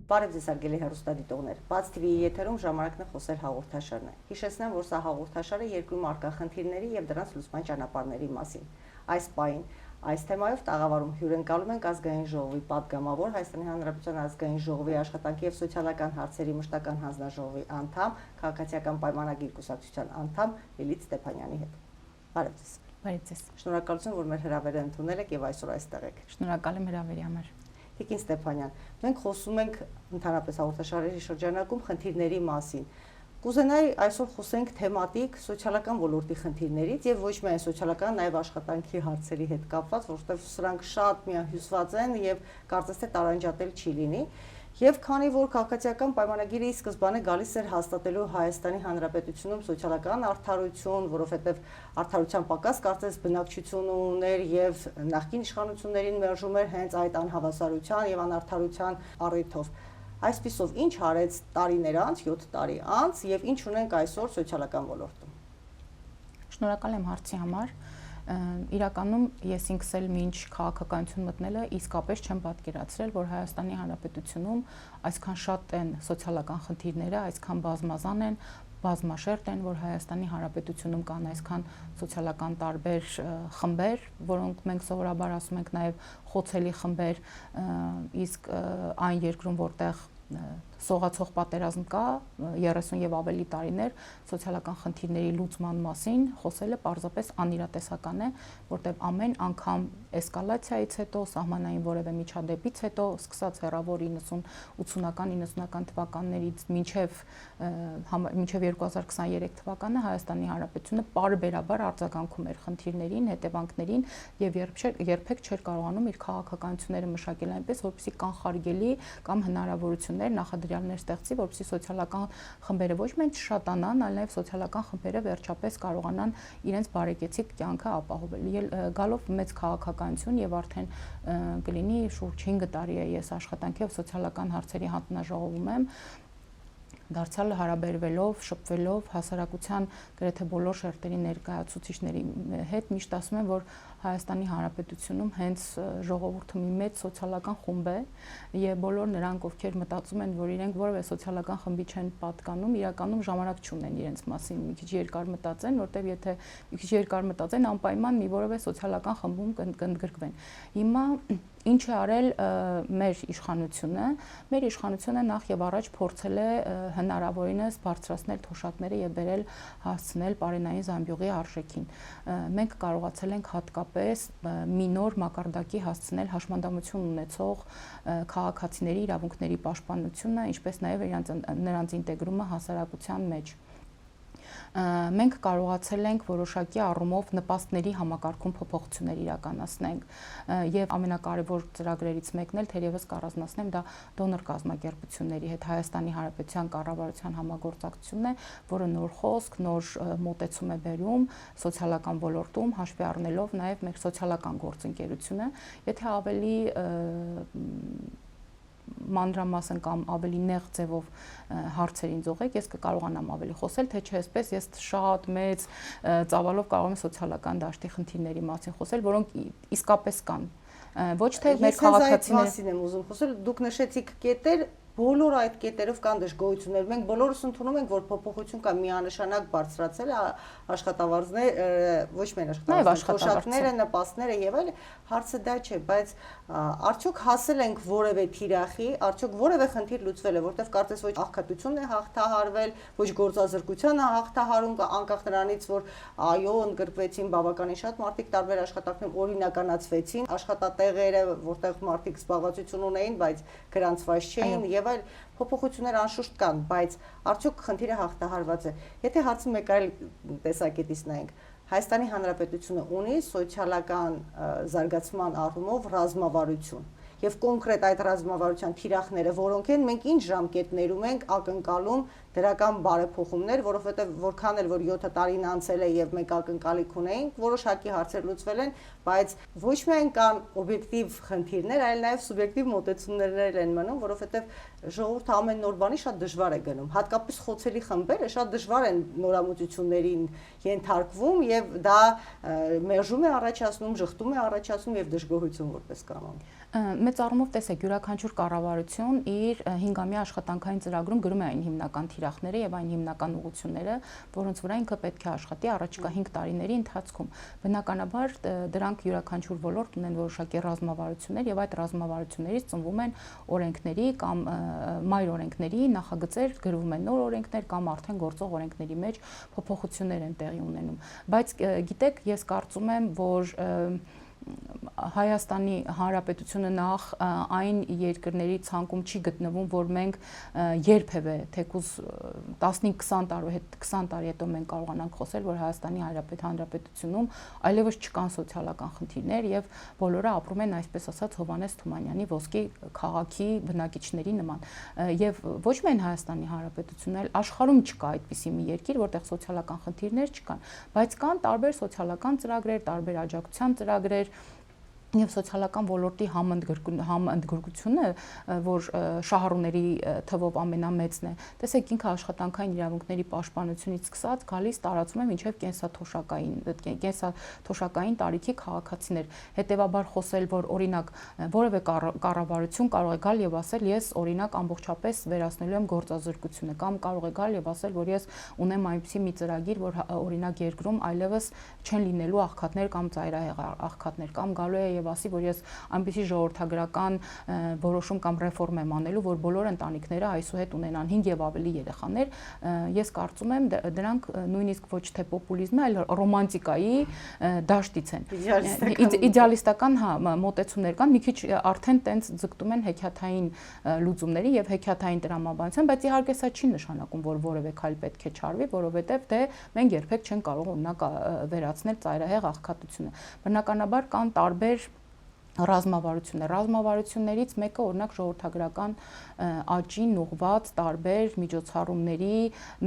Բարև ձեզ հարգելի հեռուստադիտողներ, Բաց TV-ի եթերում ժամանակն է խոսել հաղորդաշարն է։ Հիշեցնեմ, որ սա հաղորդաշարը երկրում առկա խնդիրների եւ դրանց լուծման ճանապարհների մասին։ Այս պահին այս թեմայով տաղավարում հյուրընկալում ենք Ազգային ժողովի պատգամավոր, Հայաստանի Հանրապետության Ազգային ժողովի աշխատանքի եւ սոցիալական հարցերի մշտական հանձնաժողովի անդամ, քաղաքացիական պայմանագիր կուսակցության անդամ Լիլիթ Ստեփանյանի հետ։ Բարև ձեզ։ Բարև ձեզ։ Շնորհակալություն, որ մեր հրավերը ընդունել եք եւ այսօր այստեղ եք։ Շնորհակալ եմ հրավերի համար։ Տիկին Ստեփանյան, մենք խոսում ենք ընդհանրապես հաղորդաշարերի շրջանակում խնդիրների մասին։ Կուզենայի այսօր խոսենք թեմատիկ սոցիալական ոլորտի խնդիրներից եւ ոչ միայն սոցիալական, նաեւ աշխատանքի հարցերի հետ կապված, որովհետեւ սրանք շատ միահյուսված են եւ կարծես թե տարանջատել չի լինի։ Եվ քանի որ քաղաքացիական պայմանագիրը սկզբանե գալիս էր հաստատելու Հայաստանի Հանրապետությունում սոցիալական արդարություն, որովհետև արդարության պակաս կարծես բնակչություն ուներ եւ նախկին իշխանություններին մերժում էր հենց այդ անհավասարության եւ անարդարության առիթով։ Այսպիսով ինչ արեց տարիներ անց, 7 տարի անց եւ ինչ ունենք այսօր սոցիալական ոլորտում։ Շնորհակալ եմ հարցի համար։ Իրականում ես ինքս էլ մինչ քաղաքականություն մտնելը իսկապես չեմ պատկերացրել, որ Հայաստանի Հանրապետությունում այսքան շատ են սոցիալական խնդիրները, այսքան բազմազան են, բազմաշերտ են, որ Հայաստանի Հանրապետությունում կան այսքան սոցիալական տարբեր խմբեր, որոնք մենք սովորաբար ասում ենք նաև խոցելի խմբեր, իսկ այն երկրում, որտեղ սողացող պատերազմ կա 30 եւ ավելի տարիներ սոցիալական խնդիրների լուծման մասին խոսելը պարզապես անիրատեսական է, որտեղ ամեն անգամ էսկալացիայից հետո, սահմանային որևէ միջադեպից հետո, սկսած հեռավոր 90-80-ական 90-ական թվականներից մինչև 2023 թվականը Հայաստանի Հանրապետությունը պարբերաբար արձագանքում էր խնդիրներին, հետևանքներին եւ երբեք չէր կարողանում իր քաղաքականությունները մշակել այնպես, որպեսզի կանխարգելի կամ հնարավորություններ նախադրյալներ ստեղծի, որպեսզի սոցիալական խմբերը ոչ միայն չշատանան, այլ նաև սոցիալական խմբերը վերջապես կարողանան իրենց բարեկեցիկ կյանքը ապահովել։ Գալով մեծ քաղաքականություն եւ արդեն կլինի շուրջ 5 տարի է ես աշխատանքի եւ սոցիալական հարցերի հանձնաժողովում եմ, դարձյալ հարաբերվելով, շփվելով հասարակության գրեթե բոլոր շերտերի ներկայացուցիչների հետ միշտ ասում եմ, որ Հայաստանի Հանրապետությունում հենց ժողովուրդը մի մեծ սոցիալական խումբ է եւ բոլոր նրանք, ովքեր մտածում են, որ իրենք որևէ սոցիալական խմբի չեն պատկանում, իրականում ժամանակ չունեն իրենց մասին մի քիչ երկար մտածեն, որտեւ եթե մի քիչ երկար մտածեն, անպայման մի որևէ սոցիալական խմբում կընդգրկվեն։ Հիմա ինչ է արել մեր իշխանությունը։ Մեր իշխանությունը նախ եւ առաջ փորձել է հնարավորինս բարձրացնել թոշակները եւ բերել հասցնել պարենային զամբյուղի արժեքին։ Մենք կարողացել ենք հատկապես մի նոր մակարդակի հասցնել հաշմանդամություն ունեցող քաղաքացիների իրավունքների պաշտպանությունը, ինչպես նաեւ նրանց ինտեգրումը հասարակության մեջ։ Մենք կարողացել ենք որոշակի առումով նպաստների համակարգում փոփոխություններ իրականացնենք եւ ամենակարևոր ծրագրերից մեկն էլ թերևս կառանձնացնեմ դա դոնոր կազմակերպությունների հետ Հայաստանի Հանրապետության կառավարության համագործակցությունն է, որը նոր խոսք, նոր մոտեցում է բերում սոցիալական ոլորտում, հաշվի առնելով նաեւ մեր սոցիալական գործընկերությունը, եթե ավելի մանրամասն կամ ավելի նեղ ձևով հարցերին զողեք, ես կկարողանամ ավելի խոսել, թե չէ այսպես ես շատ մեծ ծավալով կարող եմ սոցիալական դաշտի խնդիրների մասին խոսել, որոնք իսկապես կան։ Ոչ թե մեր քաղաքացիների մասին եմ ուզում խոսել, դուք նշեցիք կետեր, բոլոր այդ կետերով կան դժգոհություններ։ Մենք բոլորս ընդունում ենք, որ փոփոխություն կա միանշանակ բարձրացել է աշխատավարձներ, ոչ միայն աշխատավարձները, նպաստները եւ այլն, հարցը դա չէ, բայց արդյոք հասել ենք որևէ թիրախի, արդյոք որևէ խնդիր լուծվել է, որտեղ կարծես ոչ աղքատությունն է հաղթահարվել, ոչ գործազրկությանը հաղթահարում կա, անկախ նրանից, որ այո, ընդգրկվեցին բավականին շատ մարդիկ տարբեր աշխատանքներում օրինականացվեցին աշխատատեղերը, որտեղ մարդիկ զբաղվածություն ունեին, բայց գրանցված չէին եւ այլ փոփոխություններ անշուշտ կան, բայց արդյոք խնդիրը հաղթահարված է։ Եթե հարցը մեկ այլ տեսակետից նայենք, Հայաստանի Հանրապետությունը ունի սոցիալական զարգացման առումով ռազմավարություն եւ կոնկրետ այդ ռազմավարության թիրախները որոնք են, մենք ինչ ժամկետներում ենք ակնկալում դրական բարեփոխումներ, որովհետեւ որքան էլ որ 7 տարին անցել է եւ մենք ակնկալիք ունեինք, որոշակի հարցեր լուծվել են, բայց ոչ միայն կան օբյեկտիվ խնդիրներ, այլ նաեւ սուբյեկտիվ մոտեցումներ են մնում, որովհետեւ ժողովուրդը ամեն նոր բանի շատ դժվար է գնում, հատկապես խոցելի խմբերը շատ դժվար են նորամուծություններին ենթարկվում եւ դա մերժում է առաջացնում, ժխտում է առաջացնում եւ դժգոհություն որպես կանոն։ Մեծ առումով տեսեք, յուրաքանչյուր կառավարություն իր 5-ամյա աշխատանքային ծրագրում գրում է այն հիմնական թիրախները եւ այն հիմնական ուղղությունները, որոնց վրա ինքը պետք է աշխատի առաջիկա 5 տարիների ընթացքում։ Բնականաբար դրանք յուրաքանչյուր ոլորտ ունեն որոշակի ռազմավարություններ եւ այդ ռազմավարություններից ծնվում են օրենքների կամ մայր օրենքների նախագծեր, գրվում են նոր օրենքներ կամ արդեն գործող օրենքների մեջ փոփոխություններ են տեղի ունենում։ Բայց գիտեք, ես կարծում եմ, որ Հայաստանի Հանրապետությունը նախ այն երկրների ցանկում չի գտնվում, որ մենք երբևէ թեկուզ 15-20 տարի հետո մենք կարողանանք խոսել, որ Հայաստանի Հանրապետությունում այլևս չկան սոցիալական խնդիրներ եւ բոլորը ապրում են այսպես ասած Հովհաննես Թումանյանի ոսկի քաղաքի բնակիչների նման։ Եվ ոչ միայն Հայաստանի Հանրապետությունն, այլ աշխարհում չկա այդպիսի մի երկիր, որտեղ սոցիալական խնդիրներ չկան, բայց կան տարբեր սոցիալական ծրագրեր, տարբեր աջակցության ծրագրեր եւ սոցիալական ոլորտի համընդգրկությունը, որ շահառուների թվով ամենամեծն է։ Տեսեք, ինքը աշխատանքային իրավունքների պաշտպանությունից սկսած գալիս տարածում է մինչեւ կենսաթոշակային տարիքի քաղաքացիներ։ Հետևաբար խոսել, որ օրինակ որևէ կառավարություն կարող է գալ եւ ասել, ես օրինակ ամբողջապես վերացնելու եմ գործազրկությունը, կամ կարող է գալ եւ ասել, որ ես ունեմ այնպիսի մի ծրագիր, որ օրինակ երկրում այլևս չեն լինելու աղքատներ կամ ծայրահեղ աղքատներ, կամ գալու է եւ ասի, որ ես այնպիսի ժողովրդագրական որոշում կամ ռեֆորմ եմ անելու, որ բոլոր ընտանիքները այսուհետ ունենան 5 եւ ավելի երեխաներ, ես կարծում եմ դրանք նույնիսկ ոչ թե պոպուլիզմ է, այլ ռոմանտիկայի դաշտից են։ Իդեալիստական մոտեցումներ կան, մի քիչ արդեն տենց ձգտում են հեքիաթային լուծումների եւ հեքիաթային տրամաբանության, բայց իհարկե սա չի նշանակում, որ որևէ քայլ պետք է չարվի, որովհետեւ դե մենք երբեք չենք կարող օրինակ վերացնել ծայրահեղ աղքատությունը։ Բնականաբար կան տարբեր ռազմավարություններից մեկը օրինակ ժողովրդագրական աճին ուղղված տարբեր միջոցառումների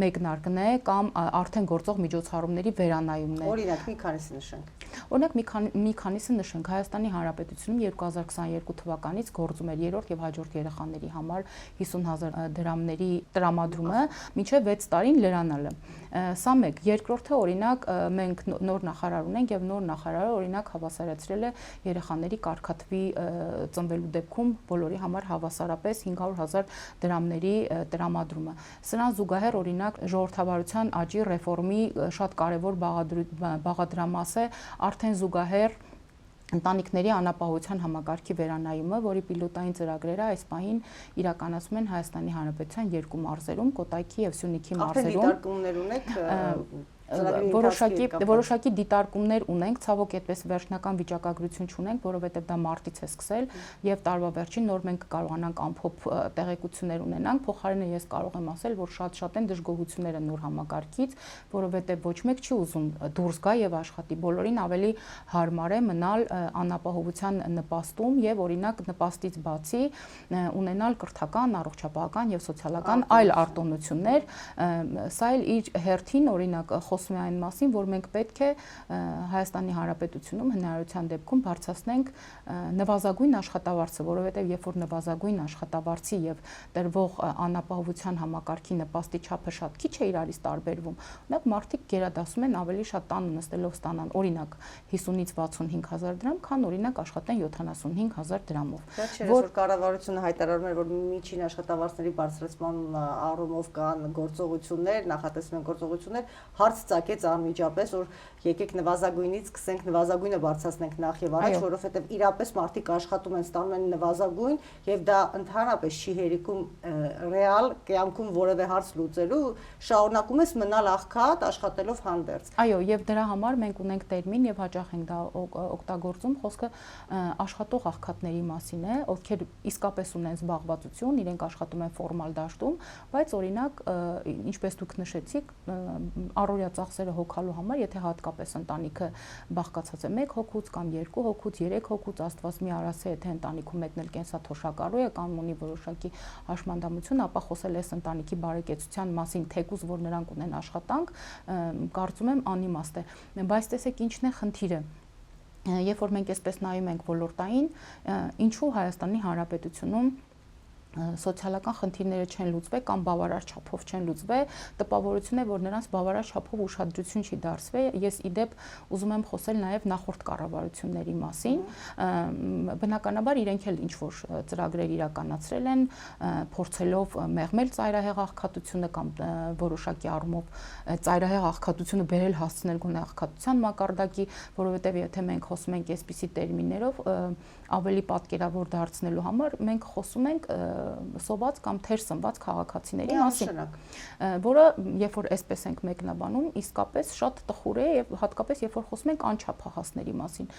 մեկնարկն է կամ արդեն գործող միջոցառումների վերանայումն է։ Օրինակ մի քանիսը նշենք։ Օրինակ մի քանիսը նշենք, Հայաստանի Հանրապետությունում 2022 թվականից գործում էր երրորդ եւ հաջորդ երեխաների համար 50,000 դրամների տրամադրումը մինչեւ 6 տարին լրանալը։ Սա մեկ, երկրորդը օրինակ մենք նոր նախարար ունենք եւ նոր նախարարը օրինակ հավասարացրել է երեխաների կարգաթվի ծնվելու դեպքում բոլորի համար հավասարապես 500,000 դրամների տրամադրումը։ Սրան զուգահեռ օրինակ ժողովրդավարության աճի ռեֆորմի շատ կարևոր բաղադրամաս է արդեն զուգահեռ ընտանիքների անապահովության համակարգի վերանայումը, որի պիլոտային ծրագրերը այս պահին իրականացում են Հայաստանի Հանրապետության 2 մարզերում, Կոտայքի եւ Սյունիքի մարզերում։ Արդեն դիտարկումներ ունեք որոշակի դիտարկումներ ունենք, ցավոք այդպես վերջնական վիճակագրություն չունենք, որովհետև դա մարտից է սկսել եւ տարվա վերջին նոր մենք կարողանանք ամփոփ տեղեկություններ ունենանք, փոխարենը ես կարող եմ ասել, որ շատ են դժգոհությունները նոր համակարգից, որովհետև ոչ մեկ չի ուզում դուրս գա եւ աշխատի, բոլորին ավելի հարմար է մնալ անապահովության նպաստում եւ օրինակ նպաստից բացի ունենալ կրթական, առողջապահական եւ սոցիալական այլ արտոնություններ, սա էլ իր հերթին օրինակ խոսում է այն մասին, որ մենք պետք է Հայաստանի Հանրապետությունում հնարավորության դեպքում բարձրացնենք նվազագույն աշխատավարձը, որովհետև երբ որ նվազագույն աշխատավարձի եւ տրվող անապահովության համակարգի նպաստի չափը շատ քիչ է իրարից տարբերվում, օրինակ մարդիկ գերադասում են ավելի շատ տանը նստելով ստանան օրինակ 50-ից 65,000 դրամ, քան օրինակ աշխատեն 75,000 դրամով։ Որ կառավարությունը հայտարարում է, որ միջին աշխատավարձների բարձրացման առումով կան գործողություններ, նախատեսվում են գործողություններ, հարց ծագեց անմիջապես, որ եկեք նվազագույնից սկսենք նվազագույնը բարձրացնենք նախ եւ առաջ, որովհետեւ իրապես մարդիկ աշխատում են, ստանում են նվազագույն եւ դա ընդհանրապես չի հերիքում ռեալ կյանքում որևէ հարց լուծելու, շարունակում ես մնալ աղքատ աշխատելով հանդերձ։ Այո, եւ դրա համար մենք ունենք տերմին եւ հաճախ ենք դա օգտագործում, խոսքը աշխատող աղքատների մասին է, ովքեր իսկապես ունեն զբաղվածություն, իրենք աշխատում են ֆորմալ դաշտում, բայց օրինակ ինչպես դուք նշեցիք, առօրյա ծախսերը հոգալու համար, եթե հատկապես ընտանիքը բաղկացած է 1 հոգուց կամ 2 հոգուց, 3 հոգուց, Աստված մի արասե, եթե ընտանիքում մեկնել կենսաթոշակառու է կամ ունի որոշակի հաշմանդամություն, ապա խոսել այս ընտանիքի բարեկեցության մասին, թեկուզ որ նրանք ունեն աշխատանք, կարծում եմ անիմաստ է։ Բայց տեսեք ինչն է խնդիրը։ Երբ որ մենք այսպես նայում ենք ոլորտային, ինչու Հայաստանի Հանրապետությունում սոցիալական խնդիրները չեն լուծվել կամ բավարար չափով չեն լուծվել, տպավորություն է, որ նրանց բավարար չափով ուշադրություն չի դարձվել։ Ես իդեպ ուզում եմ խոսել նաև նախորդ կառավարությունների մասին։ Բնականաբար իրենք էլ ինչ-որ ծրագրեր իրականացրել են, փորձելով մեղմել ծայրահեղ աղքատությունը կամ որոշակի առումով ծայրահեղ աղքատությունը բերել հասցնել գոնե աղքատության մակարդակի, որովհետև եթե մենք խոսում ենք այսպիսի տերմիններով, ավելի պատկերավոր դարձնելու համար մենք խոսում ենք սոված կամ թեր սնված քաղաքացիների մասին, որը երբ որ այսպես ենք մեկնաբանում, իսկապես շատ տխուր է եւ հատկապես երբ որ խոսում ենք անչափահասների մասին։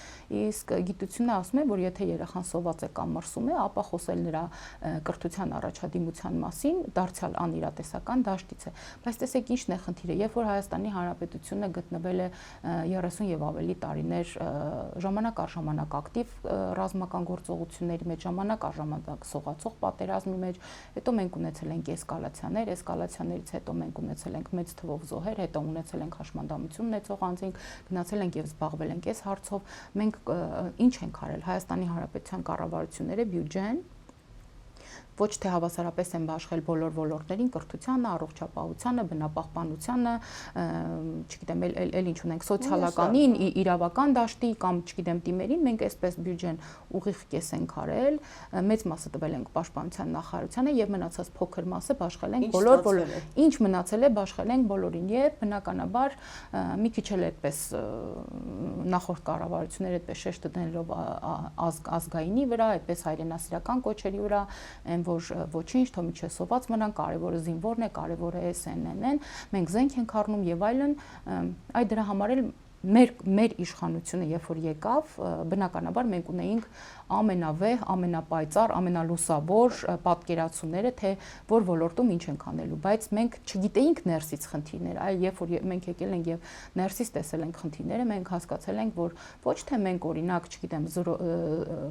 Իսկ գիտությունը ասում է, որ եթե երեխան սոված է կամ մրսում է, ապա խոսել նրա կրթության առաջադիմության մասին դարձյալ անիրատեսական դաշտից է։ Բայց տեսեք ինչն է խնդիրը, երբ որ Հայաստանի Հանրապետությունը գտնվել է 30 եւ ավելի տարիներ ժամանակ առ ժամանակ ակտիվ ռազմական գործողությունների մեջ, ժամանակ առ ժամանակ սողացող պատերազմի մեջ, հետո մենք ունեցել ենք էսկալացիաներ, էսկալացիաներից հետո մենք ունեցել ենք մեծ թվով զոհեր, հետո ունեցել ենք հաշմանդամություն ունեցող անձինք, գնացել ենք եւ զբաղվել ենք այս հարցով։ Մենք ինչ ենք արել, Հայաստանի Հանրապետության կառավարությունները բյուջեն ոչ թե հավասարապես են բաշխել բոլոր ոլորտներին, կրթությանը, առողջապահությանը, բնապահպանությանը, չգիտեմ, էլ ինչ ունենք, սոցիալականին, իրավական դաշտի կամ չգիտեմ թիմերին, մենք այսպես բյուջեն ուղիղ կես ենք արել, մեծ մասը տվել ենք պաշտպանության նախարարությանը եւ մնացած փոքր մասը բաշխել ենք բոլոր, ինչ մնացել է բաշխել ենք բոլորին եւ բնականաբար մի քիչ էլ այդպես նախորդ կառավարությունները այդպես շեշտը դնելով ազգայինի վրա, այդպես հայրենասիրական կոչերի վրա, որ ոչինչ, թող միջը սոված մնան, կարևորը զինվորն է, կարևորը է SNN-ն, մենք զենք ենք առնում եւ այլն, այդ դրա համար էլ մեր իշխանությունը երբ որ եկավ, բնականաբար մենք ունեինք ամենավեհ, ամենապայծառ, ամենալուսավոր պատկերացումները, թե որ ոլորտում ինչ ենք անելու, բայց մենք չգիտեինք ներսից խնդիրները, այլ երբ որ մենք եկել ենք եւ ներսից տեսել ենք խնդիրները, մենք հասկացել ենք, որ ոչ թե մենք օրինակ, չգիտեմ,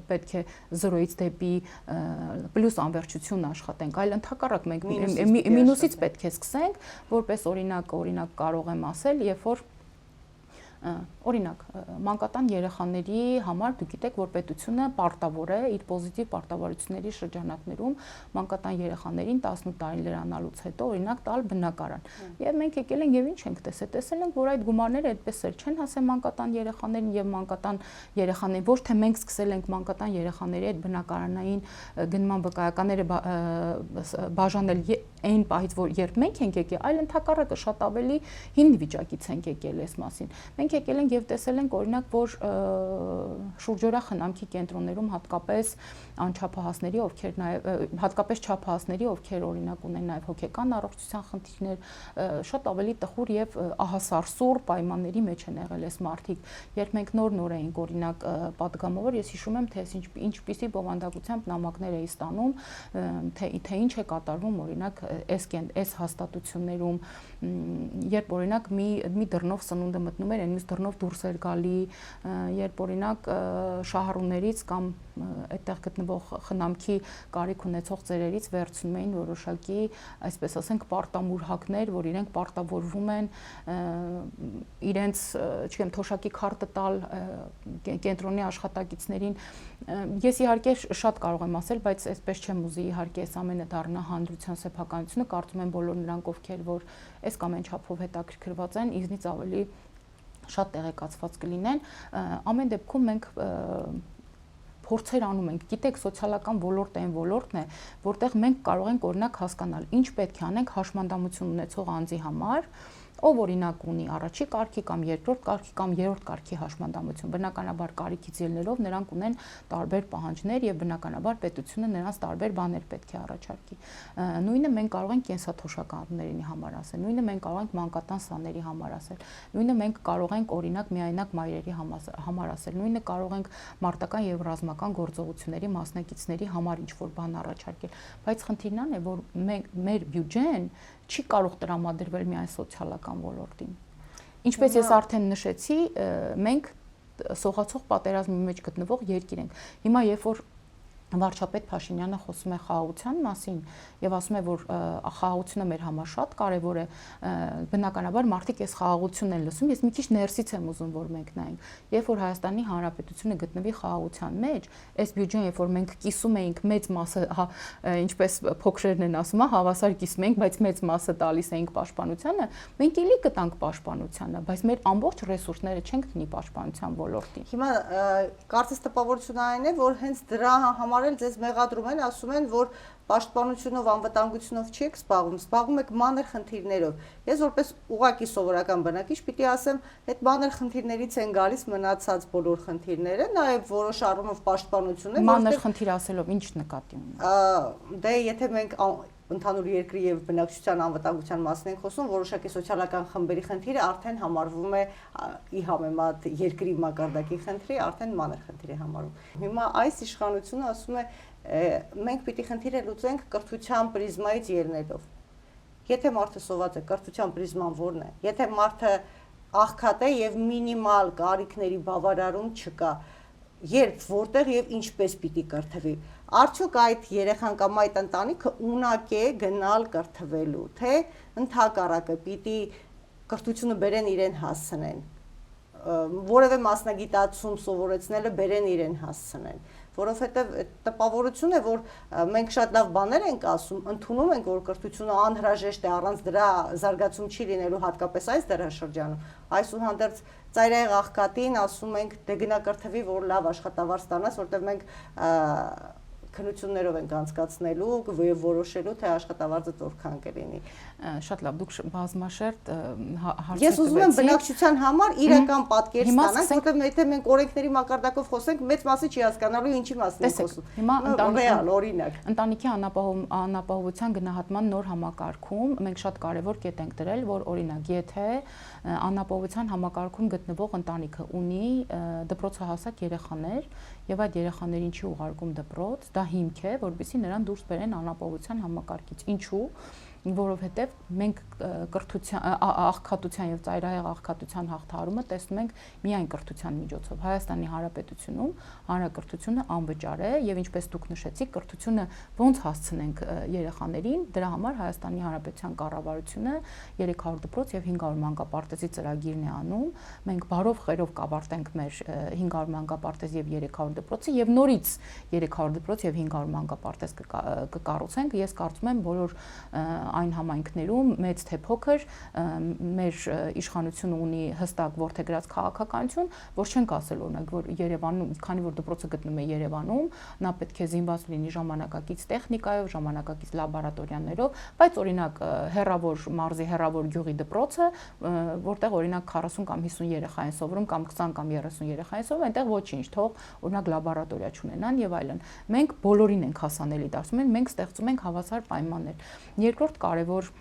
պետք է 0-ից դեպի պլյուս անվերջություն աշխատենք, այլ ընդհակառակ մենք մինուսից պետք է սկսենք, որպես օրինակ կարող եմ ասել, երբ որ օրինակ մանկատան երեխաների համար դուք գիտեք, որ պետությունը պարտավոր է իր պոզիտիվ պարտավորությունների շրջանակներում մանկատան երեխաներին 18 տարին լրանալուց հետո օրինակ տալ բնակարան։ Եվ մենք եկել ենք եւ ինչ ենք տեսել ենք, որ այդ գումարները այդպես էլ չեն հասել մանկատան երեխաներին եւ մանկատան երեխաներին, ոչ թե մենք սկսել ենք մանկատան երեխաների այդ բնակարանային գնման վկայականները բաժանել այն պահից, որ երբ մենք ենք եկել, այլ ընդհակառակը շատ ավելի հին վիճակից ենք եկել այս մասին։ Մենք եկել ենք եւ տեսել ենք օրինակ, որ շուրջօրյա խնամքի կենտրոններում հատկապես անչափահասների, ովքեր նաեւ հատկապես չափահասների, ովքեր օրինակ ունեն նաեւ հոգեկան առողջության խնդիրներ, շատ ավելի տխուր եւ ահասարսուր պայմանների մեջ են եղել այս մարդիկ։ Երբ մենք նոր էինք օրինակ պատգամավոր, ես հիշում եմ, թե ինչպիսի բովանդակությամբ նամակներ էի ստանում, թե ինչ է կատարվում օրինակ այս հաստատություններում, երբ օրինակ մի դռնով սնունդը մտնում էր, մյուս դռնով դուրս էր գալի, երբ օրինակ շահառուներից կամ այդտեղ գտնվող խնամքի կարիք ունեցող ծերերից վերցնում էին որոշակի, այսպես ասենք, պարտամուրհակներ, որ իրենք պարտավորվում են իրենց, չգիտեմ, թոշակի քարտը տալ կենտրոնի աշխատակիցներին։ Ես իհարկե շատ կարող եմ ասել, բայց այսպես չեմ ուզի իհարկե այս ամենը դառնա հանրության սեփականությունը, կարծում եմ բոլոր նրանք, ովքեր որ այս կամ այն չափով հետաքրքրված են, ինձնից ավելի շատ տեղեկացված կլինեն, ամեն դեպքում մենք փորձեր անում ենք, գիտեք, սոցիալական ոլորտը այն ոլորտն է, որտեղ մենք կարող ենք օրինակ հասկանալ, ինչ պետք է անենք հաշմանդամություն ունեցող անձի համար, ով օրինակ ունի առաջի կարգի կամ երկրորդ կարգի կամ երրորդ կարգի հաշմանդամություն, բնականաբար կարիքից ելնելով նրանք ունեն տարբեր պահանջներ եւ բնականաբար պետությունը նրանց տարբեր բաներ պետք է առաջարկի։ Նույնը մենք կարող ենք կենսաթոշակառուների համար ասել, նույնը մենք կարող ենք մանկատան սաների համար ասել, նույնը մենք կարող ենք օրինակ միայնակ մայրերի համար ասել, նույնը կարող ենք մարտական եւ ռազմական գործողությունների մասնակիցների համար ինչ-որ բան առաջարկել, բայց խնդիրն այն է, որ մեր բյուջեն չի կարող տրամադրվել միայն սոցիալական ոլորտին։ Ինչպես ես արդեն նշեցի, մենք սողացող պատերազմի մեջ գտնվող երկիր ենք։ Հիմա երբ որ Վարչապետ Փաշինյանը խոսում է խաղաղության մասին եւ ասում է, որ խաղաղությունը մեր համար շատ կարեւոր է, բնականաբար մարդիկ այս խաղաղությունն են լսում, ես մի քիչ ներսից եմ ուզում, որ մենք նայենք, երբ որ Հայաստանի Հանրապետությունը գտնվի խաղաղության մեջ, այս բյուջեն, երբ որ մենք կիսում էինք մեծ մասը, ինչպես փոքրերն են ասում, հավասար կիսում էինք, բայց մեծ մասը տալիս էինք պաշտպանությանը, մենք էլի կտանք պաշտպանությանը, բայց մեր ամբողջ ռեսուրսները չենք տնի պաշտպանության ոլորտին։ Հիմա կարծես տպավորությունն այն է, որ հենց դրա համար էլ ձեզ մեղադրում են, ասում են, որ պաշտպանությունով, անվտանգությունով չեք զբաղվում եք մանր խնդիրներով։ Ես որպես ուղղակի սովորական բնակիչ պիտի ասեմ, այդ մանր խնդիրներից են գալիս մնացած բոլոր խնդիրները, նաև որոշ առումով պաշտպանությունը։ Մանր խնդիր ասելով ինչ նկատի ունի։ Դե եթե մենք ընդհանուր երկրի եւ բնակչության անվտանգության մասին ենք խոսում, որոշակի սոցիալական խմբերի խնդիրը արդեն համարվում է ի համեմատ երկրի մակարդակի խնդրի, արդեն մանր խնդիր է համարվում։ Հիմա այս իշխանությունը ասում է մենք պիտի խնդիրը լուծենք կրթության պրիզմայից ելնելով։ Եթե մարդը սոված է, կրթության պրիզման որն է։ Եթե մարդը աղքատ է եւ մինիմալ կարիքների բավարարում չկա, երբ, որտեղ եւ ինչպես պիտի կրթվի։ Արդյոք այդ երեխան կամ այդ ընտանիքը ունակ է գնալ կրթվելու, թե ընդհակառակը պիտի կրթությունը բերեն իրեն հասցնեն, որևէ մասնագիտացում սովորեցնելը բերեն իրեն հասցնեն, որովհետև տպավորություն է, որ մենք շատ լավ բաներ ենք ասում, ընդունում ենք, որ կրթությունը անհրաժեշտ է, առանց դրա զարգացում չի լինելու, հատկապես այս դարաշրջանում, այսուհանդերձ ծայրահեղ աղքատին ասում ենք դե գնա կրթվի, որ լավ աշխատավարձ ստանաս, որտեղ մենք քննություններով ենք անցկացնելու եւ որոշելու թե աշխատավարձը որքան կլինի։ Շատ լավ, դուք բազմաշերտ հարցեր։ Ես ուզում եմ բնակչության համար իրական պատկեր ստանանք, որտեղ եթե մենք օրենքների մակարդակով խոսենք, մեծ մասը չի հասկանալու ինչի մասին ենք խոսում։ Հիմա ռեալ օրինակ։ Ընտանիքի անապահովության գնահատման նոր համակարգում մենք շատ կարևոր կետ ենք դրել, որ օրինակ, եթե անապահովության համակարգում գտնվող ընտանիքը ունի դպրոցահասակ երեխաներ եւ այդ երեխաներին չի ուղարկում դպրոց, դա հիմք է, որովհետեւ նրան դուրս բերեն անապահովության համակարգից։ Ինչու՞։ Որովհետև մենք կրթության աղքատության եւ ծայրահեղ աղքատության հաղթահարումը տեսնում ենք միայն կրթության միջոցով։ Հայաստանի Հանրապետությունում հանրակրթությունը անվճար է եւ ինչպես դուք նշեցիք, կրթությունը ոնց հասցնենք երեխաներին, դրա համար Հայաստանի Հանրապետության կառավարությունը 300 դպրոց եւ 500 մանկապարտեզի ծրագիրն է անում։ Մենք բարով խերով կավարտենք մեր 500 մանկապարտեզ եւ 300 դպրոցը եւ նորից 300 դպրոց եւ 500 մանկապարտեզ կկառուցենք։ Ես կարծում եմ բոլոր այն համայնքներում մեծ թե փոքր մեր իշխանությունը ունի հստակ ворթեգրած քաղաքականություն, որ չենք ասել օրինակ, որ Երևանում, քանի որ դպրոցը գտնվում է Երևանում, նա պետք է զինված լինի ժամանակակից տեխնիկայով, ժամանակակից լաբորատորիաներով, բայց օրինակ հեռավոր մարզի հեռավոր գյուղի դպրոցը, որտեղ օրինակ 40 կամ 50 երեխա են սովորում կամ 20 կամ 30 երեխա են սովորում, այնտեղ ոչինչ, թող օրինակ լաբորատորիա չունենան եւ այլն։ Մենք բոլորին ենք հասանելի դարձնում, մենք ստեղծում ենք հավասար պայմաններ։ Երկրորդ կարևոր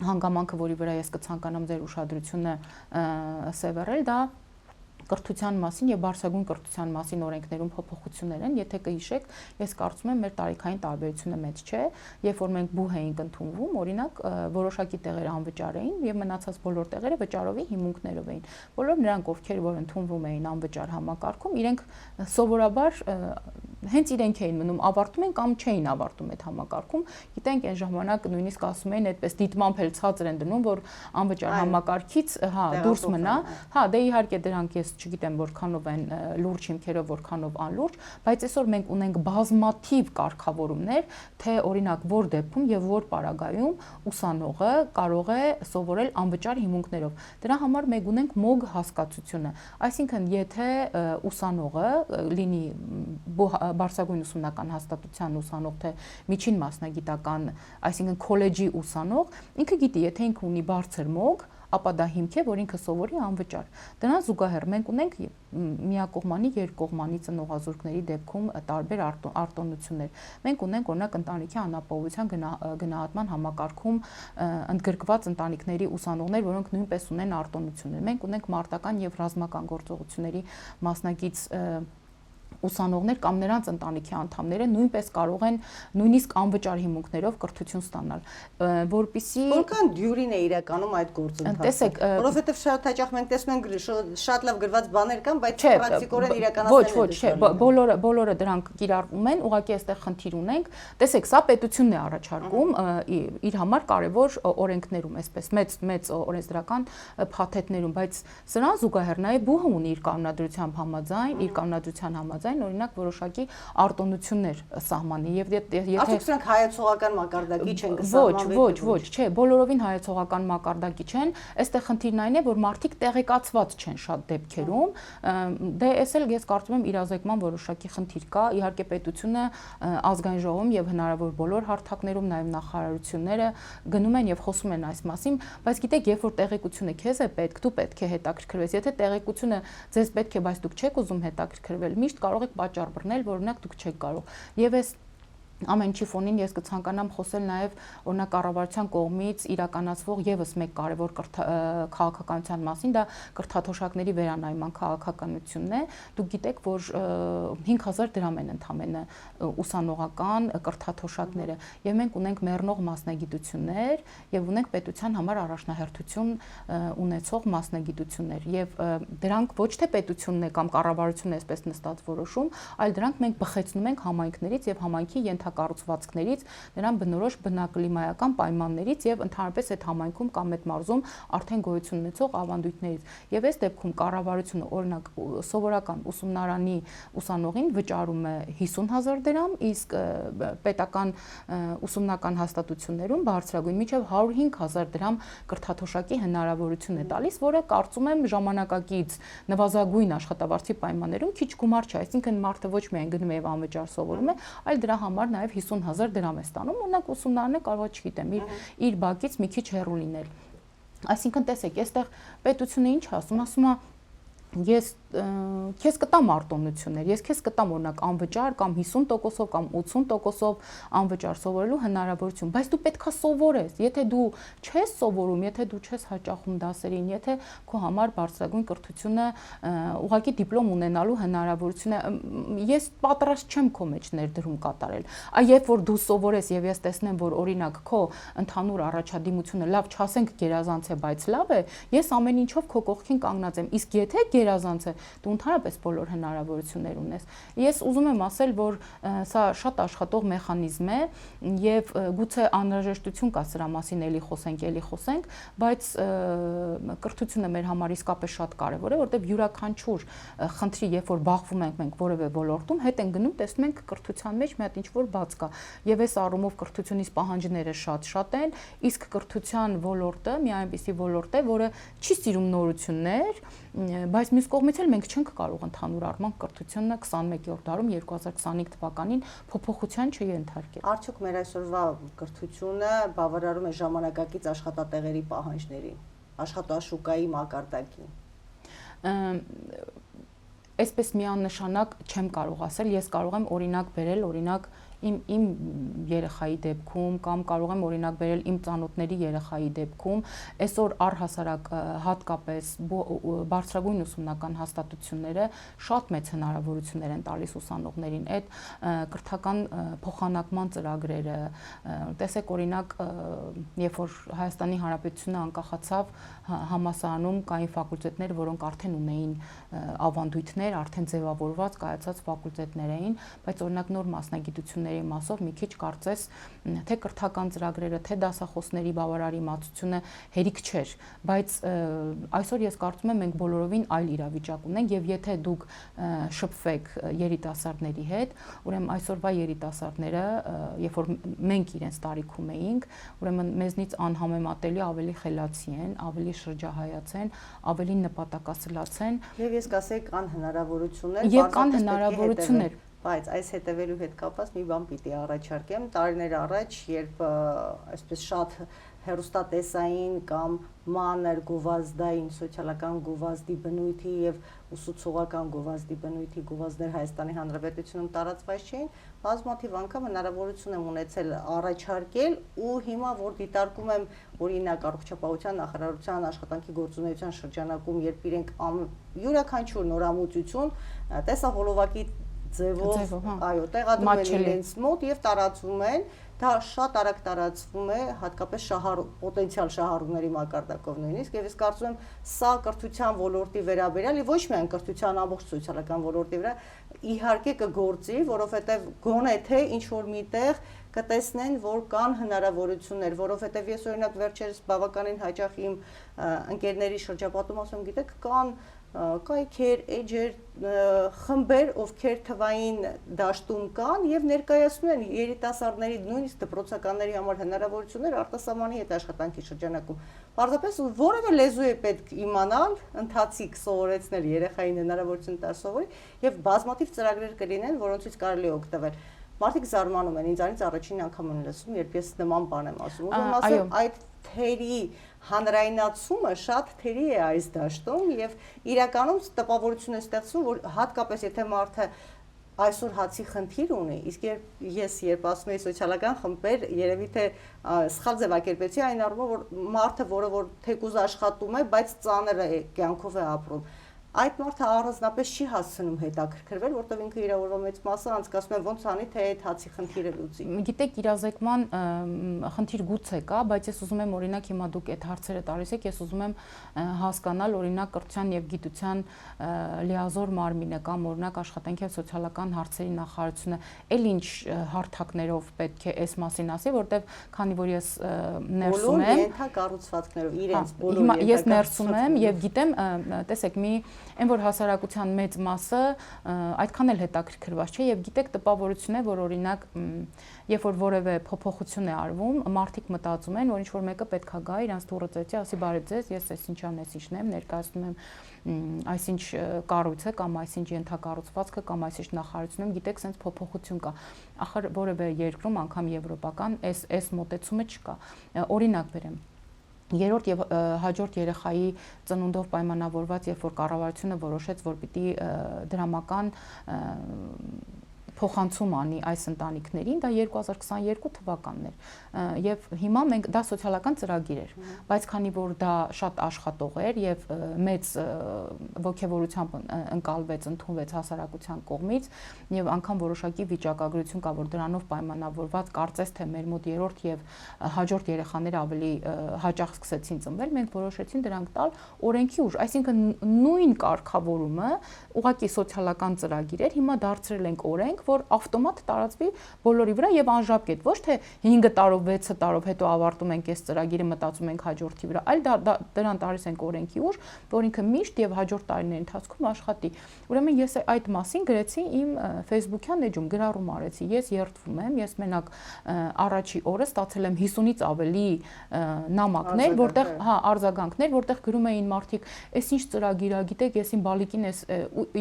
հանգամանքը, որի վրա ես կցանկանամ ձեր ուշադրությունը սևեռել, դա կրթության մասին եւ բարձրագույն կրթության մասին օրենքներում փոփոխություններ են, եթե կհիշեք, ես կարծում եմ մեր տարիքային տարբերությունը մեծ չէ, երբ որ մենք բուհ էինք ընդունվում, օրինակ որոշակի տեղեր անվճար էին եւ մնացած բոլոր տեղերը վճարովի հիմունքներով էին։ Բոլոր նրանք, ովքեր որ ընդունվում էին անվճար համակարգում, իրենք սովորաբար հենց իրենք էին մնում ավարտում են կամ չէին ավարտում այդ համակարգում, գիտենք այն ժամանակ նույնիսկ ասում էին այդպես դիտմամբ էլ ցածր են դնում, որ անվճար համակարգից, դուրս մնա, դե իհարկե դրանք ես չգիտեմ որքանով են լուրջ հիմքերով, որքանով անլուրջ, բայց այսօր մենք ունենք բազմաթիվ կարգավորումներ, թե օրինակ որ դեպքում եւ որ պարագայում ուսանողը կարող է սովորել անվճար հիմունքներով։ Դրա համար մենք ունենք MOG հասկացությունը, այսինքն եթե ուսանողը լինի բարձրագույն ուսումնական հաստատության ուսանող, թե միջին մասնագիտական, այսինքն քոլեջի ուսանող, ինքը գիտի, եթե ինքը ունի բարձր MOG, ապա դա հիմք է, որ ինքը սովորի անվճար։ Դրան զուգահեռ մենք ունենք միակողմանի, երկկողմանի ծնողազուրկների դեպքում տարբեր արտոնություններ։ Մենք ունենք օրինակ ընտանիքի անապահովության գնահատման համակարգում ընդգրկված ընտանիքների ուսանողներ, որոնք նույնպես ունեն արտոնություններ։ Մենք ունենք մարտական եւ ռազմական գործողությունների մասնակից ուսանողներ կամ նրանց ընտանիքի անդամները նույնպես կարող են նույնիսկ անվճար հիմունքներով կրթություն ստանալ, որպեսզի որքան դյուրին է իրականում այդ գործընթացը, որովհետև շատ հաճախ մենք տեսնում ենք շատ լավ գրված բաներ կան, բայց պրակտիկորեն իրականացնել ոչ, բոլորը դրանք կիրառվում են, ուղղակի այստեղ խնդիր ունենք։ Տեսեք, սա պետությունն է առաջարկում իր համար կարևոր օրենքներում, այսպես մեծ օրենսդրական փաթեթներում, բայց սրան զուգահեռ նաև ԲՈՒՀ-ը ունի իր կանոնադրության համաձայն, օրինակ որոշակի արտոնություններ սահմանի եւ Արդյոք սրանք հայեցողական մակարդակի չեն կսահմանվի։ Ոչ, չէ, բոլորովին հայեցողական մակարդակի չեն, այստեղ խնդիրն այն է, որ մարդիկ տեղեկացված չեն շատ դեպքերում, դե էս էլ ես կարծում եմ իրազեկման որոշակի խնդիր կա, իհարկե պետությունը ազգային ժողովում եւ հնարավոր բոլոր հարթակներում, նաեւ նախարարությունները գնում են եւ խոսում են այս մասին, բայց գիտեք, երբ որ տեղեկությունը քեզ է պետք, դու պետք է հետաքրքրվես, եթե տեղեկությունը ձեզ պետք է, բայց դուք չեք ուզում հետաքրքրվել, միշտ կարող եք պատճառ բռնել, որ օրինակ դուք չեք կարող։ Եվ այս ամեն ինչի ֆոնին ես կցանկանամ խոսել նաև օրինակ կառավարության կողմից իրականացվող եւս մեկ կարևոր քաղաքականության մասին, դա կրթաթոշակների վերանայման քաղաքականությունն է։ Դուք գիտեք, որ 5000 դրամ են ընդամենը ուսանողական կրթաթոշակները, եւ մենք ունենք մեռնող մասնագիտություններ եւ ունենք պետության համար առաջնահերթություն ունեցող մասնագիտություններ, եւ դրանք ոչ թե պետությունն է կամ կառավարությունն է այսպես նստած որոշում, այլ դրանք մենք բխեցնում ենք համայնքներից եւ համայնքի կառուցվածքներից, նրան բնորոշ բնակլիմայական պայմաններից եւ ընդհանրապես այդ համայնքում կամ այդ մարզում արդեն գոյություն ունեցող ավանդույթներից։ Եվ այս դեպքում կառավարությունը օրինակ սովորական ուսումնարանի ուսանողին վճարում է 50,000 դրամ, իսկ պետական ուսումնական հաստատություններում բարձրագույն մինչև 105,000 դրամ կրթաթոշակի հնարավորություն է տալիս, որը կարծում եմ ժամանակակից նվազագույն աշխատավարձի պայմաններում քիչ գումար չէ, այսինքն մարդը ոչ միայն գնում է եւ անվճար սովորում է, այլ դրա համար նաև 50,000 դրամ է ստանում, օրինակ ուսումնարանը կարող է, չգիտեմ, իր բակից մի քիչ հեռու լինել։ Այսինքն տեսեք, այստեղ պետությունը ինչ ասում է, ես քեզ կտամ արտոնություններ, ես քեզ կտամ օրինակ անվճար կամ 50%-ով կամ 80%-ով անվճար սովորելու հնարավորություն, բայց դու պետքա սովորես, եթե դու չես սովորում, եթե դու չես հաճախում դասերին, եթե քո համար բարձրագույն կրթությունը ուղղակի դիպլոմ ունենալու հնարավորություն է, ես պատրաստ չեմ քո մեջ ներդրում կատարել, երբ որ դու սովորես եւ ես տեսնեմ, որ օրինակ քո ընդհանուր առաջադիմությունը լավ չասենք գերազանց է, բայց լավ է, ես ամեն ինչով քո կողքին կանգնած եմ, իսկ եթե գերազանց է, դու ընդհանրապես բոլոր հնարավորություններ ունես։ Ես ուզում եմ ասել, որ սա շատ աշխատող մեխանիզմ է եւ գուցե անհրաժեշտություն կա սրա մասին էլի խոսենք, բայց կրթությունը մեր համար իսկապես շատ կարեւոր է, որտեղ յուրաքանչյուր խնդրի, երբ որ բախվում ենք մենք որևէ ոլորտում, հետ են գնում, տեսնում ենք կրթության մեջ մի հատ ինչ-որ բաց կա։ Եվ այս առումով կրթությունից պահանջները շատ են, իսկ կրթության ոլորտը մի այնպիսի ոլորտ է, որը չի սիրում նորություններ, բայց մյուս կողմից էլ մենք չենք կարող ընդհանուր առմամբ կրթությունը 21-րդ դարում 2025 թվականին փոփոխության չենթարկել։ Արդյոք մեր այսօրվա կրթությունը բավարարում է ժամանակակից աշխատատեղերի պահանջներին, աշխատաշուկայի մակարդակին։ Այսպես միանշանակ չեմ կարող ասել, ես կարող եմ օրինակ բերել, օրինակ իմ երեխայի դեպքում կամ կարող եմ օրինակ բերել իմ ծանոթների երեխայի դեպքում, այսօր առհասարակ հատկապես բարձրագույն ուսումնական հաստատությունները շատ մեծ հնարավորություններ են տալիս ուսանողներին, այդ կրթական փոխանակման ծրագրերը, տեսեք օրինակ, երբ որ Հայաստանի Հանրապետությունը անկախացավ, համալսարանում կային ֆակուլտետներ, որոնք արդեն ունեին ավանդույթներ, արդեն ձևավորված կայացած ֆակուլտետներ էին, բայց օրինակ նոր մասնագիտությունների մասով մի քիչ կարծես թե կրթական ծրագրերը, թե դասախոսների բավարար իմացությունը հերիք չէր, բայց այսօր ես կարծում եմ մենք բոլորովին այլ իրավիճակ ունենք եւ եթե դուք շփվեք երիտասարդների հետ, ուրեմն այսօրվա երիտասարդները, երբ որ մենք իրենց տարիքում էինք, ուրեմն մեզնից անհամեմատելի ավելի խելացի են, ավելի շրջահայաց են, ավելի նպատակասլաց են եւ ես կասեի կան հնարավորություններ, եւ կան հնարավորություններ, բայց այս հետևելու հետ կապված մի բան պիտի առաջարկեմ, տարիներ առաջ, երբ այսպես շատ հեռուստատեսային կամ մանր գովազդային սոցիալական գովազդի բնույթի եւ ուսուցողական գովազդի բնույթի գովազդներ Հայաստանի Հանրապետությունում տարածված չէին, բազմաթիվ անգամ հնարավորություն եմ ունեցել առաջարկել ու հիմա որ դիտարկում եմ օրինակ առողջապահության նախարարության աշխատանքի գործունեության շրջանակում, երբ իրենք յուրաքանչյուր նորամուծություն տեսահոլովակի ձևով, այո, տեղադրում են իրենց մոտ եւ տարածվում են, դա շատ արագ տարածվում է, հատկապես պոտենցիալ շահառուների մակարդակով նույնիսկ, եւ ես կարծում եմ, սա կրթության ոլորտի վերաբերյալ եւ ոչ միայն կրթության ամբողջ սոցիալական ոլորտի վրա իհարկե կգործի, որովհետեւ գոնե թե ինչ որ միտեղ կտեսնեն, որ կան հնարավորություններ, որովհետեւ ես օրինակ վերջերս բավականին հաճախ իմ ընկերների շրջապատում ասում, գիտեք, կան կայքեր, էջեր, խմբեր, ովքեր թվային դաշտում կան եւ ներկայացնում են երիտասարդների, նույնիսկ դպրոցականների համար հնարավորություններ արտասահմանի հետ աշխատանքի շրջանակում։ Պարզապես որևէ լեզու է պետք իմանալ, ընթացիկ սովորեցնել երեխային հնարավորություն տալ սովորի եւ բազմաթիվ ծրագրեր կլինեն, որոնցից կարելի է օգտվել։ Մարդիկ զարմանում են, ինձանից առաջին անգամ են լսում, երբ ես նման բան եմ ասում։ Ուզում ասեմ, այդ թերի հանրայնացումը շատ թերի է այս դաշտում եւ իրականում տպավորություն է ստեղծում, որ հատկապես եթե մարդը այսօր հացի խնդիր ունի, իսկ երբ ասում եի սոցիալական խմբեր, երևի թե սխալ ձևակերպեցի այն առումով, որ մարդը, որը թեկուզ աշխատում է, բայց ծանր է կյանքով է ապրում, այդ մարդը առանձնապես չի հասցնում հետաքրքրվել, որտեղ ինքը իր օրվա մեծ մասը անցկացնում է ոնց անի, թե այդ հացի խնդիրը լուծի։ Գիտեք, իրազեկման խնդիր գուցե կա, բայց ես ուզում եմ օրինակ հիմա դուք այդ հարցերը տալիս եք, ես ուզում եմ հասկանալ օրինակ կրթության եւ գիտության լիազոր մարմինը կամ օրինակ աշխատանքի եւ սոցիալական հարցերի նախարարությունը էլ ինչ հարթակներով պետք է այս մասին ասի, որտեղ քանի որ ես ներսում եմ բոլոր ենթակառուցվածքներով իրենց բոլոր ես ներսում եմ եւ գիտեմ, տեսեք, այն որ հասարակության մեծ մասը այդքան էլ հետաքրքրված չէ եւ գիտեք տպավորություն է, որ օրինակ երբ որ որևէ փոփոխություն է արվում, մարդիկ մտածում են, որ ինչ որ մեկը պետքա գա իրանց դուրը ծեծի, ասի բարի ձեզ, ես այսինչան այսինչն եմ, ներկայացնում եմ այսինչ կառույցը կամ այսինչ ենթակառուցվածքը կամ այսինչ նախարարություն եմ, գիտեք, sense փոփոխություն կա։ Ախր որևէ երկրում, անգամ եվրոպական, այս մոտեցումը չկա։ Օրինակ բերեմ, երրորդ եւ հաջորդ երեխայի ծնունդով պայմանավորված, երբ որ կառավարությունը որոշեց, որ պիտի դրամական փոխանցում անի այս ընտանիքներին, դա 2022 թվականն էր եւ հիմա մենք դա սոցիալական ծրագիր էր, բայց քանի որ դա շատ աշխատող էր եւ մեծ ողջավորությամբ ընկալվեց, ընդունվեց հասարակության կողմից եւ անգամ որոշակի վիճակագրություն կա, որ դրանով պայմանավորված կարծես թե մեր մոտ երրորդ եւ հաջորդ երեխաները ավելի հաճախ սկսեցին ծնվել, մենք որոշեցին դրանք տալ օրենքի ուժ, այսինքն նույն կարգավորումը ուղղակի սոցիալական ծրագիր էր, հիմա դարձրել ենք օրենք, որ ավտոմատ տարածվի բոլորի վրա եւ անժապկետ, ոչ թե 5 տարով, 6 տարով հետո ավարտում ենք այս ծրագիրը, մտածում ենք հաջորդի վրա, այլ դրան տալիս ենք օրենքի ուժ, որ ինքը միշտ եւ հաջորդ տարիների ընթացքում աշխատի։ Ուրեմն ես այդ մասին գրեցի իմ Facebook-յան էջում, գրառում արեցի, ես երդվում եմ, ես մենակ առաջի օրը ստացել եմ 50-ից ավելի նամակներ, որտեղ արձագանքներ, որտեղ գրում էին մարդիկ, «Էս ինչ ծրագիր է, գիտեք, ես իմ բալիկին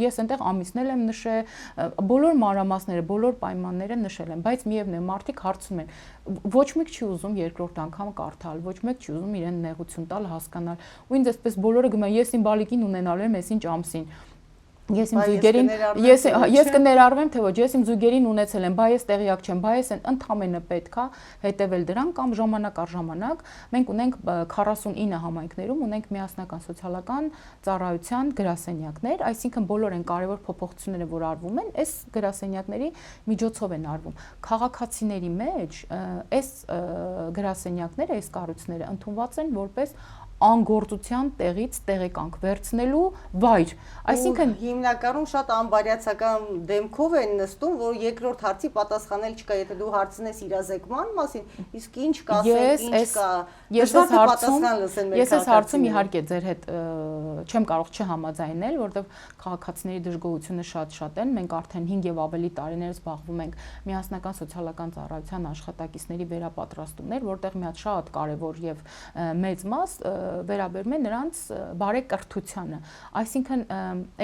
ես այնտեղ ամիսնել եմ նշել, բոլոր մանրամասները, բոլոր պայմանները նշել եմ, բայց միևնույն մարդիկ հարցում են, ոչ մեկ չի ուզում երկրորդ անգամ կարդալ, ոչ մեկ չի ուզում իրեն նեղություն տալ, հասկանալ, ու ինձ այսպես բոլորը գնում են, ես իմ բալիկին ունենալու եմ այսինչ ամսին, ես իմ զույգերին ես կներառվեմ, թե ոչ, ես իմ զույգերին ունեցել եմ, բա ես տեղյակ չեմ, բա ես ընդամենը պետքա հետևել դրան կամ ժամանակ առ ժամանակ մենք ունենք 49 համայնքներում ունենք միասնական սոցիալական ծառայության գրասենյակներ, այսինքն բոլոր այն կարևոր փոփոխությունները, որ արվում են, այս գրասենյակների միջոցով են արվում։ Քաղաքացիների մեջ այս գրասենյակները, այս կառույցները ընդունված են որպես անգործության տեղից տեղեկանք վերցնելու վայր, այսինքն հիմնականում շատ անբարյացական դեմքով են նստում, որ երկրորդ հարցի պատասխանել չկա, եթե դու հարցնես իրազեկման մասին, իսկ ինչ կասեն, ինչ կա, ես այս հարցում իհարկե ձեր հետ չեմ կարող չհամաձայնել, որովհետև քաղաքացիների դժգոհությունը շատ են, մենք արդեն 5 եւ ավելի տարիներ զբաղվում ենք միասնական սոցիալական ծառայության աշխատակիցների վերապատրաստումներ, որտեղ մի հատ շատ կարևոր եւ մեծ մաս վերաբերում է նրանց բարեկրթությանը, այսինքն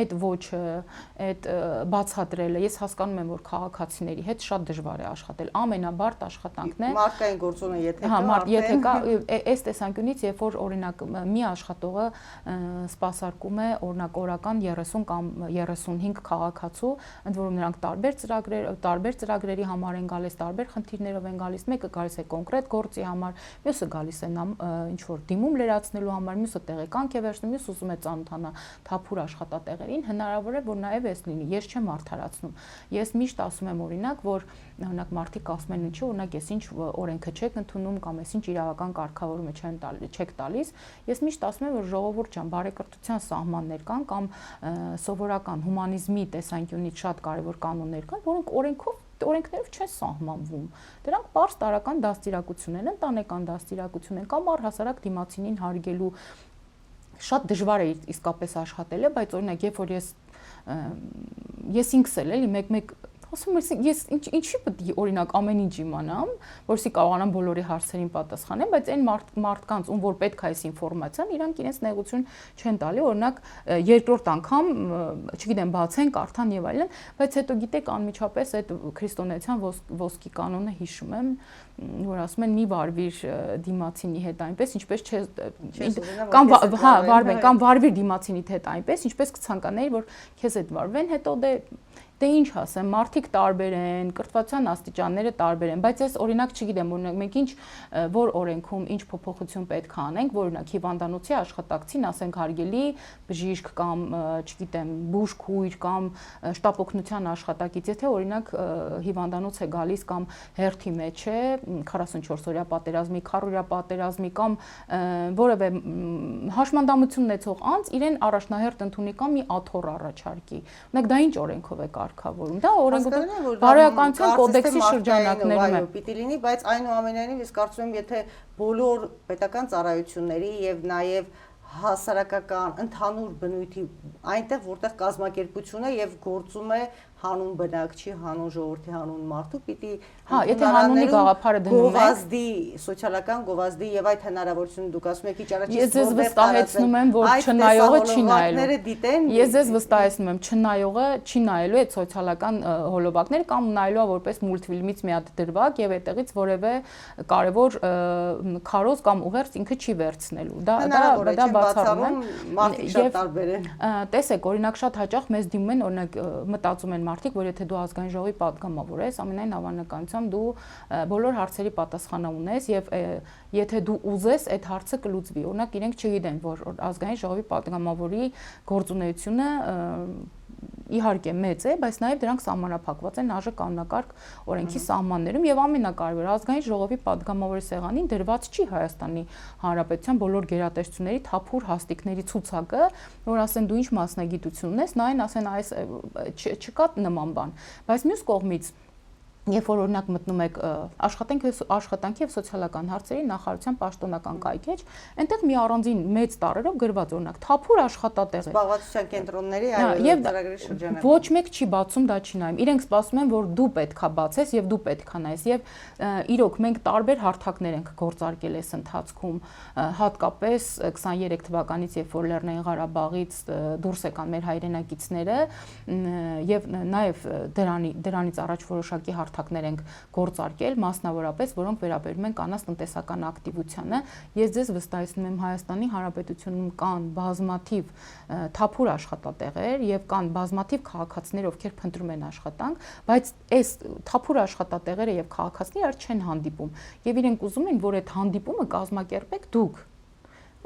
այդ ոչը, այդ բացատրելը, ես հասկանում եմ, որ քաղաքացիների հետ շատ դժվար է աշխատել, ամենաբարդ աշխատանքն է մարդկային գործոնը եթե կա, այս տեսանկյունից, երբ որ օրինակ մի աշխատողը սպասարկում է օրինակ օրական 30 կամ 35 քաղաքացու, ընդ որում նրանք տարբեր ծրագրերի համար են գալիս, տարբեր խնդիրներով են գալիս, մեկը գալիս է կոնկրետ գործի համար, մյուսը գալիս է ինչ որ դիմում լրացնելու ծանոթանալու համար, մյուսը տեղեկանք է վերցնում, մյուսը ուզում է ծանոթանա թափուր աշխատատեղերին, հնարավոր է որ նաև էս լինի։ Ես չեմ արդարացնում։ Ես միշտ ասում եմ օրինակ, որ օրինակ մարդիկ ասում են ինչի, օրինակ ես ինչ օրենքը չեք ընդունում կամ ես ինչ իրավական կարգավորումը չեք տալիս։ Ես միշտ ասում եմ, որ ժողովուրդ ջան, բարեկրթության սահմաններ կան կամ սովորական հումանիզմի տեսանկյունից շատ կարևոր կանոններ կան, որոնք օրենքներով չեն սահմանվում։ Դրանք պարզ տարրական դաստիարակություն են, ընտանեկան դաստիարակություն են կամ առհասարակ դիմացինին հարգելու շատ դժվար է իսկապես աշխատելը, բայց օրինակ երբ որ ես ինքս էլ էլի մեկ ասում եմ ես ինչի պետք է օրինակ ամեն ինչ իմանամ, որովհետեւ կարողանամ բոլորի հարցերին պատասխանեմ, բայց այն մարդկանց, ում որ պետք է այս ինֆորմացիան, իրանք իրենց նեղություն չեն տալի, օրինակ երկրորդ անգամ, չգիտեմ, բացեն, կարդան եւ այլն, բայց հետո գիտեք անմիջապես այդ քրիստոնեական ոսկի կանոնը հիշում եմ, որ ասում են մի վարվիր դիմացինի հետ այնպես, ինչպես կամ վարվիր դիմացինի հետ այնպես, ինչպես կցանկանայի, որ քեզ հետ վարվեն, հետո դե ինչ ասեմ, մարդիկ տարբեր են, կրթվածության աստիճանները տարբեր են, բայց ես օրինակ չգիտեմ, օրինակ մենք ինչ որ օրենքում ինչ փոփոխություն պետք է անենք, որ օրինակ հիվանդանոցի աշխատակցին ասենք հարգելի բժիշկ կամ չգիտեմ, բուժքույր կամ շտապօգնության աշխատակից, եթե օրինակ հիվանդանոց է գալիս կամ հերթի մեջ է 44-օրյա պատերազմի, քառորյա պատերազմի կամ որևէ հաշմանդամություն ունեցող անձ իրեն առաջնահերթ ընդունի կամ մի աթոռ առաջարկի։ Օրինակ դա ինչ օրենքով է կարգավորում։ Դա օրենքով բարոյականության կոդեքսի շրջանակներում է։ Պիտի լինի, բայց այնուամենայնիվ ես կարծում եմ, եթե բոլոր պետական ծառայությունների եւ նաեւ հասարակական ընդհանուր բնույթի այնտեղ որտեղ կազմակերպություն է եւ գործում է հանուն բնակչի, հանուն ժողովրդի, հանուն մարդու, պիտի եթե հանունի գաղափարը դնում եք, գովազդի, սոցիալական գովազդի եւ այդ հնարավորությունը դուք ասում եք իճարաչի ես ձեզ վստահեցնում եմ, որ չնայողը չի նայելու։ Ես ձեզ վստահեցնում եմ, չնայողը չի նայելու այդ սոցիալական հոլովակները կամ նայելու է որպես մուլտֆիլմից մի հատ դրվագ եւ այդտեղից որևէ կարևոր քարոզ կամ ուղերձ ինքը չի վերցնելու։ Դա բացառում եմ, մարդիկ շատ տարբեր են։ Տեսեք, օրինակ շատ հաճախ մեզ դիմում են, օրինակ մտածում են մարդիկ, որ եթե դու ազգային ժողովի պատգամավոր ես, ամենայն հավանականությամբ դու բոլոր հարցերի պատասխանը ունես եւ եթե դու ուզես, այդ հարցը կլուծվի։ Օրինակ իրենք չգիտեն, որ ազգային ժողովի պատգամավորի գործունեությունը իհարկե մեծ է, բայց նաև դրանք սահմանափակված են ԱԺ կանոնակարգ օրենքի սահմաններում եւ ամենակարևորը ազգային ժողովի падգամավորի սեղանին դրված չի Հայաստանի Հանրապետության բոլոր գերատեսչությունների թափուր հաստիկների ցուցակը, որ ասեն դու ինչ մասնագիտություն ունես, նայեն ասեն այս չկա նման բան, բայց մյուս կողմից Երբ որ օրինակ մտնում եք աշխատանքի եւ սոցիալական հարցերի նախարարության պաշտոնական կայքեջ, այնտեղ մի առանձին մեծ տառերով գրված օրինակ թափուր աշխատատեղեր։ Զբաղվածության կենտրոնների այլ ծրագրերի շրջանակում։ Ոչ մեկ չի բացում, դա չի նայում։ Իրենք սպասում են, որ դու պետքա բացես եւ դու պետքա նայես եւ իրոք մենք տարբեր հարթակներ ենք գործարկել այս ընթացքում, հատկապես 23 թվականից, երբ որ Լեռնային Ղարաբաղից դուրս եկան մեր հայրենակիցները եւ նաեւ դրանից առաջ որոշակի հարթակներ ենք գործարկել, մասնավորապես, որոնք վերաբերում են կանանց տնտեսական ակտիվությանը։ Ես ձեզ վստահեցնում եմ, Հայաստանի Հանրապետությունում կան բազմաթիվ թափուր աշխատատեղեր եւ կան բազմաթիվ քաղաքացիներ, ովքեր փնտրում են աշխատանք, բայց այս թափուր աշխատատեղերը եւ քաղաքացիները չեն հանդիպում եւ իրենք ուզում են, որ այդ հանդիպումը կազմակերպեք դուք։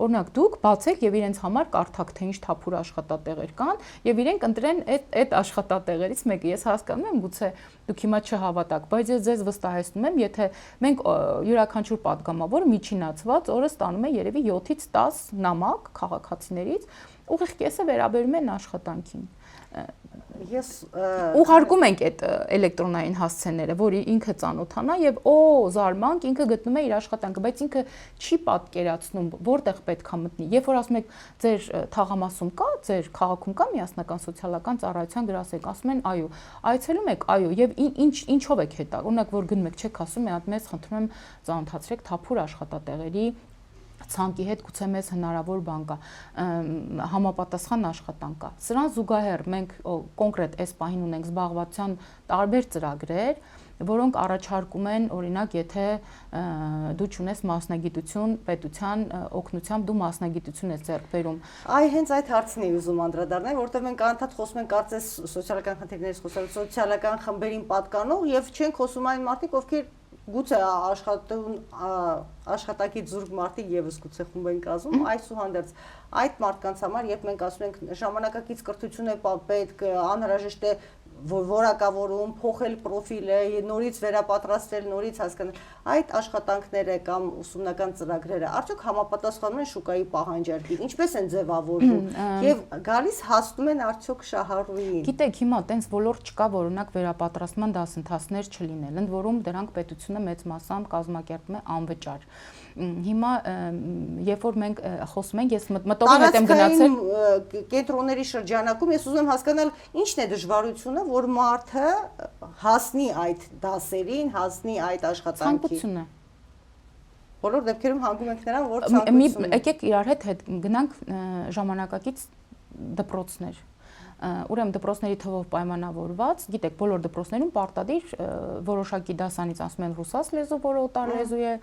Օրինակ դուք բացեք եւ իրենց համար կարդաք թե ինչ թափուր աշխատատեղեր կան եւ իրենք ընտրեն այդ աշխատատեղերից մեկը։ Ես հասկանում եմ, գուցե դուք հիմա չհավատաք, բայց ես ձեզ վստահեցնում եմ, եթե մենք յուրաքանչյուր падգամավոր միջինացված օրը ստանում է երևի 7-ից 10 նամակ քաղաքացիներից, ուղիղ կեսը վերաբերում են աշխատանքին։ Ես ուղարկում ենք այդ էլեկտրոնային հասցեները, որ ինքը ծանոթանա եւ զարմանք ինքը գտնում է իր աշխատանքը, բայց ինքը չի պատկերացնում որտեղ պետքա մտնի։ Երբ որ ասում եք ձեր թաղամասում կա, ձեր քաղաքում կա միասնական սոցիալական ծառայության գրասենյակ, ասում են այո, այցելում եք, այո, եւ ինչով եք հետա։ Օրինակ որ գնում եք, չեք ասում, մի հատ մեզ խնդրում եմ ծանոթացրեք թափուր աշխատատեղերի ցանկի հետ գուցե մեզ հնարավոր բան կա, համապատասխան աշխատանք կա։ Սրան զուգահեռ մենք կոնկրետ այս պահին ունենք զբաղվածության տարբեր ծրագրեր, որոնք առաջարկում են, օրինակ, եթե դու չունես մասնագիտություն, պետության օգնությամբ դու մասնագիտություն ես ձեռք բերում։ Այ հենց այդ հարցն էի ուզում անդրադառնալ, որտեղ մենք անդադ խոսում ենք կարծես սոցիալական խնդիրներից խոսալու, սոցիալական խմբերին պատկանող եւ չենք խոսում այն մարդիկ, ովքեր գուցե աշխատակից զուրկ մարդիկ եւս գուցե խումբ են կազմում, այսուհանդերձ այդ մարդկանց համար, երբ մենք ասում ենք ժամանակակից կրթություն է պետք, անհրաժեշտ է որակավորում, փոխել պրոֆիլը, նորից վերապատրաստել, նորից հասկանալ, այդ աշխատանքները կամ ուսումնական ծրագրերը արդյոք համապատասխանում են շուկայի պահանջարկին, ինչպես են ձևավորվում եւ գալիս հասնում են արդյոք շահառուին։ Գիտեք, հիմա տենց ոլորտ չկա, որ օրինակ վերապատրաստման դասընթացներ չլինել, ընդ որում դրանք պետությունը մեծ մասամբ կազմակերպում է անվճար։ Հիմա երբ որ մենք խոսում ենք, ես մտորին հետ եմ գնացել կենտրոնների շրջանակում, ես ուզում եմ հասկանալ ինչն է դժվարությունը, որ մարդը հասնի այդ դասերին, հասնի այդ աշխատանքին։ Ցանկությունը։ Բոլոր դեպքերում հանգում ենք նրան, որ ցանկություն է։ Եկեք իրար հետ գնանք ժամանակակից դպրոցներ։ Ուրեմն դպրոցների թվով պայմանավորված, գիտեք, բոլոր դպրոցներում պարտադիր որոշակի դասանից ասում են ռուսաց լեզու, որը օտար լեզու է,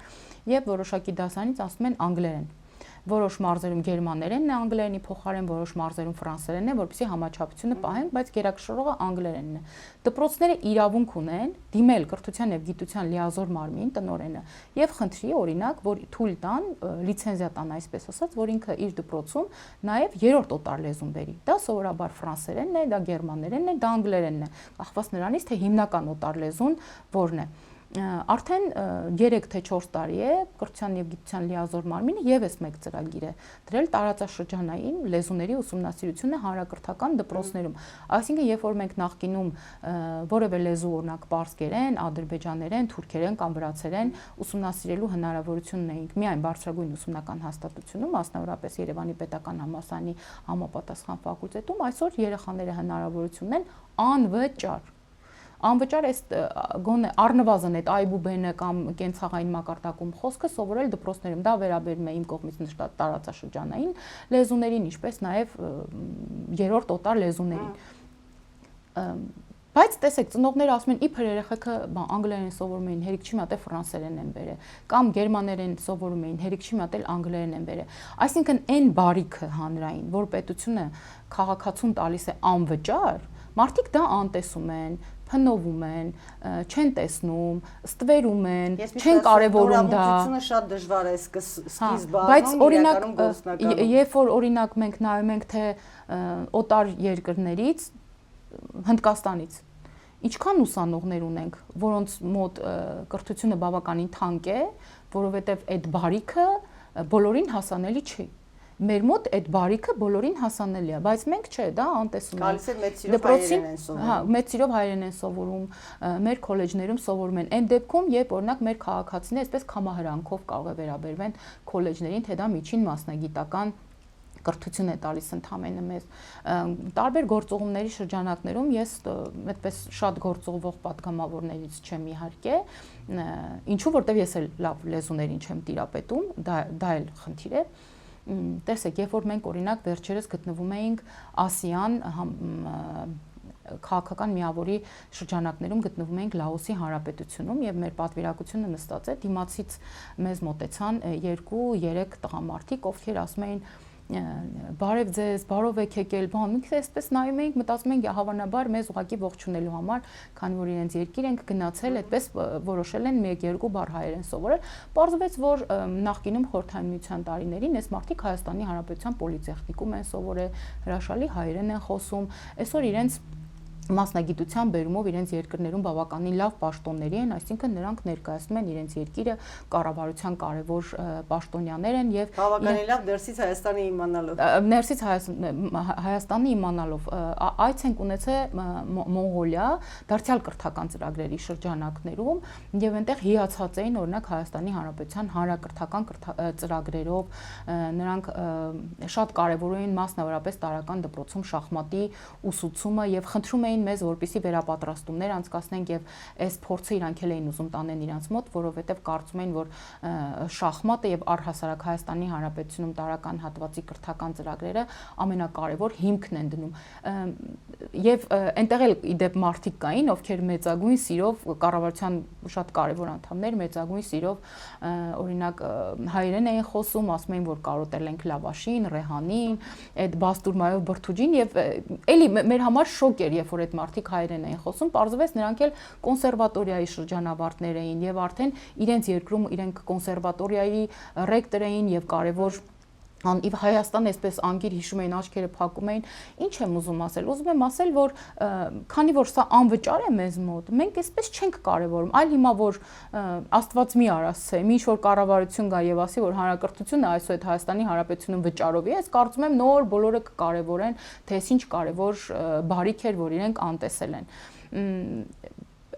եւ որոշակի դասանից ասում են անգլերեն։ Որոշ մարզերում գերմաներենն է անգլերենի փոխարեն, որոշ մարզերում ֆրանսերենն է, որպեսզի համաչափությունը պահեն, բայց գերակշռողը անգլերենն է։ Դպրոցները իրավունք ունեն դիմել կրթության եւ գիտության լիազոր մարմին տնօրենը եւ խնդրի օրինակ, որ թույլ տան, լիցենզիա տան, այսպես ասած, որ ինքը իր դպրոցում նաեւ երրորդ օտար լեզուն բերի։ Դա սովորաբար ֆրանսերենն է, դա գերմաներենն է, դա անգլերենն է, կախված նրանից, թե հիմնական օտար լեզուն որն է։ Արդեն 3 թե 4 տարի է կրթության եւ գիտության լիազոր մարմինը եւս մեկ ծրագիր է դրել տարածաշրջանային լեզուների ուսումնասիրությունը հանրակրթական դպրոցներում։ Այսինքն, երբ որ մենք նախկինում որևէ լեզու օրինակ պարսկերեն, ադրբեջաներեն, թուրքերեն կամ վրացերեն ուսումնասիրելու հնարավորություն ունեինք միայն բարձրագույն ուսումնական հաստատությունում, մասնավորապես Երևանի պետական համալսարանի համապատասխան ֆակուլտետում, այսօր երեխաները հնարավորություն ունեն անվճար այս գոնե առնվազն այդ այբուբենը կամ կենցաղային մակարդակում խոսքը սովորել դպրոցներում։ Դա վերաբերում է իմ կողմից նշված տարածաշրջանային լեզուներին, ինչպես նաև երրորդ օտար լեզուներին։ Բայց տեսեք, ծնողները ասում են, իբր երեխեքը անգլերեն սովորում էին, հերիք չի մտել ֆրանսերեն են բերել, կամ գերմաներեն սովորում էին, հերիք չի մտել անգլերեն են բերել։ Այսինքն այն բարիքը հանրային, որ պետությունը քաղաքացուն տալիս է անվճար, մարդիկ դա անտեսում են, փնովում են, չեն տեսնում, ստվերում են, չեն կարևորում դա։ Ուսումնասիրությունը շատ դժվար է սկիզբը, բայց օրինակ, երբ որ օրինակ մենք նայում ենք, թե օտար երկրներից, Հնդկաստանից, ինչքան ուսանողներ ունենք, որոնց մոտ կրթությունը բավականին թանկ է, որովհետև այդ բարիքը բոլորին հասանելի չի։ Մեր մոտ այդ բարիքը բոլորին հասանելի է, բայց մենք չէ, դա անտեսում ենք։ Գալիս է մեծ սիրով հայերեն են սովորում։ Հա, մեծ սիրով հայերեն են սովորում, մեր քոլեջներում սովորում են։ Այն դեպքում, երբ օրինակ մեր քաղաքացիները այսպես կամահրանքով կարող է վերաբերվեն քոլեջներին, թե դա միջին մասնագիտական կրթություն է տալիս ընդհանրապես մեզ տարբեր գործողումների շրջանակներում ես այդպես շատ գործողվող պատգամավորներից չեմ իհարկե ինչու որտեվ ես էլ լավ լեզուներին չեմ տիրապետում դա էլ խնդիր է տեսեք երբ որ մենք օրինակ վերջերս գտնվում էինք ASEAN քաղաքական միավորի շրջանակներում գտնվում էինք Լաոսի հանրապետությունում եւ մեր պատվիրակությունը նստած է դիմացից մեզ մոտեցան 2-3 տղամարդիկ ովքեր ասում էին բարև ձեզ, բարով եք եկել, բան, մենք այսպես նայում էինք, մտածում ենք հավանաբար մեզ ուղղակի ողջունելու համար, քանի որ իրենց երկիր ենք գնացել, այդպես որոշել են 1-2 բառ հայերեն սովորել, պարզվեց, որ նախկինում խորհրդային միության տարիներին այս մարդիկ Հայաստանի Հանրապետության պոլիտեխնիկում են սովորել, հրաշալի հայերեն են խոսում, այսօր իրենց մասնագիտության բերումով իրենց երկրներում բավականին լավ պաշտոնների են, այսինքն նրանք ներկայացնում են իրենց երկիրը կառավարության կարևոր պաշտոնյաներ են եւ բավականին լավ դերսից Հայաստանի իմանալով։ Ներսից Հայաստանի իմանալով այց են ունեցել Մոնղոլիա, դարձյալ կրթական ծրագրերի շրջանակներում եւ այնտեղ հիացած էին օրինակ Հայաստանի Հանրապետության հանրակրթական ծրագրերով, նրանք շատ կարևոր էին մասնավորապես տարական դպրոցում շախմատի ուսուցումը եւ խնդրում էին մեզ որպեսի վերապատրաստումներ անցկացնենք եւ այս փորձը իրանք էլ էին ուզում տանեն իրանց մոտ, որովհետեւ կարծում էին, որ շախմատը եւ առհասարակ Հայաստանի Հանրապետությունում տարական հատվածի կրթական ծրագրերը ամենակարևոր հիմքն են դնում։ Եւ այնտեղ էլ իդեպ մարդիկ կային, ովքեր մեծագույն սիրով կառավարության շատ կարևոր անդամներ մեծագույն սիրով օրինակ հայերեն էին խոսում, ասում էին, որ կարոտել ենք լավաշին, ռեհանին, այդ բաստուրմայով բրթուջին եւ էլի մեր համար շոկ էր, երբ որ այդ մարդիկ հայերեն էին խոսում, պարզվեց նրանք էլ կոնսերվատորիայի շրջանավարտներ էին եւ արդեն իրենց երկրում իրենք կոնսերվատորիայի ռեկտոր էին եւ կարևոր Իվ Հայաստանը այսպես անգիր հիշում էին աչքերը փակում էին, ինչ եմ ուզում ասել, ուզում եմ ասել, որ քանի որ սա անվճար է մեզ մոտ, մենք այսպես չենք կարևորում, այլ հիմա որ Աստված մի արասցե, ինչ որ կառավարություն գա եւ ասի, որ հանրակրթությունը այսօր այդ Հայաստանի Հանրապետությունում վճարովի է, ես կարծում եմ նոր բոլորը կկարևորեն, թե ինչ կարևոր բարիք էր, որ իրենք անտեսել են։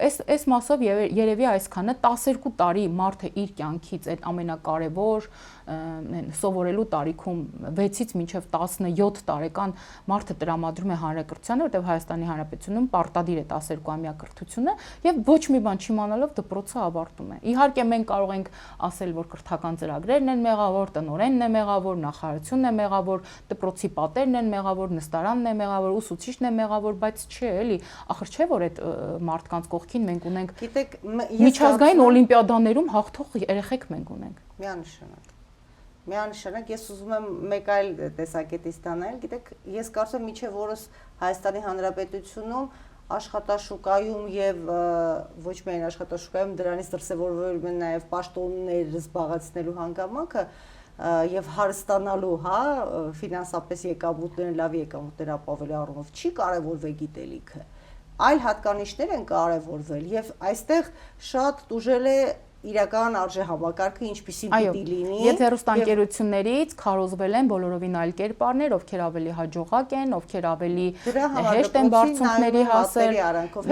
Այս մասով երևի այսքանը 12 տարի մարդը իր կյանքից այդ ամենակարևոր սովորելու տարիքում 6-ից մինչև 17 տարեկան մարդը տրամադրում է հանրակրթությանը, որտեղ Հայաստանի Հանրապետությունում պարտադիր է 12-ամյա կրթությունը եւ ոչ մի բան չիմանալով դպրոցը ավարտում է։ Իհարկե մենք կարող ենք ասել, որ կրթական ծրագրերն են մեղավոր, տնօրենն է մեղավոր, նախարարությունն է մեղավոր, դպրոցի պատերն են մեղավոր, նստարանն է մեղավոր, ուսուցիչն է մեղավոր, բայց չէ, էլի, ախր չէ որ այդ մարդկանց կողքին մենք ունենք Գիտեք, միջազգային օլիմպիադաներում հաղթող երեխեք մենք ունենք։ Միանշանակ ես ուզում եմ մեկ այլ տեսակետից տանել, գիտեք, ես կարծում եմ մինչև օրս Հայաստանի Հանրապետությունում աշխատաշուկայում եւ ոչ միայն աշխատաշուկայում դրանից դրսևորվում են նաեւ պաշտոններ զբաղեցնելու հանգամանքը եւ հարստանալու, ֆինանսապես եկամուտները, լավ եկամուտներ ապավելու առումով չի կարեւորվել գիտելիքը, այլ հատկանիշներ են կարեւորվել եւ այստեղ շատ դժուժել է իրական արժե համակարգը ինչպիսին պիտի լինի։ Եթե հեռուստաընկերություններից քարոզվել են բոլորովին այլ կերպարներ, ովքեր ավելի հաջողակ են, ովքեր ավելի հեշտ են բարձունքների հասել։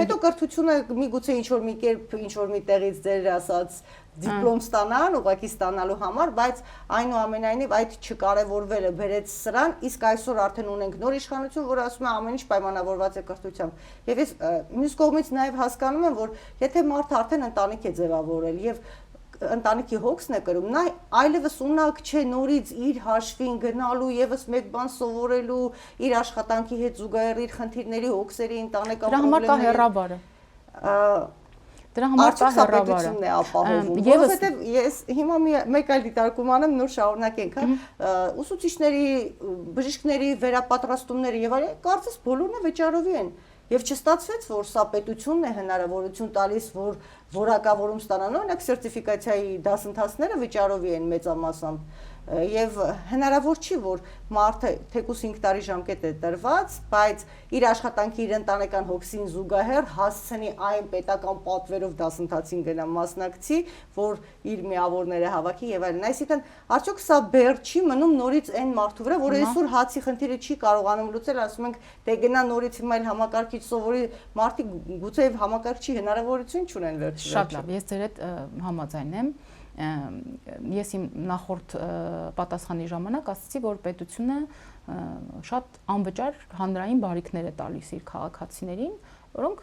Հետո կրթությունը միգուցե ինչ-որ մի կերպ, ինչ-որ մի տեղից ձեր ասած դիպլոմ ստանան, ուղղակի ստանալու համար, բայց այնուամենայնիվ այդ չկարևորվելը բերեց սրան, իսկ այսօր արդեն ունենք նոր իշխանություն, որը ասում է ամեն ինչ պայմանավորված է կրթությամբ։ Եվ ես մյուս կողմից նաև հասկանում եմ, որ եթե մարդը արդեն ընտանիք է ձևավորել եւ ընտանիքի հոգսն է կրում, նա այլևս ունակ չէ նորից իր հաշվին գնալու եւս մեկ բան սովորելու, իր աշխատանքի հետ զուգահեռ իր խնդիրների, հոգսերի, ընտանեկան պրոբլեմների։ Դրա համար կա հեռավարը է ապահովում, որովհետև ես հիմա մեկ այլ դիտարկում անեմ, նոր շարունակենք, ուսուցիչների, բժիշկների վերապատրաստումները եւ այլն, կարծես բոլորն վճարովի են եւ չստացվեց, որ սա պետությունն է հնարավորություն տալիս, որ որակավորում ստանան, օրինակ սերտիֆիկացիայի դասընթացները վճարովի են մեծամասամբ եւ հնարավոր չի որ մարդը թեկուս 5 տարի ժամկետ է տրված, բայց իր աշխատանքի իր ընտանեկան հոգսին զուգահեռ հասցնի այն պետական պատվերով դասընթացին գնա մասնակցի, որ իր միավորները հավաքի եւ այլն։ Այսինքն արդյոք սա բեռ չի մնում նորից այն մարդու վրա, որ այսօր հացի խնդիրը չի կարողանում լուծել, ասում ենք դե գնա նորից հիմա այլ համակարգիչ սովորի, մարդիկ գուցե համակարգչի հնարավորություն չունեն վերջին։ Շատ լավ, ես ձեր հետ համաձայն եմ։ Ես իմ նախորդ պատասխանի ժամանակ ասացի, որ պետությունը շատ անվճար հանրային բարիքներ է տալիս իր քաղաքացիներին, որոնք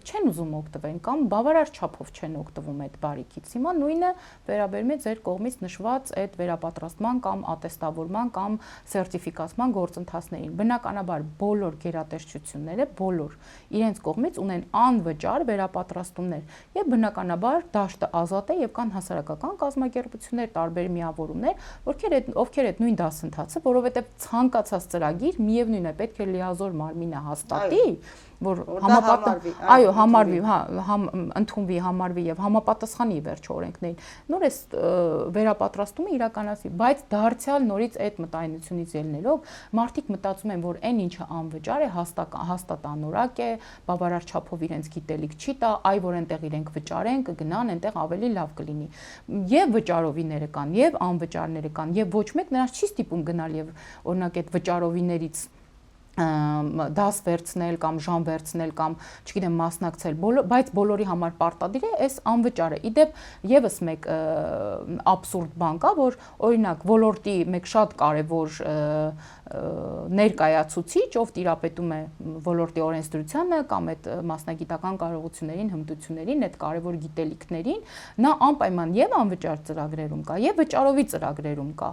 չեն ուզում օգտվեն կամ բավարար չափով չեն օգտվում այդ բարիքից։ Հիմա նույնը վերաբերում է ձեր կողմից նշված այդ վերապատրաստման կամ ատեստավորման կամ սերտիֆիկացման գործընթացներին։ Բնականաբար բոլոր գերատեսչությունները բոլոր իրենց կողմից ունեն անվճար վերապատրաստումներ եւ բնականաբար դաշտը ազատ է եւ կան հասարակական կազմակերպություններ, տարբեր միավորումներ, ովքեր այդ նույն դասընթացը, որովհետեւ ցանկացած ծրագիր միևնույն է պետք է լիազոր մարմինը հաստատի, որ համարվի, ընդունվի, համարվի եւ համապատասխանի վերջ օրենքներին։ Նոր էս վերապատրաստումը իրականացվի, բայց դարձյալ նորից այդ մտայնությունից ելնելով մարդիկ մտածում են, որ այն ինչը անվճար է, հաստատ անորակ է, բավարար չափով իրենց գիտելիք չի տա, այ որ այնտեղ իրենք վճարեն, կգնան, այնտեղ ավելի լավ կլինի։ Եվ վճարովիները կան, եւ անվճարները կան, եւ ոչ մեկ նրանց չի ստիպում գնալ եւ օրինակ այդ վճարովիներից դաս վերցնել կամ ժամ վերցնել կամ չգիտեմ մասնակցել, բայց բոլորի համար պարտադիր է այս անվճարը։ Իդեպ եւս մեկ աբսուրդ բան կա, որ օրինակ ոլորտի մեկ շատ կարևոր ներկայացուցիչ, ով տիրապետում է ոլորտի օրենսդրությանը կամ այդ մասնագիտական կարողություններին, հմտություններին, այդ կարևոր գիտելիքներին, նա անպայման եւ անվճար ծրագրերում կա, եւ վճարովի ծրագրերում կա։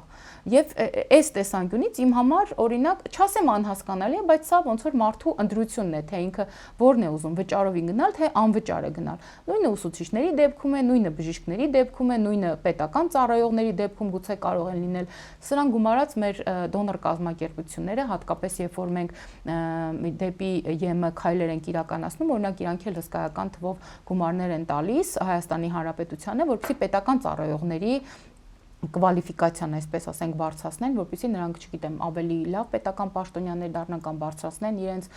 Եվ այս տեսանկյունից իմ համար օրինակ չասեմ անհասկանալի է, բայց սա ոնց որ մարդու ընտրությունն է, թե ինքը որն է ուզում վճարովի գնալ, թե անվճարը գնալ։ Նույնը ուսուցիչների դեպքում է, նույնը բժիշկների դեպքում է, նույնը պետական ծառայողների դեպքում գուցե կարող են լինել։ Սրան գումարած մեր դոնոր կազմակերպ կազմակերպությունները, հատկապես երբ որ մենք դեպի ԵՄ քայլեր ենք իրականացնում, օրինակ իրանք էլ հսկայական թվով գումարներ են տալիս Հայաստանի Հանրապետությանը, որպեսզի պետական ծառայողների կվալիֆիկացիան, այսպես ասենք, բարձրացնեն, որպեսզի նրանք, չգիտեմ, ավելի լավ պետական պաշտոնյաներ դառնան կամ բարձրացնեն իրենց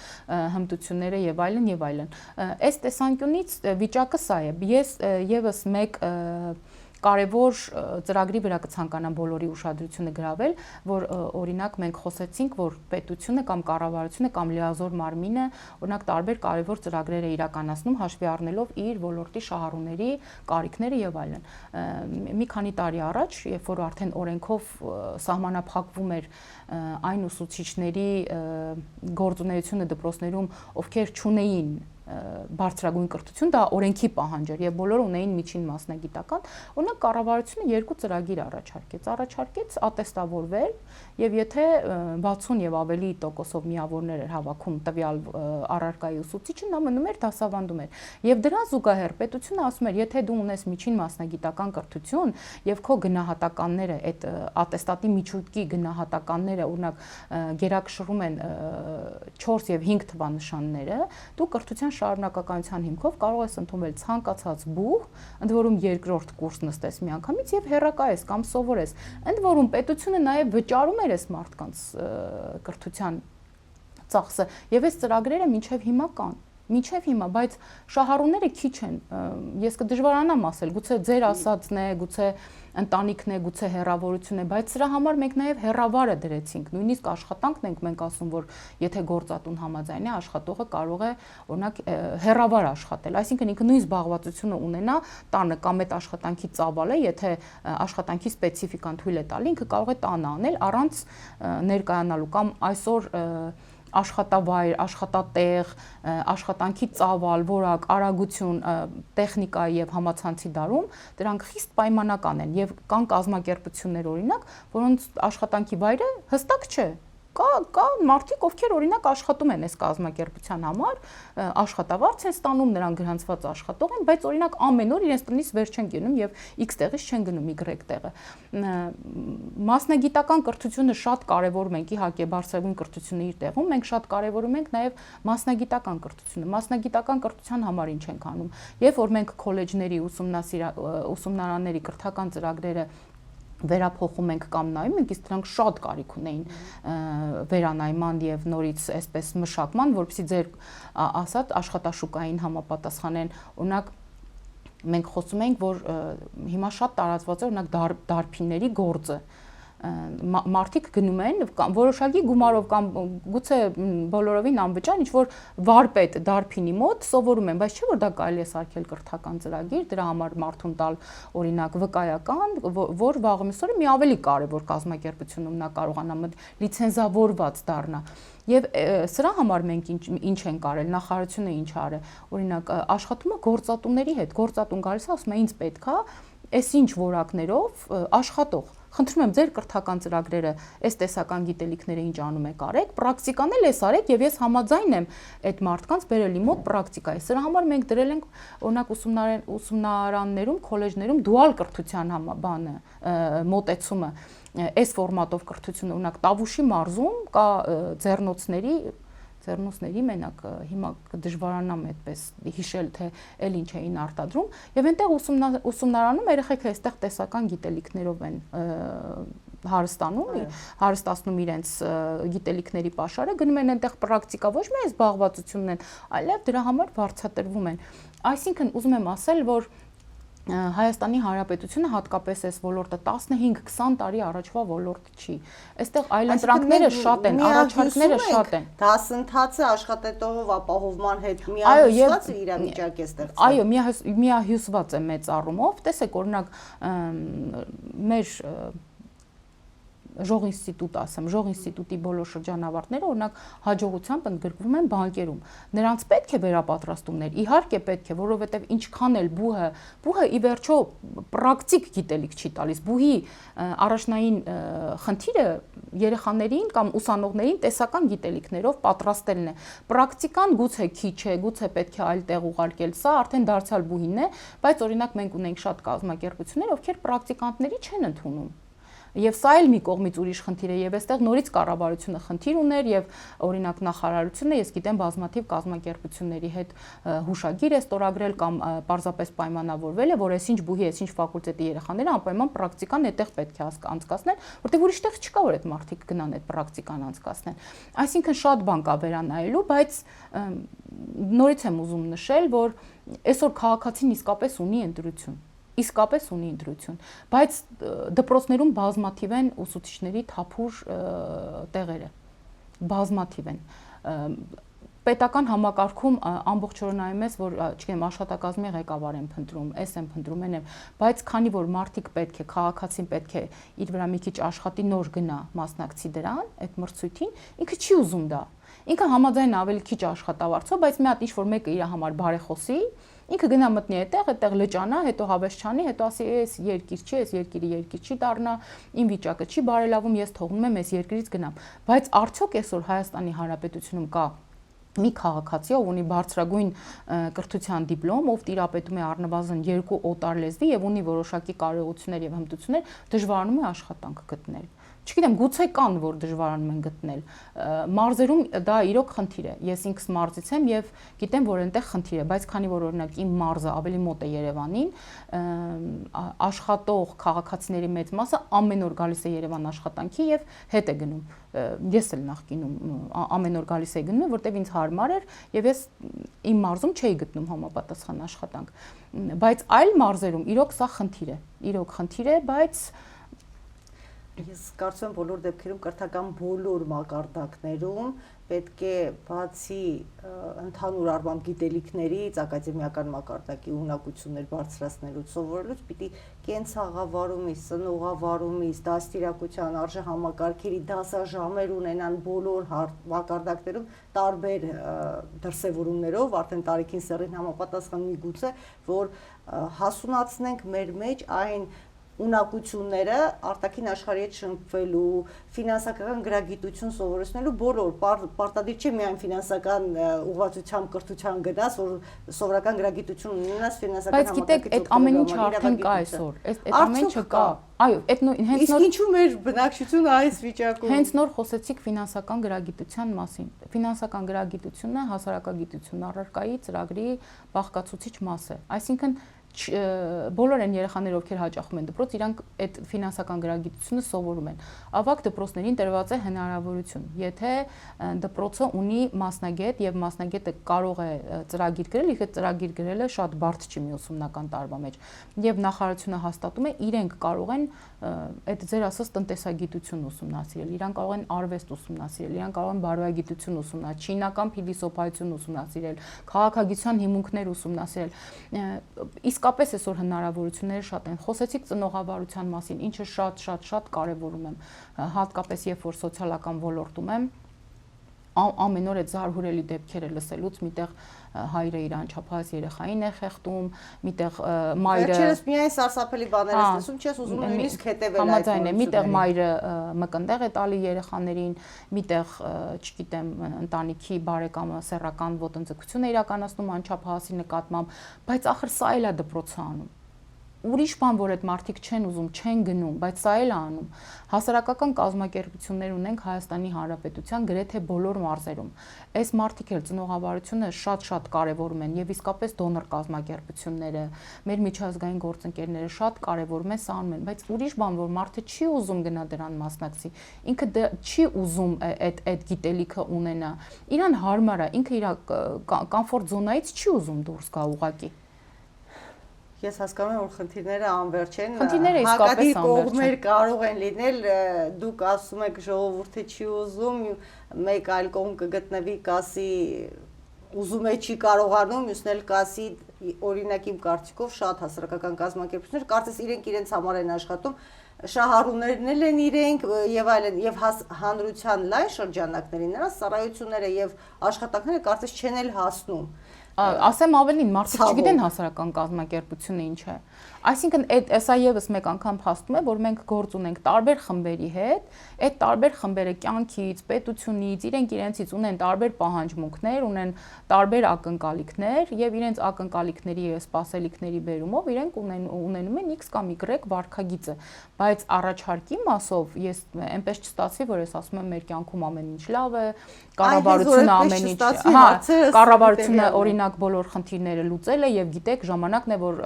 հմտությունները եւ այլն եւ այլն։ Այս տեսանկյունից վիճակը սա է։ Ես եւս մեկ կարևոր ծրագրի վրա կցանկանամ բոլորի ուշադրությունը գրավել, որ օրինակ մենք խոսեցինք, որ պետությունը կամ կառավարությունը կամ լիազոր մարմինը օրինակ տարբեր կարևոր ծրագրեր է իրականացնում հաշվի առնելով իր ոլորտի շահառուների կարիքները եւ այլն։ Մի քանի տարի առաջ, երբ որ արդեն օրենքով սահմանափակվում էր այն ուսուցիչների գործունեությունը դպրոցներում, ովքեր չունեին բարձրագույն կրթություն, դա օրենքի պահանջ էր եւ բոլորը ունեին միջին մասնագիտական, օրինակ կառավարությունը երկու ծրագիր առաջարկեց ատեստավորվել եւ եթե 60 եւ ավելի տոկոսով միավորներ էր հավաքում տվյալ առարկայի ուսուցիչը, նա մնում էր դասավանդում էր։ Եվ դրան զուգահեռ պետությունը ասում էր, եթե դու ունես միջին մասնագիտական կրթություն եւ քո գնահատականները, այդ ատեստատի միջուկի գնահատականները, օրինակ գերակշռում են 4 եւ 5 թվանշանները, դու կրթության շարունակականության հիմքով կարող ես ընդունվել ցանկացած բուհ, ընդ որում երկրորդ կուրս նստես միանգամից եւ հեռակայես կամ սովորես։ Ընդ որում պետությունը նաեւ վճարում էր այս մարդկանց կրթության ծախսը եւ այս ծրագրերը մինչեւ հիմա կան։ Մինչև հիմա, բայց շահառուները քիչ են, ես կդժվարանամ ասել, գուցե ձեր ասածն է, գուցե ընտանիքն է, գուցե հեռավորություն է, բայց սրա համար մենք նաև հեռավարը դրեցինք, նույնիսկ աշխատանքն ենք մենք ասում, որ եթե գործատուն համաձայն է, աշխատողը կարող է օրինակ հեռավար աշխատել, այսինքն ինքը նույն զբաղվածությունը ունենա տանը կամ այդ աշխատանքի ծավալը, եթե աշխատանքի սպეციფიკան թույլ է տալի, ինքը կարող է տանը անել առանց ներկայանալու կամ այսօր աշխատավայր, աշխատատեղ, աշխատանքի ծավալ, որակ, արագություն, տեխնիկա եւ համացանցի դարում դրանք խիստ պայմանական են եւ կան կազմակերպություններ օրինակ, որոնց աշխատանքի վայրը հստակ չէ։ Կա մարդիկ, ովքեր օրինակ աշխատում են այս կազմակերպության համար, աշխատավարձ են ստանում, նրանք գրանցված աշխատող են, բայց օրինակ ամեն օր իրենց տնից վեր չեն գնում եւ X տեղից չեն գնում Y տեղը։ Մասնագիտական կրթությունը շատ կարեւորում ենք, իհարկե բարձրագույն կրթությունը իր տեղում, մենք շատ կարեւորում ենք նաեւ մասնագիտական կրթությունը։ Մասնագիտական կրթության համար ինչ ենք անում։ Երբ որ մենք քոլեջների ուսումնարանների կրթական ծրագրերը վերափոխում ենք կամ նայում ենք, իսկ դրանք շատ կարիք ունեին վերանայման եւ նորից այսպես մշակման, որովհետեւ ձեր ասած աշխատաշուկային համապատասխանեն, օրինակ մենք խոսում ենք, որ հիմա շատ տարածված է օրինակ դարբինների գործը մարդիկ գնում են որոշակի գումարով կամ գուցե բոլորովին անվճար ինչ որ վարպետ դարբինի մոտ սովորում են, բայց չէ որ դա կարելի է սարքել կրթական ծրագիր, դրա համար մարդուն տալ օրինակ վկայական, որ վաղեմս օրը մի ավելի կարևոր կազմակերպությունում նա կարողանա լիցենզավորված դառնա։ Եվ սրա համար մենք ինչ ենք արել, նախարարությունը ինչ արել, օրինակ աշխատումը գործատուների հետ, գործատուն գալիս է ասում է ինձ պետք է այսինչ որակներով աշխատող։ Խնդրում եմ ձեր կրթական ծրագրերը, այս տեսական գիտելիքները ինչ անում եք արեք, պրակտիկան էլ էս արեք եւ ես համաձայն եմ այդ մարդկանց բերելի մոտ պրակտիկայի։ Սրա համար մենք դրել ենք օրինակ ուսումնարաններում, քոլեջներում դուալ կրթության բանը, մոտեցումը, այս ֆորմատով կրթությունը, օրինակ Տավուշի մարզում կա ձեռնոցների մենակ հիմա կդժվարանամ այդպես հիշել թե էլ ինչ էին արտադրում եւ այնտեղ ուսումնարանում երեխեքը այստեղ տեսական գիտելիքներով են հարստացնում իրենց գիտելիքների պաշարը, գնում են այնտեղ պրակտիկա ոչ միայն զբաղվածությունն են, այլև դրա համար վարձատրվում են։ Այսինքն ուզում եմ ասել, որ Հայաստանի Հանրապետությունը հատկապես այս ոլորտը 15-20 տարի առաջվա ոլորտ չի։ Այստեղ այլընտրանքները շատ են, առաջարկները շատ են։ Դասընթացը աշխատատեղով ապահովման հետ միահյուսված իրավիճակ է ստեղծվել։ Այո, միահյուսված է մեծ առումով։ Տեսեք, օրինակ մեր Ժող ինստիտուտ ասեմ, Ժող ինստիտուտի բոլոր շրջանավարտները օրինակ հաջողությամբ ընդգրկվում են բանկերում։ Նրանց պետք է վերապատրաստումներ, իհարկե պետք է, որովհետև ինչքան էլ բուհը ի վերջո պրակտիկ գիտելիք չի տալիս։ Բուհի առաջնային խնդիրը երեխաներին կամ ուսանողներին տեսական գիտելիքներով պատրաստելն է։ Պրակտիկան գուցե քիչ է, գուցե պետք է այլ տեղ ուղարկել, սա արդեն դարձյալ բուհին է, բայց օրինակ մենք ունենք շատ կազմակերպություններ, ովքեր պրակտիկանտների չեն ընդունում։ Եվ սա էլ մի կողմից ուրիշ խնդիր է, եւ այստեղ նորից կառավարությունը խնդիր ուներ եւ օրինակ նախարարությունը, ես գիտեմ, բազմաթիվ կազմակերպությունների հետ հուշագիր է ստորագրել կամ պարզապես պայմանավորվել է, որ այսինչ բուհի, այսինչ ֆակուլտետի երեխաները անպայման պրակտիկան այդտեղ պետք է անցկացնեն, որտեղ ուրիշ տեղ չկա, որ այդ մարդիկ գնան այդ պրակտիկան անցկացնեն։ Այսինքն շատ բան կա վերանայելու, բայց նորից եմ ուզում նշել, որ այսօր քաղաքացին իսկապես ունի ընտրություն, բայց դպրոցներում բազմաթիվ են ուսուցիչների թափուր տեղերը, բազմաթիվ են։ Պետական համակարգում ամբողջ օրը նայում ես, որ, չգիտեմ, աշխատակազմի ղեկավար են փնտրում, էս են փնտրում, են, բայց քանի որ մարդիկ պետք է, քաղաքացին պետք է իր վրա մի քիչ աշխատի, նոր գնա մասնակցի դրան, այդ մրցույթին, ինքը չի ուզում դա։ Ինքը համաձայն ավելի քիչ աշխատավարձով, բայց մի հատ ինչ-որ մեկը իր համար բարեխոսի, ինքը գնա մտնի այդտեղ լճանա, հետո հավես չանի, հետո ասի, այս երկիր չի, այս երկիրը երկիր չի դառնա, իմ վիճակը չի բարելավում, ես թողնում եմ այս երկրից գնամ։ Բայց արդյոք այսօր Հայաստանի Հանրապետությունում կա մի քաղաքացի, ով ունի բարձրագույն կրթության դիպլոմ, ով տիրապետում է առնվազն 2 օտար լեզվի եւ ունի որոշակի կարողություններ եւ հմտություններ, դժվարանում է աշխատանք գտնել։ Չգիտեմ, գուցե կան, որ դժվարանում են գտնել։ Մարզերում դա իրոք խնդիր է։ Ես ինքս մարզից եմ եւ գիտեմ, որ այնտեղ խնդիր է, բայց քանի որ օրինակ իմ մարզը ավելի մոտ է Երևանին, աշխատող քաղաքացիների մեծ մասը ամեն օր գալիս է Երևան աշխատանքի եւ հետ է գնում։ Ես էլ նախկինում ամեն օր գալիս էի գնում, որտեվ ինձ հարմար էր եւ ես իմ մարզում չէի գտնում համապատասխան աշխատանք։ Բայց այլ մարզերում իրոք սա խնդիր է, բայց ես կարծում եմ բոլոր դեպքերում կրթական բոլոր մակարդակներում պետք է բացի ընդհանուր առմամբ գիտելիքներից, ակադեմիական մակարդակի ունակություններ բարձրացնելուց, սովորելուց պիտի կենցաղավարումից, ծնողավարումից, դաստիարակության արժեհամակարգերի դասաժամեր ունենան բոլոր մակարդակներում տարբեր դրսևորումներով, արդեն տարիքին սեռին համապատասխան միգուցե, որ հասունացնենք մեր մեջ այն ունակությունները արտաքին աշխարհի հետ շփվելու, ֆինանսական գրագիտություն սովորեցնելու բոլոր պարտադիր չէ միայն ֆինանսական ուղղվածությամբ կրթության գնաս, որ սովորական գրագիտություն ունենաս ֆինանսական համակարգից։ Բայց գիտեք, այդ ամեն ինչը արդեն կա այսօր։ Այդ ամեն ինչը կա։ Այո, այդ հենց նոր։ Իսկ ինչու մեր բնակչությունը այս վիճակում։ Հենց նոր խոսեցիք ֆինանսական գրագիտության մասին։ Ֆինանսական գրագիտությունը հասարակագիտություն առարկայի ծրագրի բաղկացուցիչ մաս է։ Այսինքն բոլոր այն երեխաները, ովքեր հաճախում են դպրոց, իրանք այդ ֆինանսական գրագիտությունը սովորում են։ Ավագ դպրոցներին տրված է հնարավորություն, եթե դպրոցը ունի մասնագետ եւ մասնագետը կարող է ծրագիր գրել, իսկ այդ ծրագիր գրելը շատ բարդ չի մի ուսումնական տարվա մեջ։ Եվ նախարարությունը հաստատում է, իրենք կարող են այդ ձեր ասած տնտեսագիտություն ուսումնասիրել, իրանք կարող են արվեստ ուսումնասիրել, իրանք կարող են բարոյագիտություն ուսումնասիրել, չինական փիլիսոփայություն ուսումնասիրել, քաղաքագիտության հիմունքներ ուսումնասիրել։ Իսկապես այսօր հնարավորությունները շատ են։ Խոսեցիք ծնողավարության մասին, ինչը շատ կարևորում եմ, հատկապես երբ որ սոցիալական ոլորտում եմ, ամեն օր այդ զարհուրելի դեպքերը լսելուց միտեղ հայրը իր անչափահաս երեխային է խեղդում, միտեղ մայրը Վերջերս միայն սարսափելի բաներ ես լսում, չես ուզում նույնիսկ հետևել այդ համաձայն է, միտեղ մայրը մկնդեղ է տալի երեխաներին, միտեղ, չգիտեմ, ընտանիքի բարեկամը սեռական ոտնձգություն է իրականացնում անչափահասի նկատմամբ, բայց ախր սա էլ է դպրոցը անում։ Ուրիշ բան, որ այդ մարդիկ չեն ուզում, չեն գնում, բայց սա էլ է անում։ Հասարակական կազմակերպություններ ունենք Հայաստանի Հանրապետության գրեթե բոլոր մարզերում։ Այս մարդիկ էլ ծնողավարությունը շատ կարևորում են եւ իսկապես դոնոր կազմակերպությունները, մեր միջազգային գործընկերները շատ կարևորում են, սա անում են, բայց ուրիշ բան, որ մարդը չի ուզում գնա դրան մասնակցի, ինքը չի ուզում այդ գիտելիքը ունենա։ Իրան հարմար է, ինքը իր կոմֆորտ զոնայից չի ուզում դուրս գա ուղակի։ Ես հասկանում եմ, որ խնդիրները անվերջ են, խնդիրները իսկապես կողմեր կարող են լինել, դուք ասում եք ժողովուրդը չի ուզում, մեկ այլ կողմ կգտնվի, կասի ուզում է չի կարողանում, մյուսն էլ կասի, օրինակ իմ կարծիքով շատ հասարակական կազմակերպություններ, կարծես իրենց համար են աշխատում, շահառուներն էլ են իրենք եւ այլն, եւ հանրության լայն շրջանակների նրանց ծառայությունները եւ աշխատանքները կարծես չեն էլ հասնում։ ասեմ ավելին, մարդիկ չգիտեն հասարակական կազմակերպությունը ինչ է։ Այսինքն սա եւս մեկ անգամ փաստում է, որ մենք գործ ունենք տարբեր խմբերի հետ, այդ տարբեր խմբերը կյանքից, պետությունից, իրենցից ունեն տարբեր պահանջմունքներ, ունեն տարբեր ակնկալիքներ եւ իրենց ակնկալիքների եւ սպասելիքների բերումով իրենք ունենում են X կամ Y վարքագիծը, բայց առաջարկի մասով ես այնպես չստացվի, որ ես ասում եմ մեր կյանքում ամեն ինչ լավ է, կառավարությունը ամեն ինչ, կառավարությունը օրինակ բոլոր խնդիրները լուծել է եւ գիտեք ժամանակն է, որ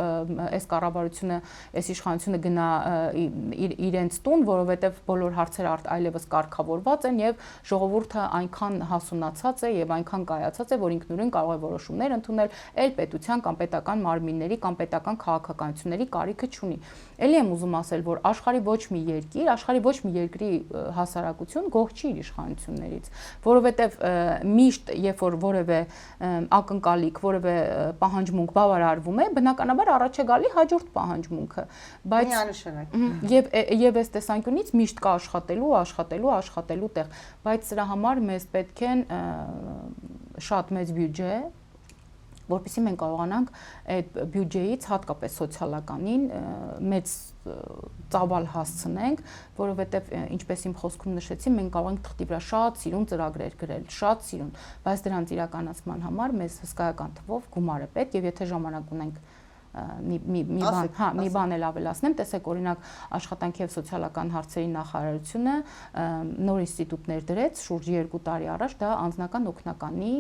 այս կառավարությունը, այս իշխանությունը գնա իրենց տուն, որովհետեւ բոլոր հարցերը այլևս կարգավորված են եւ ժողովուրդը այնքան հասունացած է եւ այնքան կայացած է, որ ինքնուրույն կարող է որոշումներ ընդունել, այլ պետության կամ պետական մարմինների կամ պետական քաղաքականությունների կարիքը չունի։ Էլի եմ ուզում ասել, որ աշխարհի ոչ մի երկիր, աշխարհի ոչ մի երկրի հասարակություն գոհ չի իր իշխանություններից, որովհետեւ միշտ երբ որ որևէ ակնկալիք, որևէ պահանջմունք բավարարվում է, բնականաբար առաջ է գալի հաջորդ պահանջմունքը, բայց եւ այս տեսանկյունից միշտ կա աշխատելու տեղ, բայց սրա համար մեզ պետք է շատ մեծ բյուջե, որպեսզի մենք կարողանանք այդ բյուջեից հատկապես սոցիալականին մեծ ծավալ հասցնենք, որովհետև ինչպես իմ խոսքում նշեցի, մենք կարող ենք թղթի վրա շատ սիրուն ծրագրեր գրել, շատ սիրուն, բայց դրանց իրականացման համար մեզ հսկայական թվով գումար է պետք եւ եթե ժամանակ ունենք մի բան էլ ավելացնեմ, տեսեք օրինակ աշխատանքի եւ սոցիալական հարցերի նախարարությունը նոր ինստիտուտներ դրեց շուրջ 2 տարի առաջ, դա անձնական օգնականի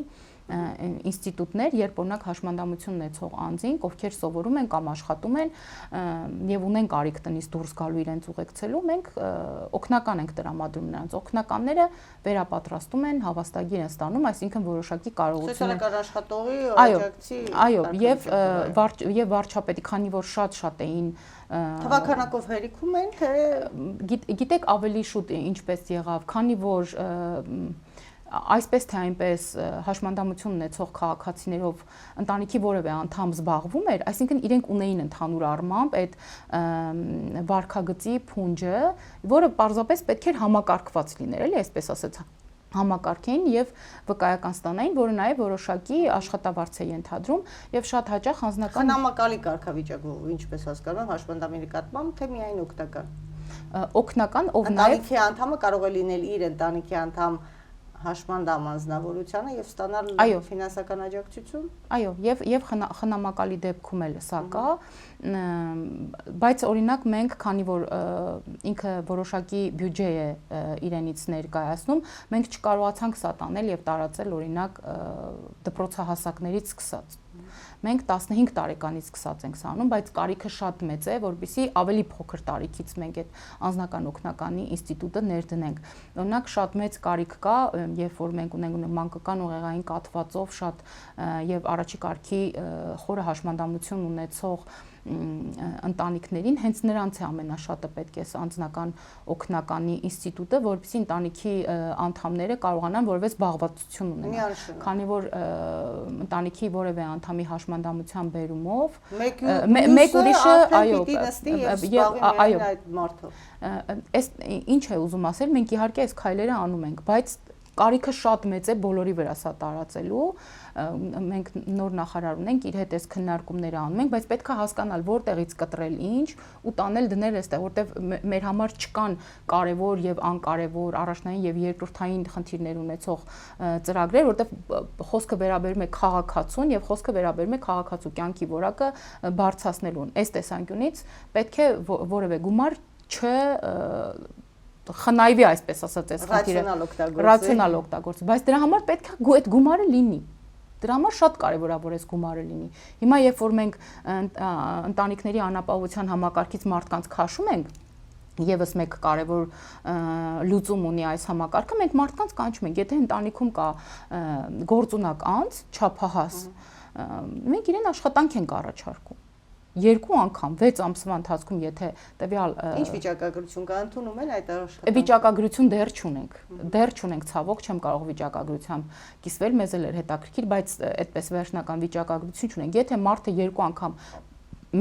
ինստիտուտներ, երբ օրինակ հաշմանդամություն ունեցող անձինք, ովքեր սովորում են կամ աշխատում են եւ ունեն կարիք տնից դուրս գալու իրենց ուղեկցելու, մենք օգնական ենք տրամադրում նրանց։ Օգնականները վերապատրաստում են, հավաստագիր են ստանում, այսինքն որոշակի կարողություն սոցիալական աշխատողի աջակցի։ Այո, եւ վարչապետի, քանի որ շատ էին թվականակով հերիքում են, թե գիտեք ավելի շուտ ինչպես եղավ, քանի որ այսպես թե այնպես հաշմանդամություն ունեցող քաղաքացիներով ընտանիքի որևէ անդամ զբաղվում էր, այսինքն իրենք ունեին ընդհանուր առմամբ այդ վարքագծի փունջը, որը պարզապես պետք էր համակարգված լիներ, էլի այսպես ասած համակարգային եւ վկայական ստանային, որը նաեւ որոշակի աշխատավարձ է ենթադրում եւ շատ հաճախ անձնական խնամակալի կարգավիճակով, ինչպես հասկանում եմ, հաշմանդամի նկատմամբ, թե միայն օգնական, ով նաեւ ընտանիքի անդամը կարող է լինել իր ընտանիքի անդամ հաշմանդամ անձնավորությանը եւ ստանալ ֆինանսական աջակցություն։ Այո, եւ խնամակալի դեպքում էլ սա կա, բայց օրինակ մենք, քանի որ ինքը որոշակի բյուջե է իրենից ներկայացնում, մենք չկարողացանք սա տանել եւ տարածել օրինակ դպրոցահասակներից սկսած։ Մենք 15 տարեկանից սկսած ենք սա անում, բայց կարիքը շատ մեծ է, որպեսզի ավելի փոքր տարիքից մենք այդ անձնական օգնականի ինստիտուտը ներդնենք։ Օրինակ շատ մեծ կարիք կա, երբ որ մենք ունենք մանկական ուղեղային կաթվածով շատ եւ առաջի կարգի խորը հաշմանդամություն ունեցող ընտանիքներին հենց նրանց է ամենաշատը պետք է անձնական օգնականի ինստիտուտը, որովհետեւ ընտանիքի անդամները կարողանան որևէ զբաղվածություն ունենալ, քանի որ ընտանիքի որևէ անդամի հաշմանդամության բերումով մեկ ուրիշը այս ինչ է ուզում ասել, մենք իհարկե այս քայլերը անում ենք, բայց կարիքը շատ մեծ է բոլորի վրա սա տարածելու, մենք նոր նախարար ունենք, իր հետ այս քննարկումները անում ենք, բայց պետք է հասկանալ որտեղից կտրել ինչ ու տանել դնել այստեղ, որտեղ մեր համար չկան կարևոր եւ անկարևոր, առաջնային եւ երկրորդային խնդիրներ ունեցող ծրագրեր, որտեղ խոսքը վերաբերում է քաղաքացուն եւ խոսքը վերաբերում է քաղաքացու կյանքի որակը բարձրացնելուն։ Այս տեսանկյունից պետք է որևէ գումար խնայվի, այսպես ասած, այս խնդիրը ռացիոնալ օգտագործի, բայց դրա համար պետք է այդ գումարը լինի։ Դրա համար շատ կարևոր է, որ այս գումարը լինի։ Հիմա երբ որ մենք ընտանիքների անապահովության համակարգից մարդկանց քաշում ենք, եւս մեկ կարևոր լուծում ունի այս համակարգը, մենք մարդկանց կանչում ենք, եթե ընտանիքում կա գործունակ անձ, չափահաս, մենք իրեն աշխատանք ենք առաջարկում։ 2 անգամ 6 ամսվա ընթացքում եթե տվյալ ինչ վիճակագրություն կա ընդունում են այդ աշխատանքը վիճակագրություն դեռ չունենք ցավոք չեմ կարող վիճակագրությամբ կիսվել մեզ էլ էր հետաքրքիր բայց այդպես վերջնական վիճակագրություն չունենք եթե մարդը 2 անգամ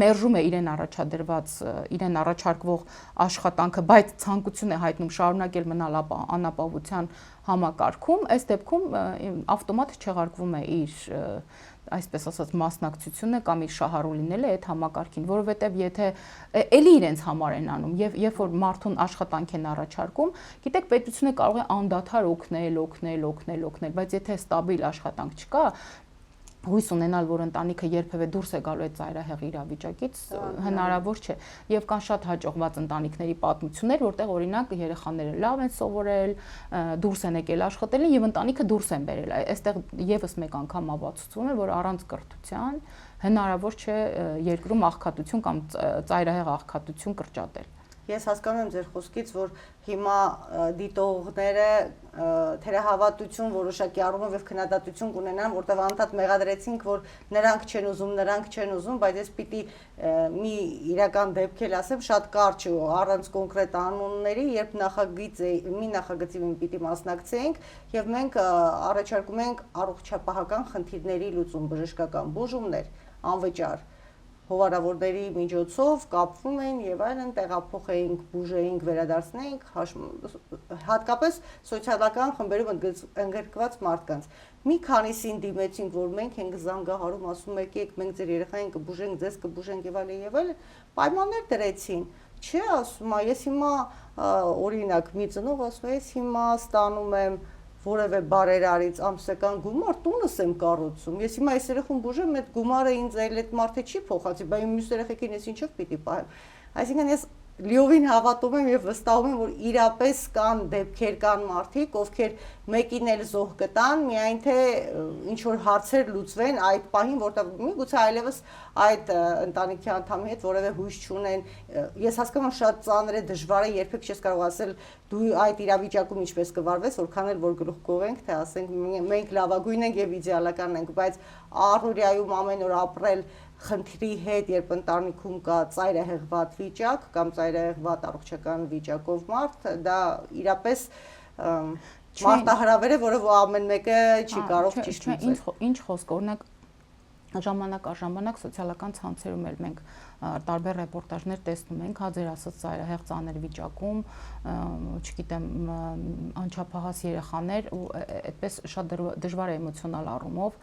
մերժում է իրեն առաջարկվող աշխատանքը, բայց ցանկություն է հայտնում շարունակել մնալ անապահովության համակարգում, այս դեպքում ավտոմատ չեղարկվում է իր այսպես ասած մասնակցությունը կամ իր շահառու լինելը այդ համակարգին, որովհետև եթե էլի իրենց համար են անում եւ երբ որ մարդուն աշխատանք են առաջարկում, գիտեք, պետությունը կարող է անդադար օգնել, բայց եթե ստաբիլ աշխատանք չկա, հույս ունենալ, որ ընտանիքը երբևէ դուրս է գալու այդ ծայրահեղ իրավիճակից, հնարավոր չէ։ Եվ կան շատ հաջողված ընտանիքների պատմություններ, որտեղ օրինակ երեխաները լավ են սովորել, դուրս են եկել աշխատել եւ ընտանիքը դուրս են բերել։ Այստեղ եւս մեկ անգամ ապացուցվում է, որ առանց կրթության հնարավոր չէ երկրում աղքատություն կամ ծայրահեղ աղքատություն կրճատել։ Ես հասկանում եմ ձեր խոսքից, որ հիմա դիտողները թերահավատություն որոշակի առումով եւ քննադատություն կունենան, որտեղ անդադ մեղադրեցինք, որ նրանք չեն ուզում, բայց ես պիտի մի իրական դեպք էլ ասեմ, շատ կարճ ու առանց կոնկրետ անունների, երբ մի նախագծի պիտի մասնակցեինք եւ մենք առաջարկում ենք առողջապահական խնդիրների լուծում, բժշկական բուժումներ, անվճար հովանավորների միջոցով կապվում էին եւ այլն, տեղափոխեինք, բուժեինք, վերադարձնեինք հատկապես սոցիալական խմբերում ընդգրկված մարդկանց։ Մի քանիսին դիմեցինք, որ մենք ենք զանգահարում, ասում եք, մենք ձեր երեխային կբուժենք, ձեզ կբուժենք եւ այլն, պայմաններ դրեցին։ Չէ, ասում եմ, ես հիմա օրինակ մի ծնող ասում է, ես հիմա ստանում եմ որևէ բարերարից ամսական գումար, տունս եմ կառուցում։ Ես հիմա այս երեխուն բուժեմ, այդ գումարը ինձ այդ մարդը չի փոխացի, բայց մյուս երեխեքին ես ինչով պիտի պահեմ։ Այսինքն ես լիովին հավատում եմ եւ վստահում եմ, որ իրապես կան դեպքեր, կան մարդիկ, ովքեր մեկին էլ զոհ կտան, միայն թե ինչ որ հարցեր լուծվեն այդ պահին, որտեղ միգուցե այլևս այդ ընտանիքի անդամի հետ որևէ հույս չունեն։ Ես հասկանում եմ, շատ ծանր է, դժվար է, երբեք չես կարող ասել դու այդ իրավիճակում ինչպես կվարվես, որքան էլ որ գլուխ կողենք, թե ասենք մենք լավագույնն ենք եւ իդեալականն ենք, բայց առօրյայում ամեն օր ապրել խնդրի հետ, երբ ընտանիքում կա ծայրահեղ վատ վիճակ կամ ծայրահեղ վատ առողջական վիճակով մարդ, դա իրապես մարտահրավեր է, որը ամեն մեկը չի կարող ճիշտ լուծել։ Ինչ խոսք, օրինակ ժամանակ առ ժամանակ սոցիալական ցանցերում էլ մենք տարբեր ռեպորտաժներ տեսնում ենք, հա ձեր ասած ծայրահեղ ծանր վիճակում, չգիտեմ, անչափահաս երեխաներ ու այդպես շատ դժվար է էմոցիոնալ առումով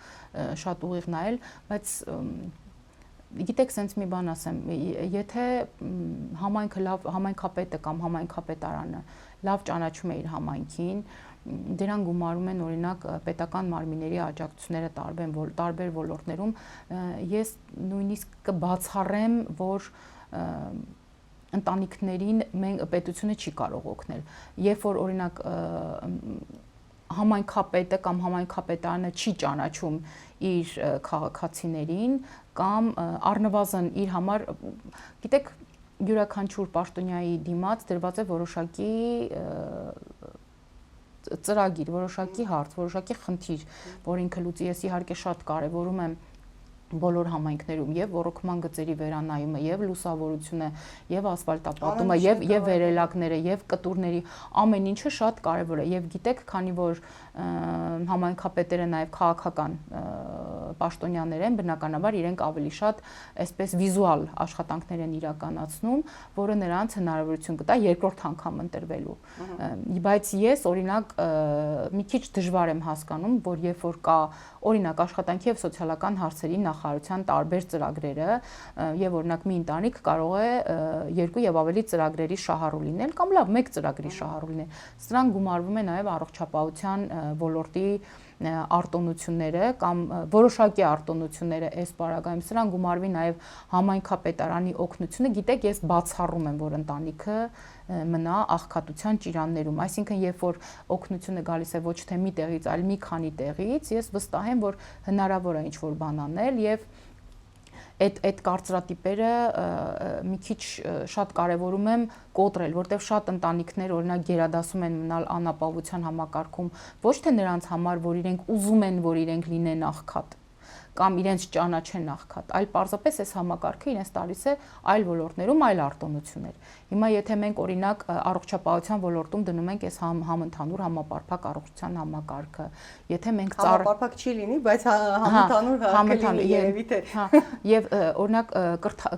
շատ ուղիղ նայել, բայց գիտեք, sense մի բան ասեմ, եթե համայնքապետը կամ համայնքապետարանը լավ ճանաչում է իր համայնքին, դրան գումարում են օրինակ պետական մարմինների աջակցությունները տարբեր ոլորտներում, ես նույնիսկ կբացառեմ, որ ընտանիքներին պետությունը չի կարող օգնել։ Երբ որ օրինակ համայնքապետը կամ համայնքապետարանը չի ճանաչում իր քաղաքացիներին կամ առնվազն իր համար, գիտեք, յուրաքանչյուր պաշտոնյայի դիմաց դրված է որոշակի ծրագիր, որոշակի հարց, որոշակի խնդիր, որ ինքը լուծի։ Ես իհարկե շատ կարևորում եմ բոլոր համայնքներում եւ ոռոգման գծերի վերանայումը, եւ լուսավորությունը, եւ ասֆալտապատումը, եւ վերելակները, եւ կտուրների, ամեն ինչը շատ կարեւոր է։ Եվ գիտեք, քանի որ համայնքապետերը նաեւ քաղաքական պաշտոնյաներ են, բնականաբար իրենք ավելի շատ այսպես վիզուալ աշխատանքներ են իրականացնում, որը նրանց հնարավորություն կտա երկրորդ անգամ ընտրվելու։ Բայց ես օրինակ մի քիչ դժվար եմ հասկանում, որ երբ որ կա օրինակ աշխատանքի եւ սոցիալական հարցերի նախարարության տարբեր ծրագրերը եւ օրինակ մի ընտանիք կարող է 2 եւ ավելի ծրագրերի շահառու լինել կամ լավ մեկ ծրագրի շահառու լինել, սրանք գումարվում է նաեւ առողջապահության ոլորտի արտոնությունները կամ որոշակի արտոնությունները այս պարագայում, սրան գումարվի նաև համայնքապետարանի օգնությունը, գիտեք, ես բացառում եմ, որ ընտանիքը մնա աղքատության ճիրաններում, այսինքն երբ որ օգնությունը գալիս է ոչ թե մի տեղից, այլ մի քանի տեղից, ես վստահ եմ, որ հնարավոր է ինչ-որ բան անել եւ այդ կարծրատիպերը մի քիչ շատ կարևորում եմ կոտրել, որտեղ շատ ընտանիքներ օրինակ գերադասում են մնալ անապահովության համակարգում ոչ թե նրանց համար, որ իրենք ուզում են, որ իրենք լինեն աղքատ, կամ իրենց ճանաչեն աղքատ, այլ պարզապես այս համակարգը իրենց տալիս է այլ ոլորտներում այլ արտոնություններ։ Հիմա եթե մենք օրինակ առողջապահության ոլորտում դնում ենք այս համընդհանուր համապարփակ առողջության համակարգը, եթե մենք համապարփակ չի լինի, բայց համընդհանուր երևի թե եւ օրինակ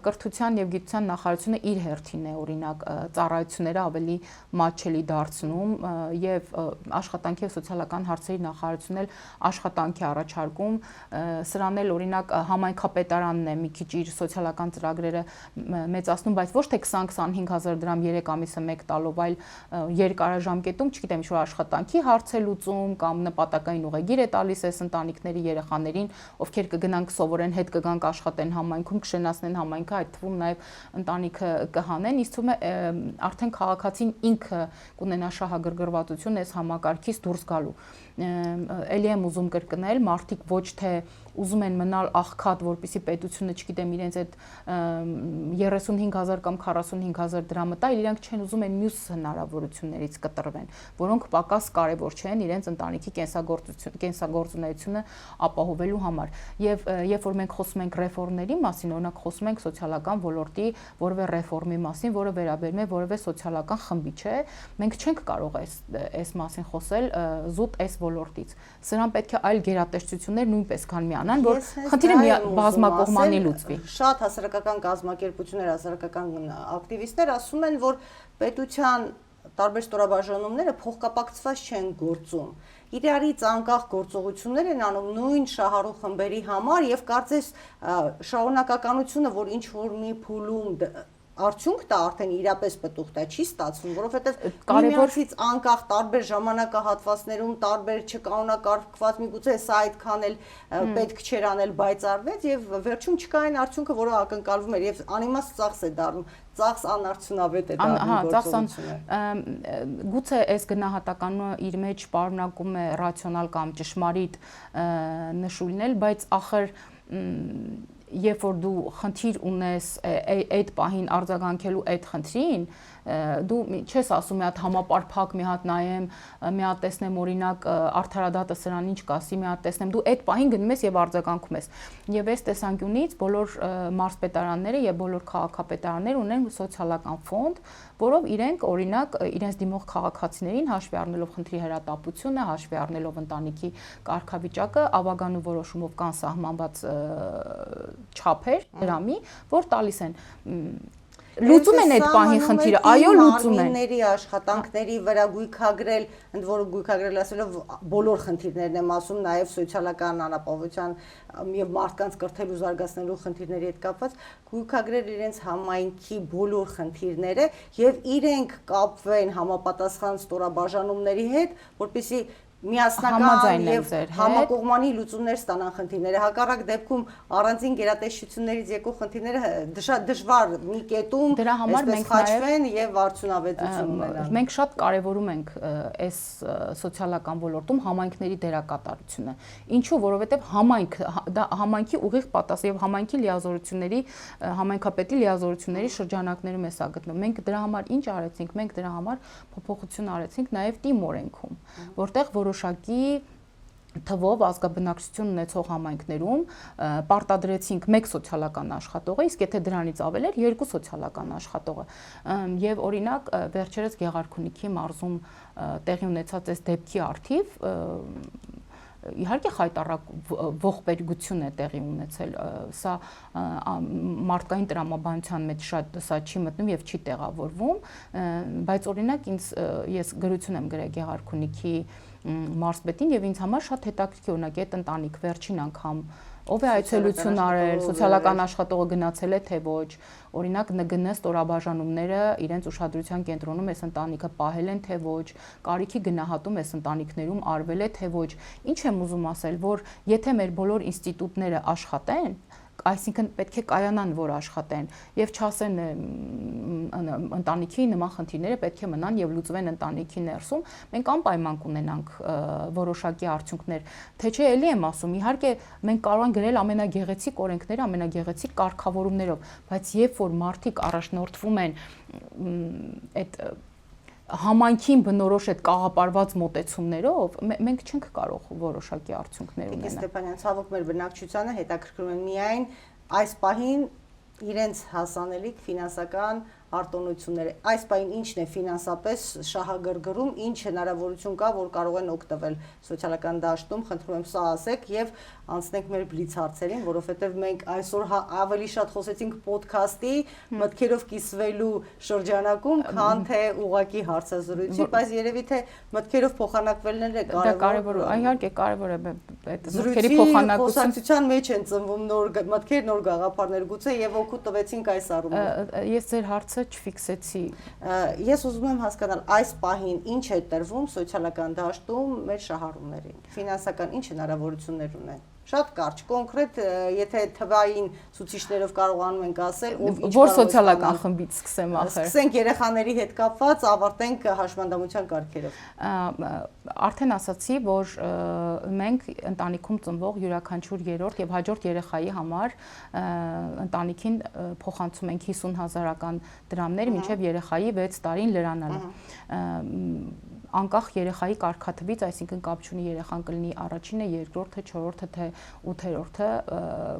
կրթության եւ գիտության նախարարությունը իր հերթին է օրինակ ծառայությունները ավելի մատչելի դարձնում եւ աշխատանքի եւ սոցիալական հարցերի նախարարությունն էլ աշխատանքի առաջարկում, սրան էլ օրինակ համայնքապետարանն է մի քիչ իր սոցիալական ծրագրերը մեծացնում, բայց ոչ թե 20-25000 դրամ 3 ամիսը 1 տալով, այլ երկարաժամկետում, չգիտեմ, ինչ-որ աշխատանքի հարց է լուծում կամ նպատակային ուղեգիր է տալիս այս ընտանիքների երեխաներին, ովքեր կգնանք սովորեն, հետ կգանք աշխատեն համայնքում, կշենացնեն համայնքը, այդ թվում նաև ընտանիքը կհանեն, իսկ թվում է արդեն քաղաքացին ինքը կունենա շահագրգռվածություն այս համակարգից դուրս գալու։ Էլի եմ ուզում կրկնել, մարդիկ ոչ թե ուզում են մնալ աղքատ, որպեսզի պետությունը, չգիտեմ, իրենց այդ 35000 կամ 45000 դրամը տա, իրենք չեն ուզում են մյուս հնարավորություններից կտրվեն, որոնք պակաս կարևոր չեն իրենց ընտանիքի կենսագործունեությունը ապահովելու համար։ Եվ երբ որ մենք խոսում ենք ռեֆորմների մասին, օրինակ խոսում ենք սոցիալական ոլորտի որևէ ռեֆորմի մասին, որը վերաբերում է որևէ սոցիալական խմբի, չէ, մենք չենք կարող այս մասին խոսել զուտ այս ոլորտից։ Սրան պետք է այլ գերատեսչություններ նույնպես կան միանան, որ խնդիրը բազմակողմանի լուծվի։ Շատ հասարակական կազմակերպություններ, հասարակական ակտիվիստներ ասում են, որ պետության տարբեր ստորաբաժանումները փոխկապակցված չեն գործում։ Իրարից անկախ գործողություններ են անում նույն շահառու խմբերի համար եւ կարծես շարունակականությունը, որ ինչ որ մի փուլում արդյունք դա արդեն իրապես պտուղ դա չի ստացվում, որովհետև միմյանցից անկախ տարբեր ժամանակահատվածներում տարբեր չկանոնակարգված միգուցե սա այդքան էլ պետք չէր անել, բայց արվեց եւ վերջում չկա այն արդյունքը, որը ակնկալվում էր եւ անիմաստ ծախս է դառնում, ծախս անարդյունավետ է դառնում գործողությունը։ Գուցե այս գնահատականը իր մեջ պարունակում է ռացիոնալ կամ ճշմարիտ նշույլներ, բայց ախր երբ որ դու խնդիր ունես այդ պահին արձագանքելու այդ խնդրին, դու չես ասում մի հատ համապարփակ մի հատ նայեմ, մի հատ տեսնեմ օրինակ արդարադատը սրան ինչ կասի, մի հատ տեսնեմ, դու այդ պահին գնում ես եւ արձագանքում ես։ Եվ այս տեսանկյունից բոլոր մարզպետարանները եւ բոլոր քաղաքապետարանները ունեն սոցիալական ֆոնդ, որով իրենք օրինակ իրենց դիմող քաղաքացիներին հաշվի առնելով խնդրի հրատապությունը, հաշվի առնելով ընտանիքի կարգավիճակը, ավագանու որոշումով կան սահմանված չափեր դրամի, որ տալիս են լուծում են այդ պահին խնդիրը, այո, լուծում են։ Մարմինների աշխատանքների վրա գույքագրել, ընդ որում գույքագրել ասելով բոլոր խնդիրներն եմ ասում, նաև սոցիալական անապահովության եւ մարդկանց կրթելու զարգացնելու խնդիրների հետ կապված, գույքագրել իրենց համայնքի բոլոր խնդիրները եւ իրենք կապվեն համապատասխան ստորաբաժանումների հետ, որպեսզի միասնական եւ համակողմանի լուծումներ ստանան խնդիրները։ Հակառակ դեպքում առանձին գերատեսչություններից եկող խնդիրները դժվար մի կետում այսպես խաչվեն եւ արդյունավետություն ունենան։ Մենք շատ կարեւորում ենք այս սոցիալական ոլորտում համայնքների դերակատարությունը։ Ինչու, որովհետեւ դա համայնքի ուղիղ պատասխան եւ համայնքի լիազորությունների, համայնքապետի լիազորությունների շրջանակներում է սա գտնվում։ Մենք դրա համար ինչ արեցինք։ Մենք դրա համար փոփոխություն արեցինք նաեւ թիմ օրենքում, որտեղ որոշակի թվով ազգաբնակչություն ունեցող համայնքներում պարտադրեցինք 1 սոցիալական աշխատողը, իսկ եթե դրանից ավել էր 2 սոցիալական աշխատողը։ Եւ օրինակ վերջերս Գեղարքունիքի մարզում տեղի ունեցած այս դեպքի առթիվ իհարկե խայտառակ ողբերգություն է տեղի ունեցել, սա մարդկային տրամաբանության մեջ շատ սա չի մտնում եւ չի տեղավորվում, բայց օրինակ ես գրություն եմ գրել Գեղարքունիքի մարզպետին եւ ինձ համար շատ հետաքրքիր օրինակ այդ ընտանիք վերջին անգամ ով է այցելություն արել, սոցիալական աշխատողը գնացել է թե ոչ, օրինակ ՆԳՆ ստորաբաժանումները իրենց ուշադրության կենտրոնում այս ընտանիքը պահել են թե ոչ, կարիքի գնահատում այս ընտանիքներում արվել է թե ոչ։ Ինչ եմ ուզում ասել, որ եթե մեր բոլոր ինստիտուտները աշխատեն, այսինքն պետք է կայանան, որ աշխատեն եւ չասեն ընտանիքի նման խնդիրները պետք է մնան եւ լուծվեն ընտանիքի ներսում, մենք անպայման կունենանք որոշակի արդյունքներ, թե չէ էլի եմ ասում, իհարկե մենք կարող ենք գրել ամենագեղեցիկ օրենքները, ամենագեղեցիկ կարգավորումներով, բայց երբ որ մարդիկ առաջնորդվում են այդ համայնքին բնորոշ այդ կաղապարված մոտեցումներով մենք չենք կարող որոշակի արդյունքներ ունենալ։ Ստեփանյան, ցավոք մեր բնակչությանը հետաքրքրում են միայն այս պահին իրենց հասանելիք ֆինանսական արտոնությունները։ Այս պահին ինչն է ֆինանսապես շահագրգռում, ինչ հնարավորություն կա, որ կարող են օգտվել սոցիալական դաշտում, խնդրում եմ սա ասեք եւ անցնենք մեր բլից հարցերին, որովհետեւ մենք այսօր ավելի շատ խոսեցինք ոդքասթի մտքերով կիսվելու շրջանակում, քան թե ուղակի հարցազրույցի, բայց երևի թե մտքերով փոխանակվելն է կարևոր։ Իհարկե կարևոր է այդ մտքերի փոխանակությունը։ Խոսակցության մեջ են ծնվում նոր մտքեր, նոր գաղափարներ, գուցե եւ օգուտ տվեցինք այս առումով։ Ես ձեր հարցը չֆիքսեցի։ Ես ուզում եմ հասկանալ այս պահին ինչ է տրվում սոցիալական դաշտում մեր շահառուներին։ Ֆինանսական ինչ հնարավորություններ ունեն։ Շատ կարճ, կոնկրետ, եթե թվային ցուցիչներով կարողանում ենք ասել, որ սոցիալական խմբից սկսեմ ախր։ Սկսենք երեխաների հետ կապված, ավարտենք հաշմանդամության կարգերով։ Արդեն ասացի, որ մենք ընտանիքում ծնվող յուրաքանչյուր երրորդ եւ հաջորդ երեխայի համար ընտանիքին փոխանցում ենք 50,000-ական դրամներ մինչեւ երեխայի 6 տարին լրանալը։ Անկախ երեխայի կարգաթվից, այսինքն կապ չունի երեխան կլինի առաջինը, երկրորդը, չորրորդը, թե 8-րդը,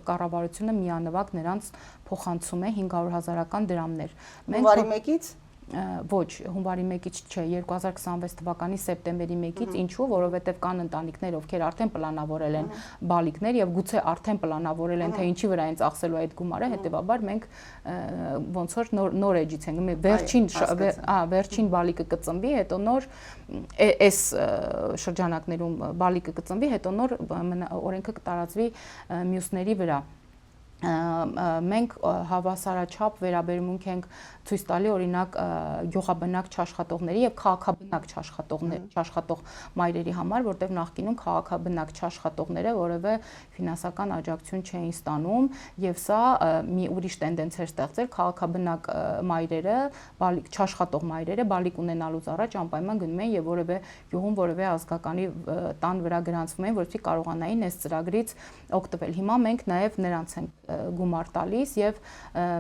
կառավարությունը միանվագ նրանց փոխանցում է 500,000-ական դրամներ։ Հունվարի 1-ից ոչ, հունվարի 1-ից չէ, 2026 թվականի սեպտեմբերի 1-ից, ինչու, որովհետև կան ընտանիքներ, ովքեր արդեն պլանավորել են բալիկներ եւ գուցե արդեն պլանավորել են, թե ինչի վրա են ծախսելու այդ գումարը, հետեւաբար մենք ոնց որ նոր էջից ենք, վերջին բալիկը կծնվի, հետո նոր այս շրջանակներում բալիկը կծնվի, հետո նոր օրենքը կտարածվի մյուսների վրա։ Մենք հավասարաչափ վերաբերմունք ենք ցույց տալի օրինակ գյուղաբնակ չաշխատողների եւ քաղաքաբնակ չաշխատող մայրերի համար, որտեղ նախկինում քաղաքաբնակ չաշխատողները որևէ ֆինանսական աջակցություն չէին ստանում եւ սա մի ուրիշ տենդենց էր ստեղծել քաղաքաբնակ մայրերը, չաշխատող մայրերը բալիկ ունենալուց առաջ անպայման գնում են եւ որևէ գյուղում որևէ ազգականի տան վրա գրանցվում են, որպեսզի կարողանային այս ծրագրից օգտվել։ Հիմա մենք նաեւ նրանց ենք գումար տալիս եւ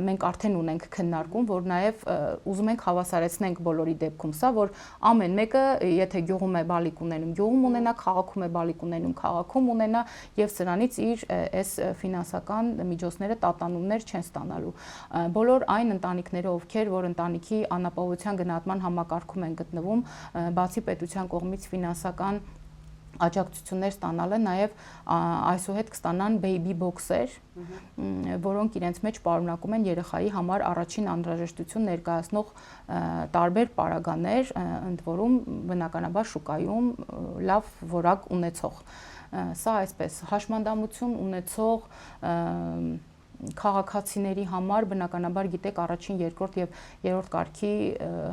մենք արդեն ունենք քննարկում, որ նաեւ ուզում ենք հավասարեցնենք բոլորի դեպքում սա, որ ամեն մեկը եթե գյուղում է բալիկ ունենում, գյուղում ունենա, քաղաքում է բալիկ ունենում, քաղաքում ունենա եւ սրանից իր այս ֆինանսական միջոցները տատանումներ չեն ստանալու։ Բոլոր այն ընտանիքները, ովքեր որ ընտանիքի անապահովության գնահատման համակարգում են գտնվում, բացի պետության կողմից ֆինանսական աջակցություններ ստանալը նաև այսուհետ կստանան baby box-եր, որոնք իրենց մեջ պարունակում են երեխայի համար առաջին անհրաժեշտություն ներկայացնող տարբեր պարագաներ, ընդ որում բնականաբար շուկայում լավ որակ ունեցող։ Սա այսպես հաշմանդամություն ունեցող քաղաքացիների համար բնականաբար գիտեք առաջին, երկրորդ եւ երրորդ կարգի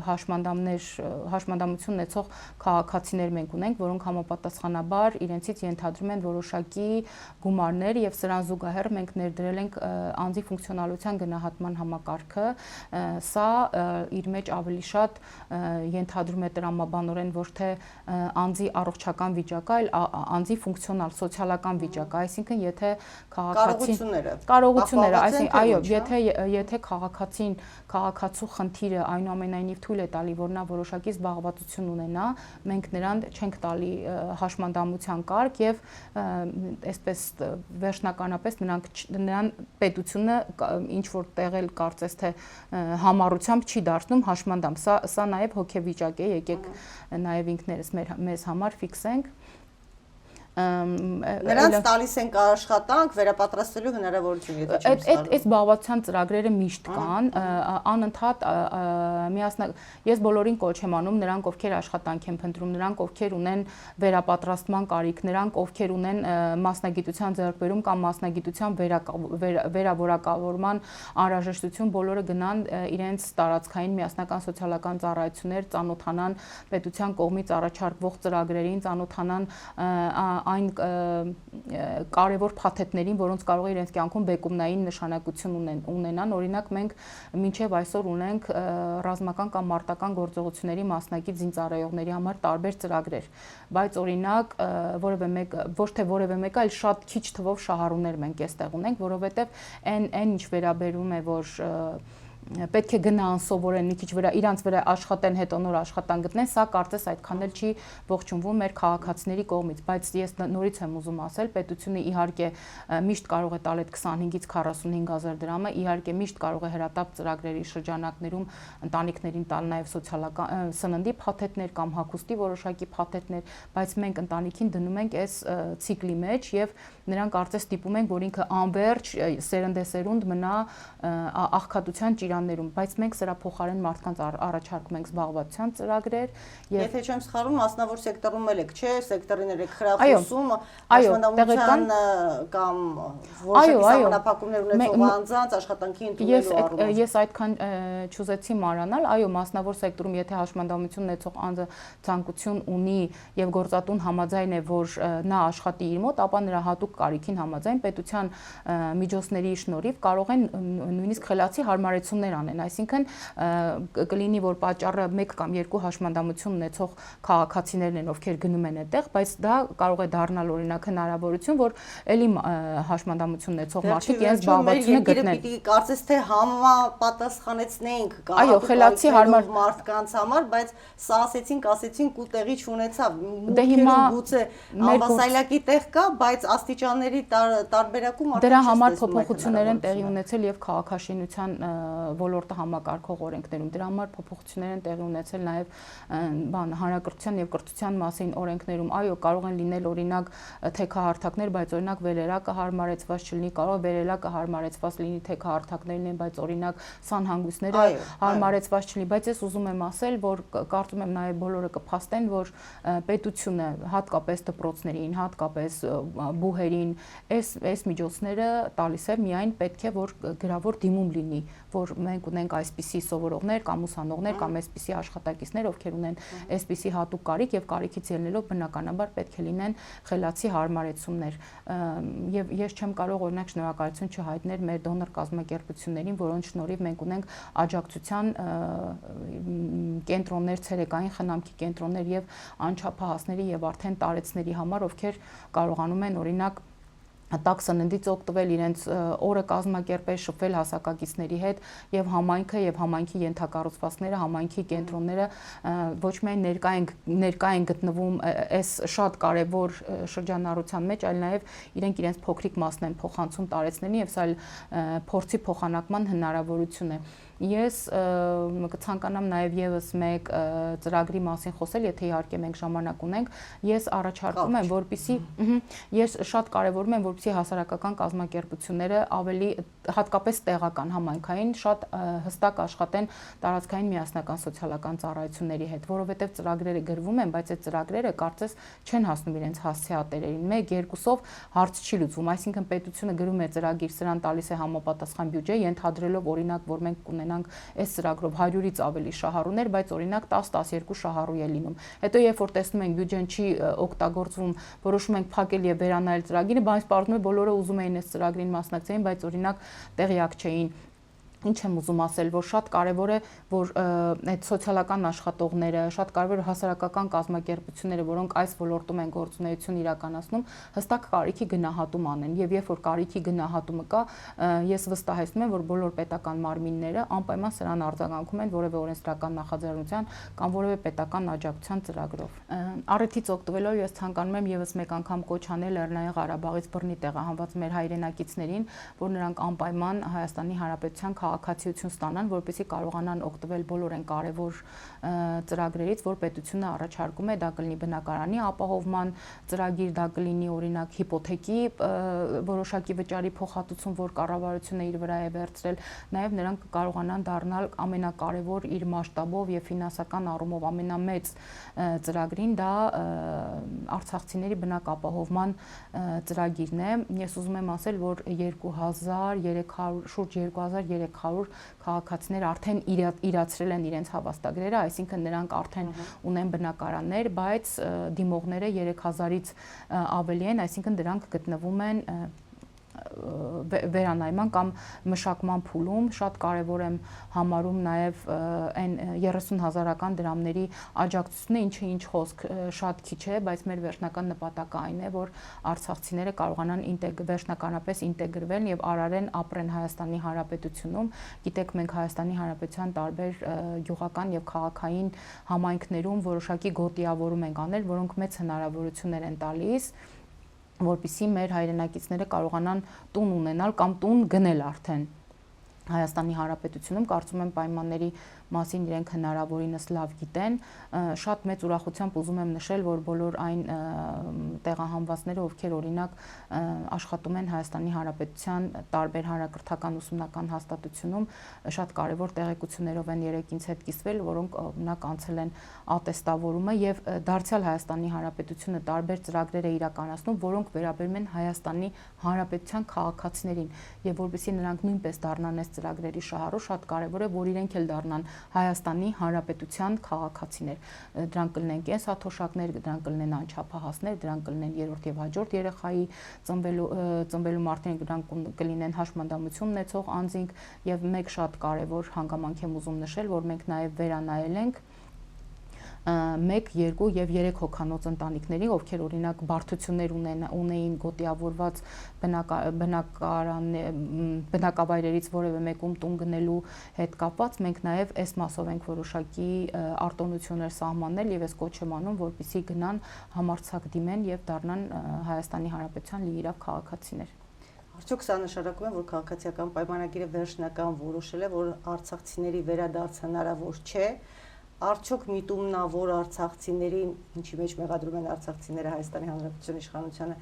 հաշմանդամություն ունեցող քաղաքացիներ մենք ունենք, որոնք համապատասխանաբար իրենցից ենթադրում են որոշակի գումարներ եւ սրան զուգահեռ մենք ներդրել ենք անձի ֆունկցիոնալության գնահատման համակարգը, սա իր մեջ ավելի շատ ենթադրում է տրամաբանորեն ոչ թե անձի առողջական վիճակը, այլ անձի ֆունկցիոնալ սոցիալական վիճակը, այսինքն եթե կարողությունները, այսինքն այո, եթե քաղաքացու խնդիրը այնուամենայնիվ թույլ է տալի, որ նա որոշակի զբաղվածություն ունենա, մենք նրան չենք տալի հաշմանդամության կարգ եւ այսպես վերջնականապես նրան պետությունը ինչ որ տեղել կարծես թե համառությամբ չի դարձնում հաշմանդամ, սա նաեւ հոգեվիճակ է, եկեք նաեւ ինքներս մեզ համար ֆիքսենք։ Նրանց տալիս ենք աշխատանք վերապատրաստելու հնարավորություն, եթե չեմ սխալվում։ Այդ զբաղվածության ծրագրերը միշտ կան, անընդհատ ես բոլորին կոչ եմ անում, նրանք ովքեր աշխատանք են փնտրում, նրանք ովքեր ունեն վերապատրաստման կարիք, նրանք ովքեր ունեն մասնագիտության ձեռքբերում կամ մասնագիտության վերավորակավորման անհրաժեշտություն, բոլորը գնան իրենց տարածքային միասնական սոցիալական ծառայություններ, ծանոթանան պետության կողմից առաջարկվող ծրագրերին, ծանոթանան այն կարևոր փաթեթներին, որոնց կարող է իրենց կյանքում բեկումնային նշանակություն ունենան, օրինակ մենք մինչև այսօր ունենք ռազմական կամ մարտական գործողությունների մասնակից զինծառայողների համար տարբեր ծրագրեր, բայց օրինակ ոչ թե որևէ մեկ, այլ շատ քիչ թվով շահառուներ մենք այստեղ ունենք, որովհետև այն ինչ վերաբերում է, որ պետք է գնան, սովորեն, մի քիչ իրանց վրա աշխատեն, հետո նոր աշխատանք գտնեն, սա կարծես այդքան էլ չի ողջունվում մեր քաղաքացիների կողմից, բայց ես նորից եմ ուզում ասել, պետությունը իհարկե միշտ կարող է տալ այդ 25-ից 45,000 դրամը, իհարկե միշտ կարող է հրատապ ծրագրերի շրջանակներում ընտանիքներին տալ նաև սոցիալական սննդի փաթեթներ կամ հագուստի որոշակի փաթեթներ, բայց մենք ընտանիքին դնում ենք այս ցիկլի մեջ եւ նրանք կարծես ստիպում ենք, որ ինքը անվերջ սերնդեսերունդ մնա աղքատության ճիրաններում, բայց մենք սրա փոխարեն մարդկանց առաջարկում ենք զբաղվածության ծրագրեր եւ եթե չեմ սխալվում, մասնավոր սեկտորում էլ եք, չէ, սեկտորին եք խրախուսում, աշխատանքության կամ որոշակի սահմանափակումներ ունեցող անձանց աշխատանքի ընդունելու առումով։ Ես այդքան չուզեցի մանրանալ, այո, մասնավոր սեկտորում եթե հաշմանդամություն ունեցող անձը ցանկություն ունի եւ գործատուն համաձայն է, որ նա աշխատի իր մոտ, ապա նրա հատուկ կարիքին համաձայն պետության միջոցների շնորհիվ կարող են նույնիսկ խելացի հարմարեցումներ անեն, այսինքն կլինի, որ պատճառը 1 կամ 2 հաշմանդամություն ունեցող քաղաքացիներն են, ովքեր գնում են այդտեղ, բայց դա կարող է դառնալ օրինակ հնարավորություն, որ ելի հաշմանդամություն ունեցող մարդիկ իրենց զբաղվածությունը գտնեն։ Պիտի կարծես թե համապատասխանեցնենք այո, խելացի հարմար մարդկանց համար, բայց սա ասեցինք ու տեղի չունեցավ։ Դե հիմա գուցե ամբասայլակի տեղ կա, բայց աստիճանների տարբերակում դրա համար փոփոխություններ են տեղի ունեցել եւ քաղաքաշինության ոլորտը համակարգող օրենքներում։ Դրա համար փոփոխություններ են տեղի ունեցել նաեւ հանրակրթության եւ կրթության մասին օրենքներում։ Այո, կարող են լինել օրինակ թեքահարթակներ, բայց օրինակ վերելակը հարմարեցված չլինի, կարող է վերելակը հարմարեցված լինի, թեքահարթակներն են, բայց օրինակ սանհանգույցները հարմարեցված չլինի, բայց ես ուզում եմ ասել, որ կարծում եմ նաեւ բոլորը կփաստեն, որ պետությունը հատկապես դպրոցներին, հատկապես բուհերին այս միջոցները տալիս է, միայն պետք է որ գրավոր դիմում լինի, որ մենք ունենք այսպիսի սովորողներ կամ ուսանողներ կամ այսպիսի աշխատակիցներ, ովքեր ունեն այսպիսի հատուկ կարիք եւ կարիքից ելնելով բնականաբար պետք է լինեն խելացի հարմարեցումներ։ Եվ ես չեմ կարող օրինակ շնորհակալություն չհայտնել մեր դոնոր կազմակերպություններին, որոնց շնորհիվ մենք ունենք աջակցության կենտրոններ, ցերեկային խնամքի կենտրոններ եւ անչափահասների եւ արդեն տարեցների համար, ովքեր կարողանում են օրինակ տաք սննդից օգտվել, իրենց օրը կազմակերպել, շփվել հասակակիցների հետ եւ համայնքի ենթակառուցվածքները, համայնքի կենտրոնները ոչ միայն ներկա են գտնվում այս շատ կարեւոր շրջանառության մեջ, այլ նաեւ իրենք իրենց փոքրիկ մասն են փոխանցում տարեցներին եւ սա փորձի փոխանակման հնարավորություն է։ Ես կցանկանամ նաև եւս մեկ ծրագրի մասին խոսել, եթե իհարկե մենք ժամանակ ունենք։ Ես առաջարկում եմ, որպեսզի ես շատ կարևորում եմ, որպեսզի հասարակական կազմակերպությունները ավելի հատկապես տեղական համայնքային շատ հստակ աշխատեն տարածքային միասնական սոցիալական ծառայությունների հետ, որովհետև ծրագրերը գրվում են, բայց այդ ծրագրերը կարծես չեն հասնում իրենց հասցեատերերին։ 1-2-ով հարց չի լուծվում, այսինքն պետությունը գրում է ծրագիր, սրան տալիս է համապատասխան բյուջե, ենթադրելով օրինակ, որ մենք կունենանք այս ծրագրով 100-ից ավելի շահառուներ, բայց օրինակ 10-12 շահառու է լինում։ Հետո երբ որ տեսնում ենք բյուջեն չի օգտագործվում, որոշում ենք փակել եւ վերանայել ծրագիրը, բայց պարզվում է բոլորը ուզում էին այս ծրագրին մասնակցեին, բայց օրինակ տեղյակ չէին։ Ինչ եմ ուզում ասել, որ շատ կարևոր է, որ այդ սոցիալական աշխատողները, շատ կարևոր է հասարակական կազմակերպությունները, որոնք այս ոլորտում են գործունեություն իրականացնում, հստակ կարիքի գնահատում անեն։ Եվ երբ որ կարիքի գնահատումը կա, ես վստահեցնում եմ, որ բոլոր պետական մարմինները անպայման սրան արձագանքում են որևէ օրենսդրական նախաձեռնության կամ որևէ պետական աջակցության ծրագրով։ Առիթից օգտվելով ես ցանկանում եմ եւս մեկ անգամ կոչ անել Լեռնային Ղարաբաղից բռնի տեղահանված մեր հայրենակիցներին, որ նրանք անպայման Հայաստանի Հանրապետության քաղաքացիություն ստանան, որպեսզի կարողանան օգտվել բոլոր այն կարևոր ծրագրերից, որ պետությունը առաջարկում է, դա կլինի բնակարանի ապահովման ծրագիր, դա կլինի օրինակ հիպոթեկի որոշակի վճարի փոխհատուցում, որ կառավարությունը իր վրա է վերցրել, նաև նրանք կարողանան դառնալ ամենակարևոր իր մասշտաբով եւ ֆինանսական առումով ամենամեծ ծրագրին, դա արցախցիների բնակապահովման ծրագիրն է։ Ես ուզում եմ ասել, որ 2300 շուրջ 2300 քաղաքացիներ արդեն իրացրել են իրենց հավաստագրերը, այսինքն նրանք արդեն ունեն բնակարաններ, բայց դիմողները 3000-ից ավելի են, այսինքն դրանք գտնվում են վերանայման կամ մշակման փուլում շատ կարևոր եմ համարում նաև այն 30,000-ական դրամների աջակցությունը, ինչը ինչ խոսք շատ քիչ է, բայց մեր վերջնական նպատակը այն է, որ արցախցիները կարողանան վերջնականապես ինտեգրվել եւ արարեն ապրեն Հայաստանի Հանրապետությունում։ Գիտեք, մենք Հայաստանի Հանրապետության տարբեր գյուղական եւ քաղաքային համայնքներում որոշակի գոտիավորում ենք անել, որոնք մեծ հնարավորություններ են տալիս, որպեսզի մեր հայրենակիցները կարողանան տուն ունենալ կամ տուն գնել արդեն Հայաստանի Հանրապետությունում։ Կարծում եմ պայմանների մասին իրենք հնարավորինս լավ գիտեն։ Շատ մեծ ուրախությամբ ուզում եմ նշել, որ բոլոր այն տեղահանվածները, ովքեր օրինակ աշխատում են Հայաստանի Հանրապետության տարբեր հանրակրթական ուսումնական հաստատությունում, շատ կարևոր տեղեկություններով են երեք ինձ հետ կիսվել, որոնք օրինակ անցել են ատեստավորումը եւ դարձյալ Հայաստանի Հանրապետությունը տարբեր ծրագրեր է իրականացնում, որոնք վերաբերում են Հայաստանի Հանրապետության քաղաքացիներին, եւ որովհետեւ նրանք նույնպես դառնան այս ծրագրերի շահառու, շատ կարևոր է, որ իրենք էլ դառնան Հայաստանի Հանրապետության քաղաքացիներ։ Դրանք կլինեն կենսաթոշակներ, դրանք կլինեն անչափահասներ, դրանք կլինեն երրորդ եւ հաջորդ երեխայի ծնվելու մարդիկ, դրանք կլինեն հաշմանդամություն ունեցող անձինք եւ մեկ շատ կարևոր հանգամանք եմ ուզում նշել, որ մենք նաեւ վերանայել ենք 1, 2 եւ 3 հոգանոց ընտանիքների, ովքեր օրինակ բարդություններ ունեին գոտիավորված բնակավայրերից որևէ մեկում տուն գնելու հետ կապված, մենք նաեւ այս մասով ենք որոշակի արտոնություններ սահմանել եւ այս կոչ եմ անում, որպեսզի գնան համարձակ դիմեն եւ դառնան Հայաստանի Հանրապետության լիիրավ քաղաքացիներ։ Արդյոք սա նշանակում է, որ քաղաքացիական պայմանագիրը վերջնական որոշել է, որ արցախցիների վերադարձ հնարավոր չէ։ Արդյոք միտումնավոր արցախցիներին, ինչի մեջ մեղադրում են արցախցիները Հայաստանի Հանրապետության իշխանությանը,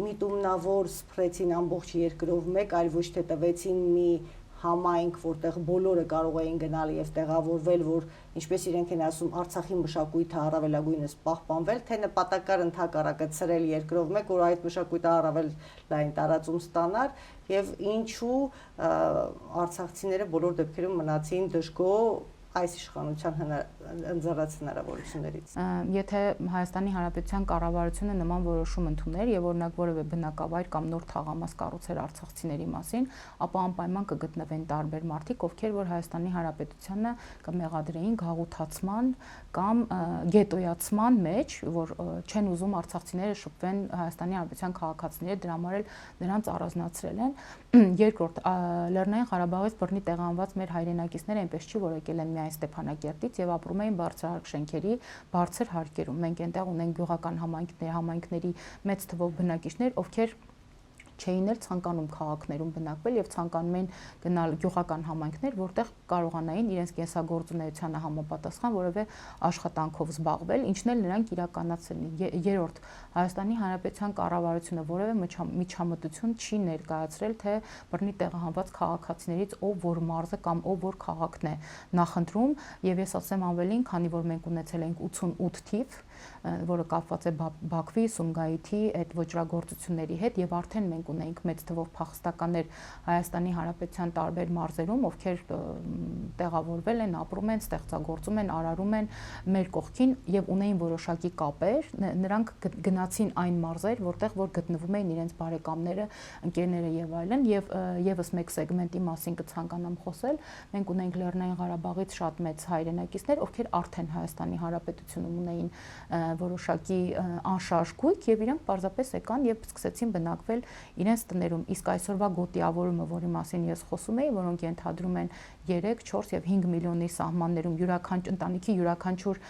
միտումնավոր սփռեցին ամբողջ երկրով մեկ, այլ ոչ թե տվեցին մի համայնք, որտեղ բոլորը կարող էին գնալ եւ տեղավորվել, որ ինչպես իրենք են ասում, Արցախի մշակույթը առավելագույնս պահպանվել, թե նպատակար ընդհակառակը ցրել երկրով մեկ, որ այդ մշակույթը առավել լայն տարածում ստանար եւ ինչու արցախցիները բոլոր դեպքերում մնացին դժգո այս իշխանության ընձեռած հնարավորություններից։ Եթե Հայաստանի Հանրապետության կառավարությունը նման որոշում ընդուներ եւ օրինակ որևէ բնակավայր կամ նոր թաղամաս կառուցեր արցախցիների մասին, ապա անպայման կգտնվեն տարբեր մարդիկ, ովքեր որ Հայաստանի Հանրապետությանը կմեղադրեին գաղութացման կամ գետոյացման մեջ, որ չեն ուզում արցախցիները շփվեն Հայաստանի Հանրապետության քաղաքացիների, դրա համար էլ նրանց առանձնացրել են։ Երկրորդ, Լեռնային Ղարաբաղից բռնի տեղանված մեր հայրենակիցները այնպես չի, որ եկել են միայն Ստեփանակերտից եւ ապրում էին բարձրահարկ շենքերի բարձր հարկերում։ Մենք այնտեղ ունենք գյուղական համայնքների մեծ թվով բնակիչներ, ովքեր չէին էլ ցանկանում քաղաքներում բնակվել եւ ցանկանում էին գնալ գյուղական համայնքներ, որտեղ կարողանային իրենց կենսագործունեությանը համապատասխան որևէ աշխատանքով զբաղվել, ինչն էլ նրանք իրականացրել են։ Երրորդ, Հայաստանի Հանրապետության կառավարությունը որևէ միջամտություն չի ներկայացրել, թե բռնի տեղահանված քաղաքացիներից ով որ մարզը կամ ով որ քաղաքն է նախընտրում, եւ ես ասեմ ավելին, քանի որ մենք ունեցել ենք 88 թիվ, որը կապված է Բաքվի, Սումգայիթի այդ ոճրագործությունների հետ եւ արդեն մենք ունենք մեծ թվով փախստականներ Հայաստանի Հանրապետության տարբեր մարզերում, ովքեր տեղավորվել են, ապրում են, ստեղծագործում են, արարում են մեր կողքին եւ ունեին որոշակի կապեր, նրանք գնացին այն մարզեր, որտեղ որ գտնվում էին իրենց բարեկամները, ընկերները եւ այլն եւ եւս մեկ սեգմենտի մասին կցանկանամ խոսել, մենք ունենք Լեռնային Ղարաբաղից շատ մեծ հայրենակիցներ, ովքեր արդեն Հայաստանի Հանրապետությունում ունեին որոշակի անշարժ գույք եւ իրանք պարզապես եկան եւ սկսեցին բնակվել իրենց տներում, իսկ այսօրվա գոտիավորումը, որի մասին ես խոսում էի, որոնք ենթադրում են 3, 4 եւ 5 միլիոնի սահմաններում ընտանիքի յուրաքանչյուր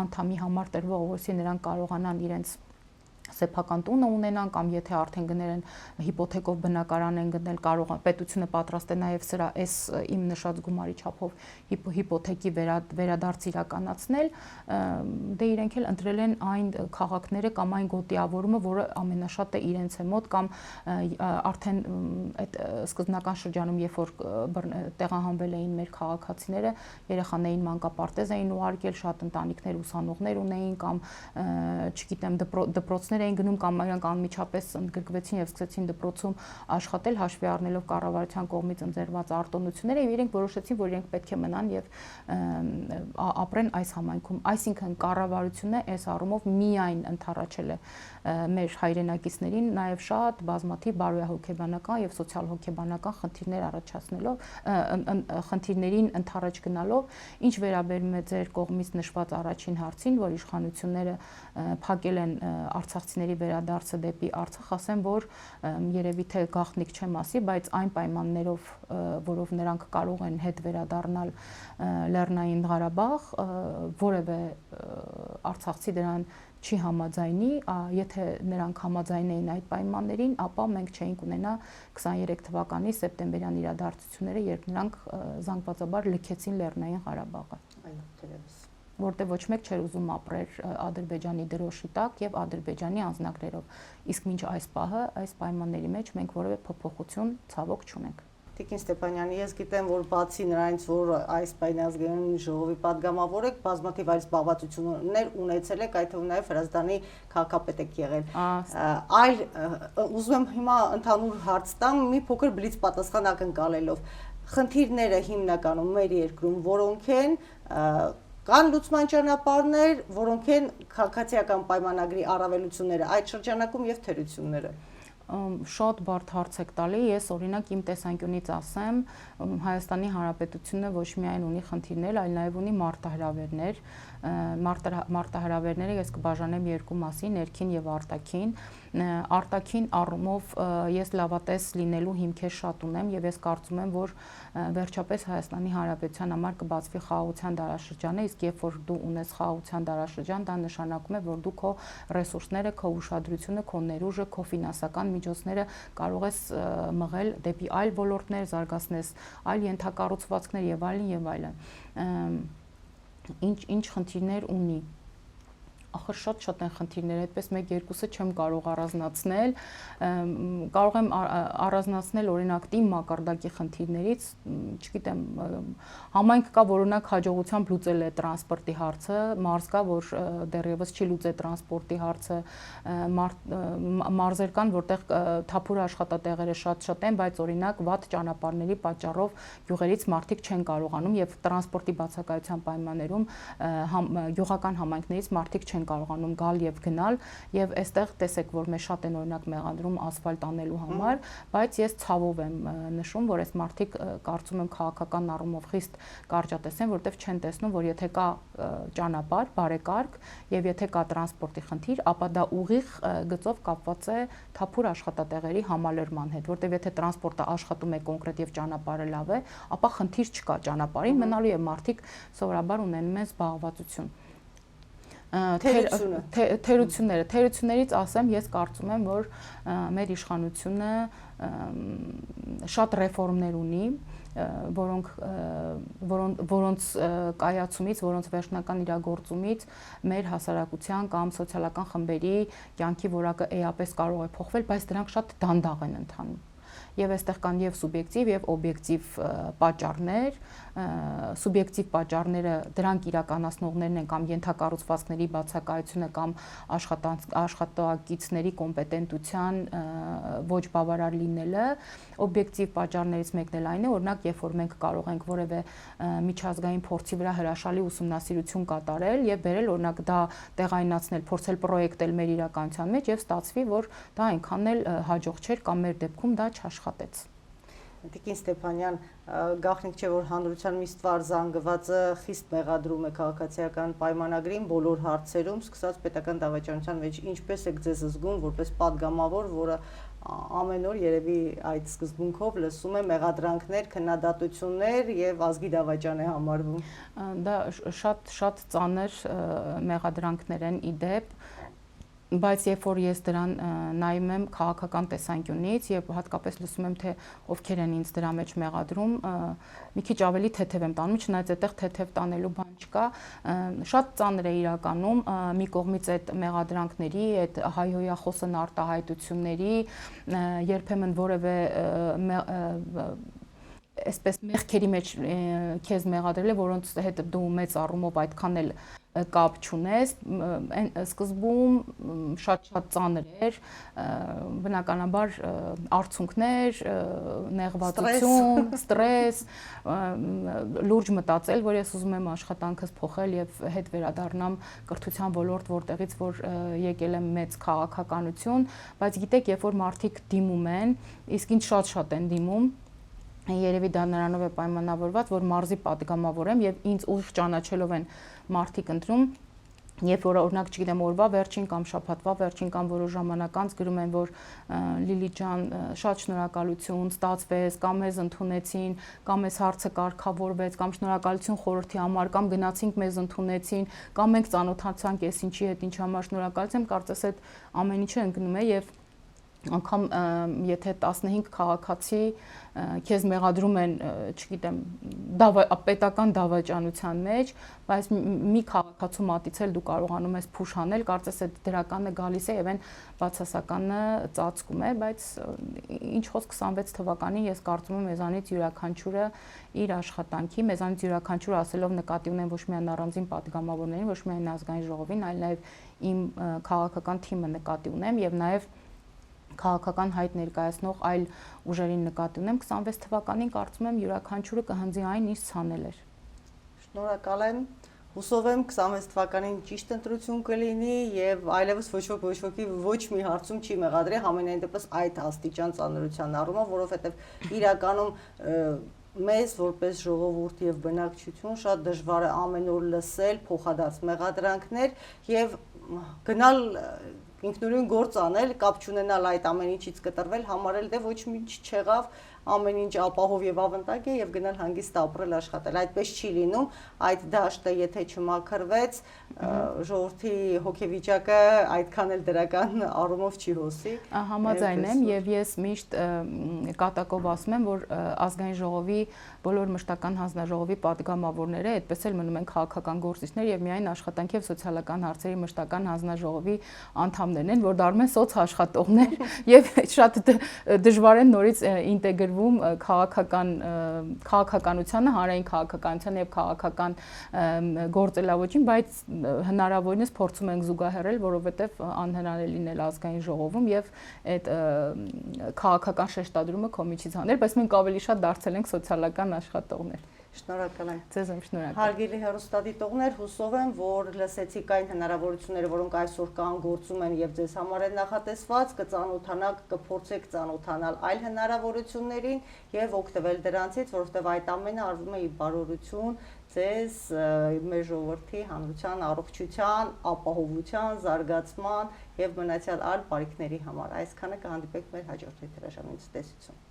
անդամի համար տրվող, որովհետեւ նրանք կարողանան իրենց սեփական տունը ունենան կամ եթե արդեն գնել են հիպոթեկով բնակարան են գնել, կարող պետությունը պատրաստ է նաև սրա այս իմ նշած գումարի չափով հիպոթեկի վերադարձ իրականացնել, դե իրենք էլ ընտրել են այն քաղաքները կամ այն գոտիավորումը, որը ամենաշատը իրենց է մոտ կամ արդեն այդ սկզբնական շրջանում, երբ որ տեղահանվել էին մեր քաղաքացիները, երեխաներին մանկապարտեզ էին ուղարկել, շատ ընտանիքներ ուսանողներ ունեին կամ չգիտեմ դպրոցներ ուսանողներ էին գնում կամ իրանք անմիջապես ընդգրկվեցին եւ սկսեցին դպրոցում աշխատել հաշվի առնելով կառավարության կողմից ընձեռված արտոնությունները եւ իրենք որոշեցին, որ իրենք պետք է մնան եւ ապրեն այս համայնքում, այսինքն կառավարությունը այս առումով միայն ընդառաջել է մեր հայրենակիցներին նաև շատ բազմաթիվ բարոյահոգեբանական եւ սոցիալ-հոգեբանական խնդիրներ առաջացնելով խնդիրներին ընդառաջ գնալով, ինչ վերաբերում է ձեր կողմից նշված առաջին հարցին, որ իշխանությունները փակել են արցախցիների վերադարձը դեպի Արցախ, ասեմ, որ երևի թե գաղտնիք չեմ ասի, բայց այն պայմաններով, որով նրանք կարող են հետ վերադառնալ Լեռնային Ղարաբաղ, որևէ արցախցի դրան չի համաձայնի, եթե նրանք համաձայնեին այդ պայմաններին, ապա մենք չէինք ունենա 23 թվականի սեպտեմբերյան իրադարձությունները, երբ նրանք զանգվածաբար լքեցին Լեռնային Ղարաբաղը։ Այո, թերևս։ Որտեղ ոչ մեկ չէր ուզում ապրել Ադրբեջանի դրոշի տակ եւ Ադրբեջանի անձնագրերով։ Իսկ մինչ այս պահը այս պայմանների մեջ մենք որևէ փոփոխություն ցավոք չունենք։ Տիկին Ստեփանյանի, ես գիտեմ, որ բացի նրանից, որ այս Ազգային ժողովի падգամավոր եք, բազմաթիվ այլ զբաղվածություններ ունեցել եք, այդ թվում նաև Հրազդանի քաղաքապետ եք եղել։ Այլ ուզում եմ հիմա ընդհանուր հարց տամ, մի փոքր բլից պատասխան ակնկալելով։ Խնդիրները հիմնականում մեր երկրում որոնք են, կան լուծման ճանապարհներ, որոնք են քաղաքացիական պայմանագրի առավելությունները այդ շրջանակում եւ թերությունները։ Շատ բարդ հարց եք տալի, ես օրինակ իմ տեսանկյունից ասեմ, Հայաստանի Հանրապետությունը ոչ միայն ունի խնդիրներ, այլ նաև ունի մարտահրավերներ, մարտահրավերները ես կբաժանեմ երկու մասի, ներքին եւ արտաքին։ Արտաքին առումով ես լավատես լինելու հիմքեր շատ ունեմ եւ ես կարծում եմ, որ վերջապես Հայաստանի Հանրապետության համար կբացվի խաղաղության դարաշրջանը, իսկ երբ որ դու ունես խաղաղության դարաշրջան, դա նշանակում է, որ դու քո ռեսուրսները, քո ուշադրությունը, քո ներուժը, քո ֆինանսական միջոցները կարող ես մղել դեպի այլ ոլորտներ, զարգացնես այլ ենթակառուցվածքներ եւ այլն եւ այլն։ Ինչ խնդիրներ ունի։ Ախր շատ են խնդիրները, այդպես մեկ-երկուսը չեմ կարող առանձնացնել, կարող եմ առանձնացնել օրինակ թիմ մակարդակի խնդիրներից, չգիտեմ, համայնք կա, որ օրինակ հաջողությամբ լուծել է տրանսպորտի հարցը, մարզ կա, որ դեռևս չի լուծել տրանսպորտի հարցը, մարզեր կան, որտեղ թափուր աշխատատեղերը շատ են, բայց օրինակ վատ ճանապարհների պատճառով գյուղերից մարդիկ չեն կարողանում եւ տրանսպորտի բացակայության պայմաններում գյուղական համայնքներից մարդիկ չեն կարողանում գալ եւ գնալ եւ այստեղ տեսեք, որ մեզ շատ են օրինակ մեղադրում ասֆալտ անելու համար, բայց ես ցավով եմ նշում, որ այս մարդիկ կարծում եմ քաղաքական առումով խիստ կարճատես են, որտեղ չեն տեսնում, որ եթե կա ճանապարհ, բարեկարգ եւ եթե կա տրանսպորտի խնդիր, ապա դա ուղիղ գծով կապված է թափուր աշխատատեղերի համալրման հետ, որտեղ եթե տրանսպորտը աշխատում է կոնկրետ եւ ճանապարհը լավ է, ապա խնդիր չկա ճանապարհին, մնալու է մարդիկ սովորաբար ունենում են զբաղվածություն։ Թերություններից ասեմ, ես կարծում եմ, որ մեր իշխանությունը շատ ռեֆորմներ ունի, որոնց կայացումից, որոնց վերջնական իրագործումից մեր հասարակության կամ սոցիալական խմբերի կյանքի որակը էապես կարող է փոխվել, բայց դրանք շատ դանդաղ են ընթանում։ Եվ այստեղ կան եւ սուբյեկտիվ եւ օբյեկտիվ պատճառներ, սուբյեկտիվ պատճառները դրանք իրականացնողներն են կամ ենթակառուցվածքների բացակայությունը կամ աշխատակիցների կոմպետենտության ոչ բավարար լինելը, օբյեկտիվ պատճառներից մեկն էլ այն է, օրինակ, երբ որ մենք կարող ենք որևէ միջազգային փորձի վրա հրաշալի ուսումնասիրություն կատարել եւ բերել օրինակ դա տեղայնացնել, փորձել պրոյեկտել մեր իրականության մեջ եւ ստացվի, որ դա այնքան էլ հաջող չէր կամ մեր դեպքում դա չաշխատեց։ Տիկին Ստեփանյան, գաղտնիք չէ, որ հանրության մի ստվար զանգվածը խիստ մեղադրում է քաղաքացիական պայմանագրին բոլոր հարցերում, սկսած պետական դավաճանության մեջ, ինչպես եք ձեզ զգում որպես падգամավոր, որը ամեն օր երևի այդ սկզբունքով լսում է մեղադրանքներ, քննադատություններ եւ ազգի դավաճան է համարվում։ Դա շատ ծանր մեղադրանքներ են ի դեպ, բայց երբ որ ես դրան նայում եմ քաղաքական տեսանկյունից եւ հատկապես լսում եմ թե ովքեր են ինձ դրա մեջ մեղադրում, մի քիչ ավելի թեթև եմ տանում, չնայած այդտեղ թեթև տանելու բան չկա, շատ ծանր է իրականում մի կողմից այդ մեղադրանքների, այդ հայհոյախոսն արտահայտությունների, երբեմն որևէ այսպես մեղքերի մեջ քեզ մեղադրել է, որոնց հետ դու մեծ առումով այդքան էլ կապ չունես, այն սկզբում շատ ծանր էր, բնականաբար արցունքներ, նեղվածություն, ստրես, լուրջ մտածել, որ ես ուզում եմ աշխատանքս փոխել եւ հետ վերադառնամ կրթության ոլորտ, որտեղից որ եկել եմ մեծ քաղաքականություն, բայց գիտեք, երբ որ մարդիկ դիմում են, իսկ ինձ շատ են դիմում, երևի դա նրանով է պայմանավորված, որ մարզի պատգամավոր եմ եւ ինձ ուղիղ ճանաչելով են մարդիկ ընտրում, երբ որ օրինակ չգիտեմ օրվա վերջին կամ շաբաթվա վերջին կամ որոշ ժամանակ անց գրում են, որ Լիլի ջան, շատ շնորհակալություն, ստացվեց, կամ մեզ ընդունեցին, կամ այս հարցը կարգավորվեց, կամ շնորհակալություն խորհրդի համար, կամ գնացինք մեզ ընդունեցին, կամ մենք ծանոթացանք այս ինչի հետ, ինչ համար շնորհակալություն, կարծես այդ ամեն ինչը ընկնում է եւ անգամ եթե 15 քաղաքացի քեզ մեղադրում են, չգիտեմ, պետական դավաճանության մեջ, բայց մի քաղաքացու մատից էլ դու կարողանում ես փուշ անել, կարծես այդ դրականը գալիս է եւ այն բացասականը ծածկում է, բայց ինչ խոսք 26 թվականին ես կարծում եմ մեզանից յուրաքանչյուրը իր աշխատանքի, մեզանից յուրաքանչյուրը ասելով նկատի ունեն ոչ միայն առանձին պատգամավորներին, ոչ միայն ազգային ժողովին, այլ նաեւ իմ քաղաքական թիմը նկատի ունեմ եւ նաեւ քաղաքական հայտ ներկայացնող այլ ուժերին նկատի ունեմ 26 թվականին կարծում եմ յուրաքանչյուրը կհնձի այն ինչ ցանել էր։ Շնորհակալ եմ։ Հուսով եմ 26 թվականին ճիշտ ընտրություն կլինի եւ այլևս ոչ ոքի ոչ մի հարցում չի մեղադրի, համենայն դեպս այդ աստիճան ծանրության առումով, որովհետեւ իրականում մեզ որպես ժողովուրդ եւ բնակչություն շատ դժվար է ամեն օր լսել փոխադարձ մեղադրանքներ եւ գնալ ինքնուրույն գործ անել, կապ չունենալ այդ ամեն ինչից կտրվել, համարել դե ոչ մի չեղավ, ամեն ինչ ապահով եւ ավանդակ է եւ գնալ հանգիստ ապրել աշխատել։ Այդպես չի լինում, այդ դաշտը եթե չմաքրվեց, ժողովրդի հոգեվիճակը այդքան էլ դրական առումով չի հոսի։ Համաձայն եմ եւ ես միշտ կատակով ասում եմ, որ ազգային ժողովի բոլոր մշտական հանձնաժողովի պատգամավորները այդպես էլ մնում են քաղաքական գործիչներ եւ միայն աշխատանքի եւ սոցիալական հարցերի մշտական հանձնաժողովի անդամներն են, որ դառնում են սոցաշխատողներ եւ շատ դժվար են նորից ինտեգրվում քաղաքականությանը, հանրային քաղաքականությանը եւ քաղաքական գործելավոճին, բայց հնարավորինս փորձում ենք զուգահեռել, որովհետեւ անհնար է լինել ազգային ժողովում եւ այդ քաղաքական շեշտադրումը քո միջից անել, բայց մենք ավելի շատ դարձել ենք սոցիալական աշխատողներ։ Շնորհակալ եմ։ Ձեզ եմ շնորհակալ։ Հարգելի հեռուստադիտողներ, հուսով եմ, որ լսեցիք այն հնարավորությունները, որոնք այսօր կան գործում են եւ ձեզ համար են նախատեսված, կծանոթանաք, կփորձեք ծանոթանալ այլ հնարավորություններին եւ օգտվել դրանցից, որովհետեւ այդ ամենը արվում է ի բարօրություն ձեզ, մեր ժողովրդի հանրության առողջության, ապահովության, զարգացման եւ մնացյալ այլ բարիքների համար։ Այսքանը կհանդիպենք մեր հաջորդ եթերաժամին։ Ցտեսություն։